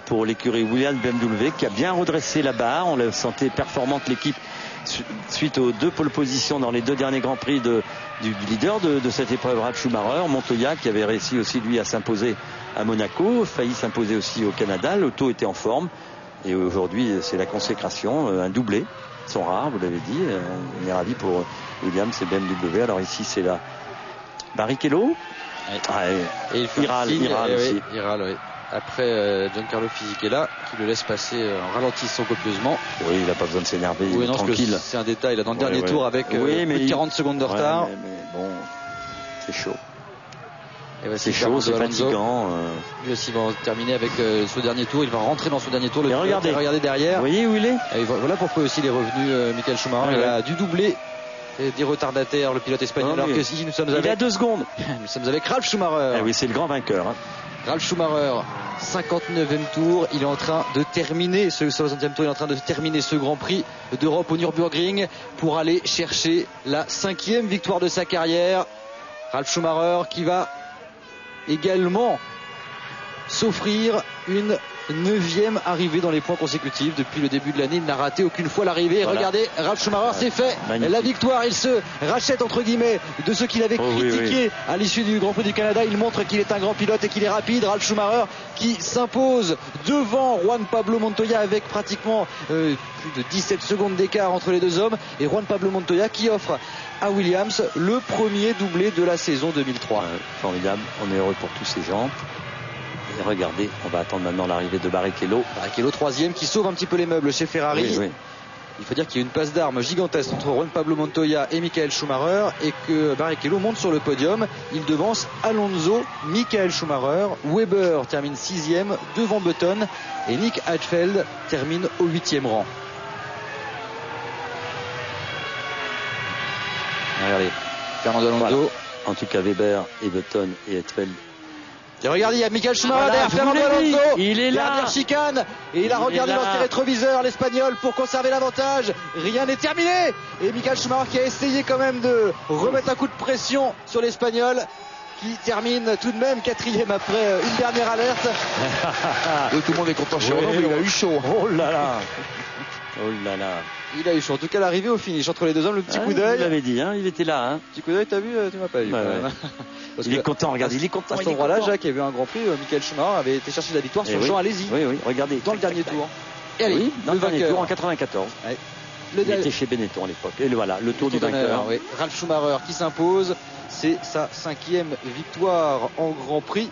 pour l'écurie Williams BMW qui a bien redressé la barre. On la sentait performante, l'équipe, suite aux 2 pole positions dans les 2 derniers Grands Prix du leader de cette épreuve, Ralf Schumacher. Montoya qui avait réussi aussi lui à s'imposer à Monaco, failli s'imposer aussi au Canada. L'auto était en forme et aujourd'hui c'est la consécration, un doublé. Ils sont rares, vous l'avez dit. On est ravis pour Williams et BMW. Alors ici c'est la Barrichello. Et il fait Iral aussi. Oui. Après Giancarlo Fisichella qui le laisse passer en ralentissant copieusement. Oui, il n'a pas besoin de s'énerver, il est tranquille. C'est un détail là dans le dernier tour avec plus de 40 secondes de retard. Mais bon, c'est chaud. C'est chaud, c'est fatigant. Lui aussi va terminer avec ce dernier tour. Il va rentrer dans ce dernier tour. Regardez derrière. Vous voyez où il est? Et voilà pourquoi aussi il est revenu Michael Schumacher. Il a dû doubler des retardataires, le pilote espagnol. Alors que si nous sommes il a 2 secondes. Nous sommes avec Ralf Schumacher. Oui, c'est le grand vainqueur. Ralf Schumacher, 59e tour, il est en train de terminer ce 60e tour, il est en train de terminer ce Grand Prix d'Europe au Nürburgring pour aller chercher la 5e victoire de sa carrière. Ralf Schumacher qui va également s'offrir une 9e arrivée dans les points consécutifs depuis le début de l'année. Il n'a raté aucune fois l'arrivée. Voilà. Regardez, Ralf Schumacher, c'est fait. Magnifique. La victoire, il se rachète entre guillemets de ce qu'il avait critiqué à l'issue du Grand Prix du Canada. Il montre qu'il est un grand pilote et qu'il est rapide. Ralf Schumacher qui s'impose devant Juan Pablo Montoya avec pratiquement plus de 17 secondes d'écart entre les 2 hommes. Et Juan Pablo Montoya qui offre à Williams le premier doublé de la saison 2003. Formidable, on est heureux pour tous ces gens. Et regardez, on va attendre maintenant l'arrivée de Barrichello. Barrichello 3e qui sauve un petit peu les meubles chez Ferrari. Il faut dire qu'il y a une passe d'armes gigantesque entre Juan Pablo Montoya et Michael Schumacher et que Barrichello monte sur le podium. Il devance Alonso, Michael Schumacher, Weber termine 6e devant Button et Nick Heidfeld termine au 8e rang. Regardez, Fernando Alonso. Voilà. En tout cas, Weber et Button et Heidfeld. Et regardez, il y a Michael Schumacher derrière Fernando Alonso. Il est là. Dernière chicane. Et il a regardé dans ses rétroviseurs, l'Espagnol, pour conserver l'avantage. Rien n'est terminé. Et Michael Schumacher qui a essayé quand même de remettre un coup de pression sur l'Espagnol, qui termine tout de même 4e après une dernière alerte. Et tout le monde est content chez Renault, mais il a eu chaud. Oh là là. Oh là là. Il a eu chaud. En tout cas, l'arrivée au finish entre les 2 hommes, le petit coup d'œil. Vous l'avez dit, il était là. Petit coup d'œil, t'as vu? Tu m'as pas vu. Il est content, regardez, il est content. À cet endroit-là, Jacques avait un Grand Prix. Michael Schumacher avait été chercher la victoire sur Jean Alesi. Oui, regardez. Dans le dernier tour. Et allez, dans le dernier tour en 94. Il était chez Benetton à l'époque. Et voilà, le tour du vainqueur. Ralf Schumacher qui s'impose. C'est sa 5e victoire en Grand Prix.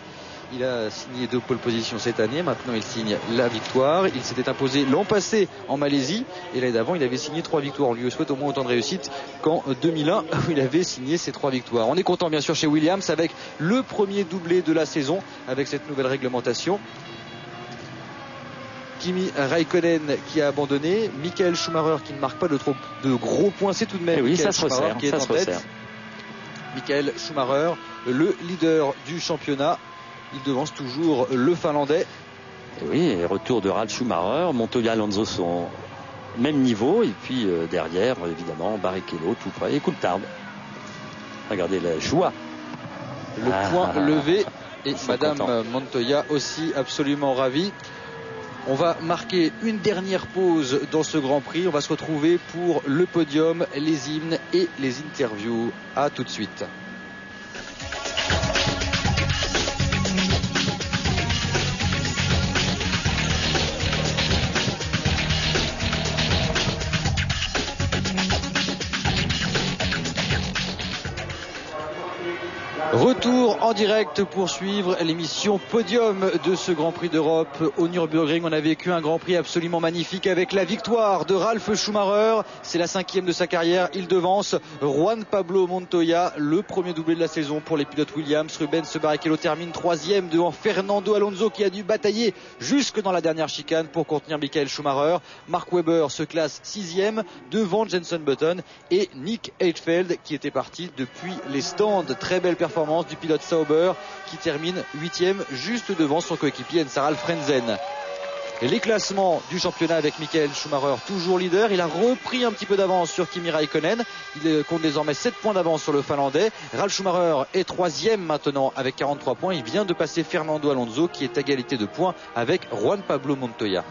Il a signé 2 pole positions cette année. Maintenant, il signe la victoire. Il s'était imposé l'an passé en Malaisie. Et l'année d'avant, il avait signé 3 victoires. On lui souhaite au moins autant de réussite qu'en 2001, où il avait signé ses 3 victoires. On est content, bien sûr, chez Williams, avec le premier doublé de la saison, avec cette nouvelle réglementation. Kimi Raikkonen qui a abandonné. Michael Schumacher qui ne marque pas de gros points. C'est tout de même ça se resserre, qui est en tête. Michael Schumacher, le leader du championnat. Il devance toujours le Finlandais. Et oui, et retour de Ralf Schumacher. Montoya, Alonso sont au même niveau. Et puis derrière, évidemment, Barrichello tout près. Et Coulthard. Regardez la joie. Le point levé. Et Madame Montoya aussi absolument ravie. On va marquer une dernière pause dans ce Grand Prix. On va se retrouver pour le podium, les hymnes et les interviews. À tout de suite. Retour en direct pour suivre l'émission Podium de ce Grand Prix d'Europe au Nürburgring. On a vécu un Grand Prix absolument magnifique avec la victoire de Ralf Schumacher. C'est la 5e de sa carrière. Il devance Juan Pablo Montoya, le premier doublé de la saison pour les pilotes Williams. Rubens Barrichello termine 3e devant Fernando Alonso qui a dû batailler jusque dans la dernière chicane pour contenir Michael Schumacher. Mark Webber se classe 6e devant Jenson Button et Nick Heidfeld qui était parti depuis les stands. Très belle performance du pilote Sauber qui termine 8e juste devant son coéquipier Ensaralf Frentzen. Et les classements du championnat avec Michael Schumacher toujours leader. Il a repris un petit peu d'avance sur Kimi Räikkönen. Il compte désormais 7 points d'avance sur le Finlandais. Ralf Schumacher est 3e maintenant avec 43 points. Il vient de passer Fernando Alonso qui est à égalité de points avec Juan Pablo Montoya.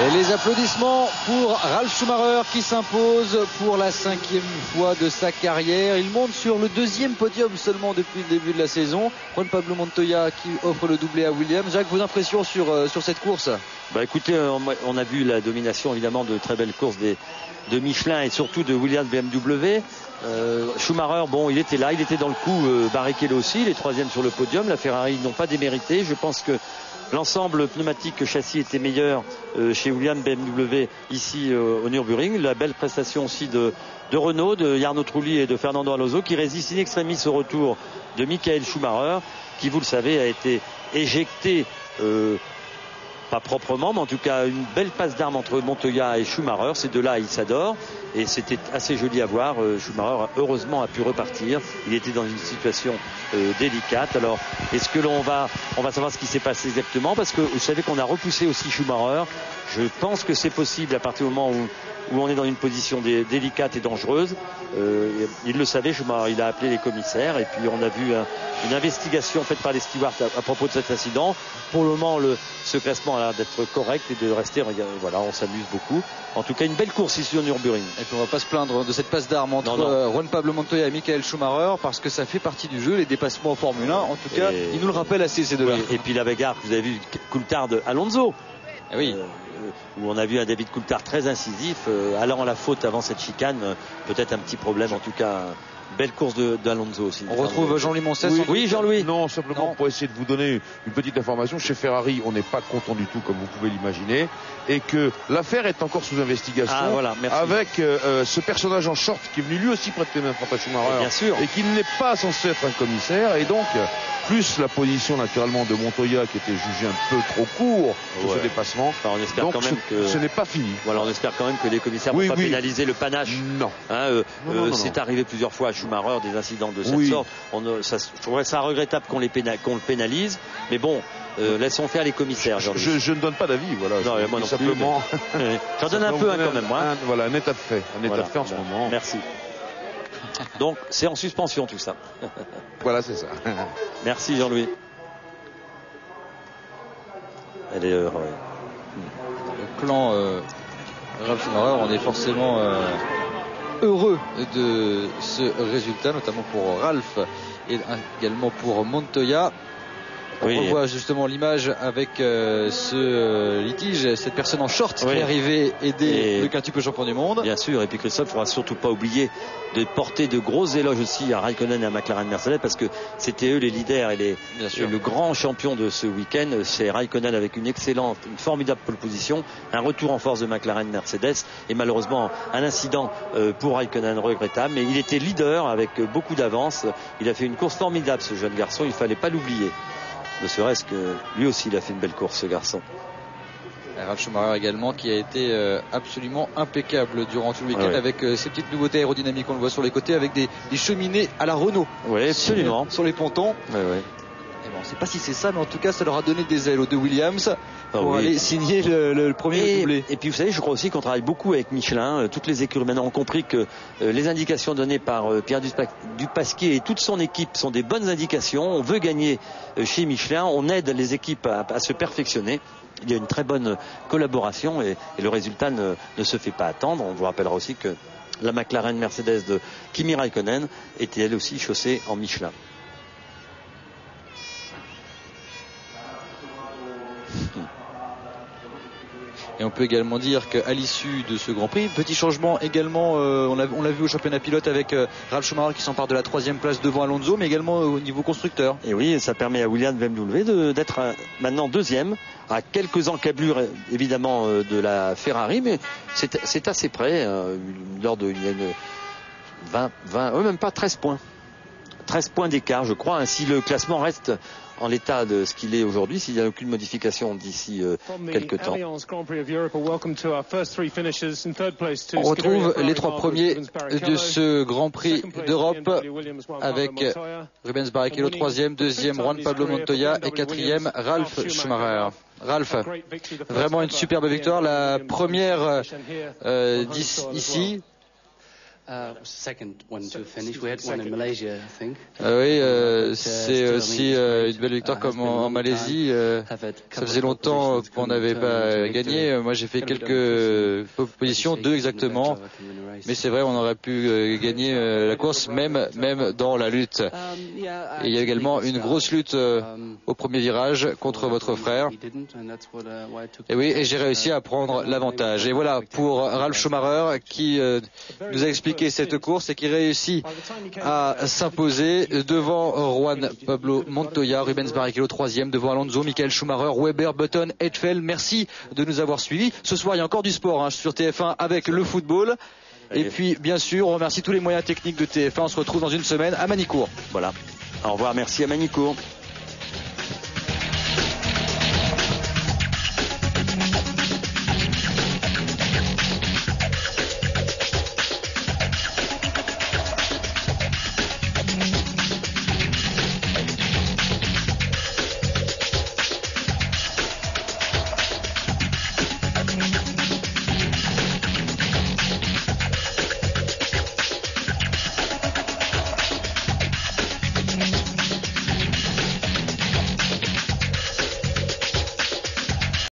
Et les applaudissements pour Ralf Schumacher qui s'impose pour la 5e fois de sa carrière. Il monte sur le 2e podium seulement depuis le début de la saison. Juan Pablo Montoya qui offre le doublé à Williams. Jacques, vos impressions sur cette course? Écoutez, on a vu la domination évidemment de très belles courses de Michelin et surtout de Williams BMW. Schumacher, il était là, il était dans le coup. Barrichello aussi, il est 3e sur le podium. La Ferrari n'ont pas démérité. Je pense que l'ensemble pneumatique châssis était meilleur chez Williams BMW ici au Nürburgring. La belle prestation aussi de Renault, de Jarno Trulli et de Fernando Alonso qui résiste in extremis au retour de Michael Schumacher qui, vous le savez, a été éjecté pas proprement, mais en tout cas une belle passe d'armes entre Montoya et Schumacher. Ces deux-là, ils s'adorent et c'était assez joli à voir. Schumacher heureusement a pu repartir. Il était dans une situation délicate. Alors est-ce que on va savoir ce qui s'est passé exactement, parce que vous savez qu'on a repoussé aussi Schumacher. Je pense que c'est possible à partir du moment où on est dans une position délicate et dangereuse. Il le savait, Schumacher, il a appelé les commissaires et puis on a vu une investigation faite par les stewards à propos de cet incident. Pour le moment, ce classement a l'air d'être correct et de rester, voilà, on s'amuse beaucoup. En tout cas, une belle course ici au Nürburgring. Et puis on va pas se plaindre de cette passe d'armes entre Juan Pablo Montoya et Michael Schumacher, parce que ça fait partie du jeu, les dépassements en Formule 1. En tout cas, il nous le rappelle assez, ces deux-là. Et puis la bagarre que vous avez vu, Coulthard Alonso. Oui. Où on a vu un David Coulthard très incisif, allant à la faute avant cette chicane, peut-être un petit problème, en tout cas. Belle course d'Alonso aussi. On retrouve Jean-Louis Moncès. Oui, Jean-Louis. Non, simplement pour essayer de vous donner une petite information. Chez Ferrari, on n'est pas content du tout, comme vous pouvez l'imaginer, et que l'affaire est encore sous investigation. Avec ce personnage en short qui est venu lui aussi prêter main forte à Schumacher, bien sûr, et qui n'est pas censé être un commissaire, et donc plus la position naturellement de Montoya qui était jugé un peu trop court sur ce dépassement. On espère donc quand même que ce n'est pas fini. Voilà, on espère quand même que les commissaires vont pas pénaliser le panache. Non. C'est arrivé plusieurs fois à Schumacher des incidents de cette sorte. Je trouverais ça regrettable qu'on le pénalise, mais bon. Laissons faire les commissaires. Je ne donne pas d'avis, voilà. Non, moi non simplement. J'en donne un peu quand même. Voilà, un état de fait. Un état de fait en ce moment. Merci. Donc c'est en suspension tout ça. Voilà, c'est ça. Merci Jean-Louis. Elle est Le clan Ralf Schumacher, on est forcément heureux de ce résultat, notamment pour Ralph et également pour Montoya. On revoit justement l'image avec ce litige, cette personne en short qui est arrivée aider le quintuple champion du monde. Bien sûr, et puis Christophe, il ne faudra surtout pas oublier de porter de gros éloges aussi à Raikkonen et à McLaren Mercedes, parce que c'était eux les leaders et le grand champion de ce week-end. C'est Raikkonen avec une formidable pole position, un retour en force de McLaren Mercedes et malheureusement un incident pour Raikkonen regrettable, mais il était leader avec beaucoup d'avance. Il a fait une course formidable, ce jeune garçon, il ne fallait pas l'oublier. Ne serait-ce que lui aussi il a fait une belle course, ce garçon. Ralf Schumacher également qui a été absolument impeccable durant tout le week-end avec ces petites nouveautés aérodynamiques, on le voit sur les côtés avec des cheminées à la Renault. Oui, absolument. Sur les pontons. Oui. Et bon, on ne sait pas si c'est ça, mais en tout cas ça leur a donné des ailes aux deux Williams pour aller signer le premier doublé. Et puis vous savez, je crois aussi qu'on travaille beaucoup avec Michelin. Toutes les écuries maintenant ont compris que les indications données par Pierre Dupasquier et toute son équipe sont des bonnes indications. On veut gagner chez Michelin, on aide les équipes à se perfectionner. Il y a une très bonne collaboration et le résultat ne se fait pas attendre. On vous rappellera aussi que la McLaren Mercedes de Kimi Raikkonen était elle aussi chaussée en Michelin. Et on peut également dire qu'à l'issue de ce Grand Prix, petit changement également, on l'a vu au championnat pilote avec Ralf Schumacher qui s'empare de la 3e place devant Alonso, mais également au niveau constructeur. Et oui, ça permet à Williams BMW d'être maintenant 2e, à quelques encablures évidemment de la Ferrari, mais c'est assez près, il y a 20, même pas 13 points. 13 points d'écart, je crois. Ainsi, le classement reste en l'état de ce qu'il est aujourd'hui, s'il n'y a aucune modification d'ici quelques temps. On retrouve les 3 premiers de ce Grand Prix d'Europe avec Rubens Barrichello 3e, 2e Juan Pablo Montoya et 4e Ralf Schumacher. Ralf, vraiment une superbe victoire, la première ici. Oui, c'est aussi une belle victoire comme en Malaisie. Ça faisait longtemps qu'on n'avait pas gagné. Moi, j'ai fait quelques positions, 2 exactement. Mais c'est vrai, on aurait pu gagner la course, même dans la lutte. Et il y a également une grosse lutte au premier virage contre votre frère. Et oui, et j'ai réussi à prendre l'avantage. Et voilà pour Ralf Schumacher qui nous a expliqué cette course et qui réussit à s'imposer devant Juan Pablo Montoya, Rubens Barrichello 3e, devant Alonso, Michael Schumacher, Weber, Button, Hetfeld. Merci de nous avoir suivis. Ce soir, il y a encore du sport sur TF1 avec le football. Et puis, bien sûr, on remercie tous les moyens techniques de TF1. On se retrouve dans une semaine à Manicourt. Voilà. Au revoir, merci à Manicourt.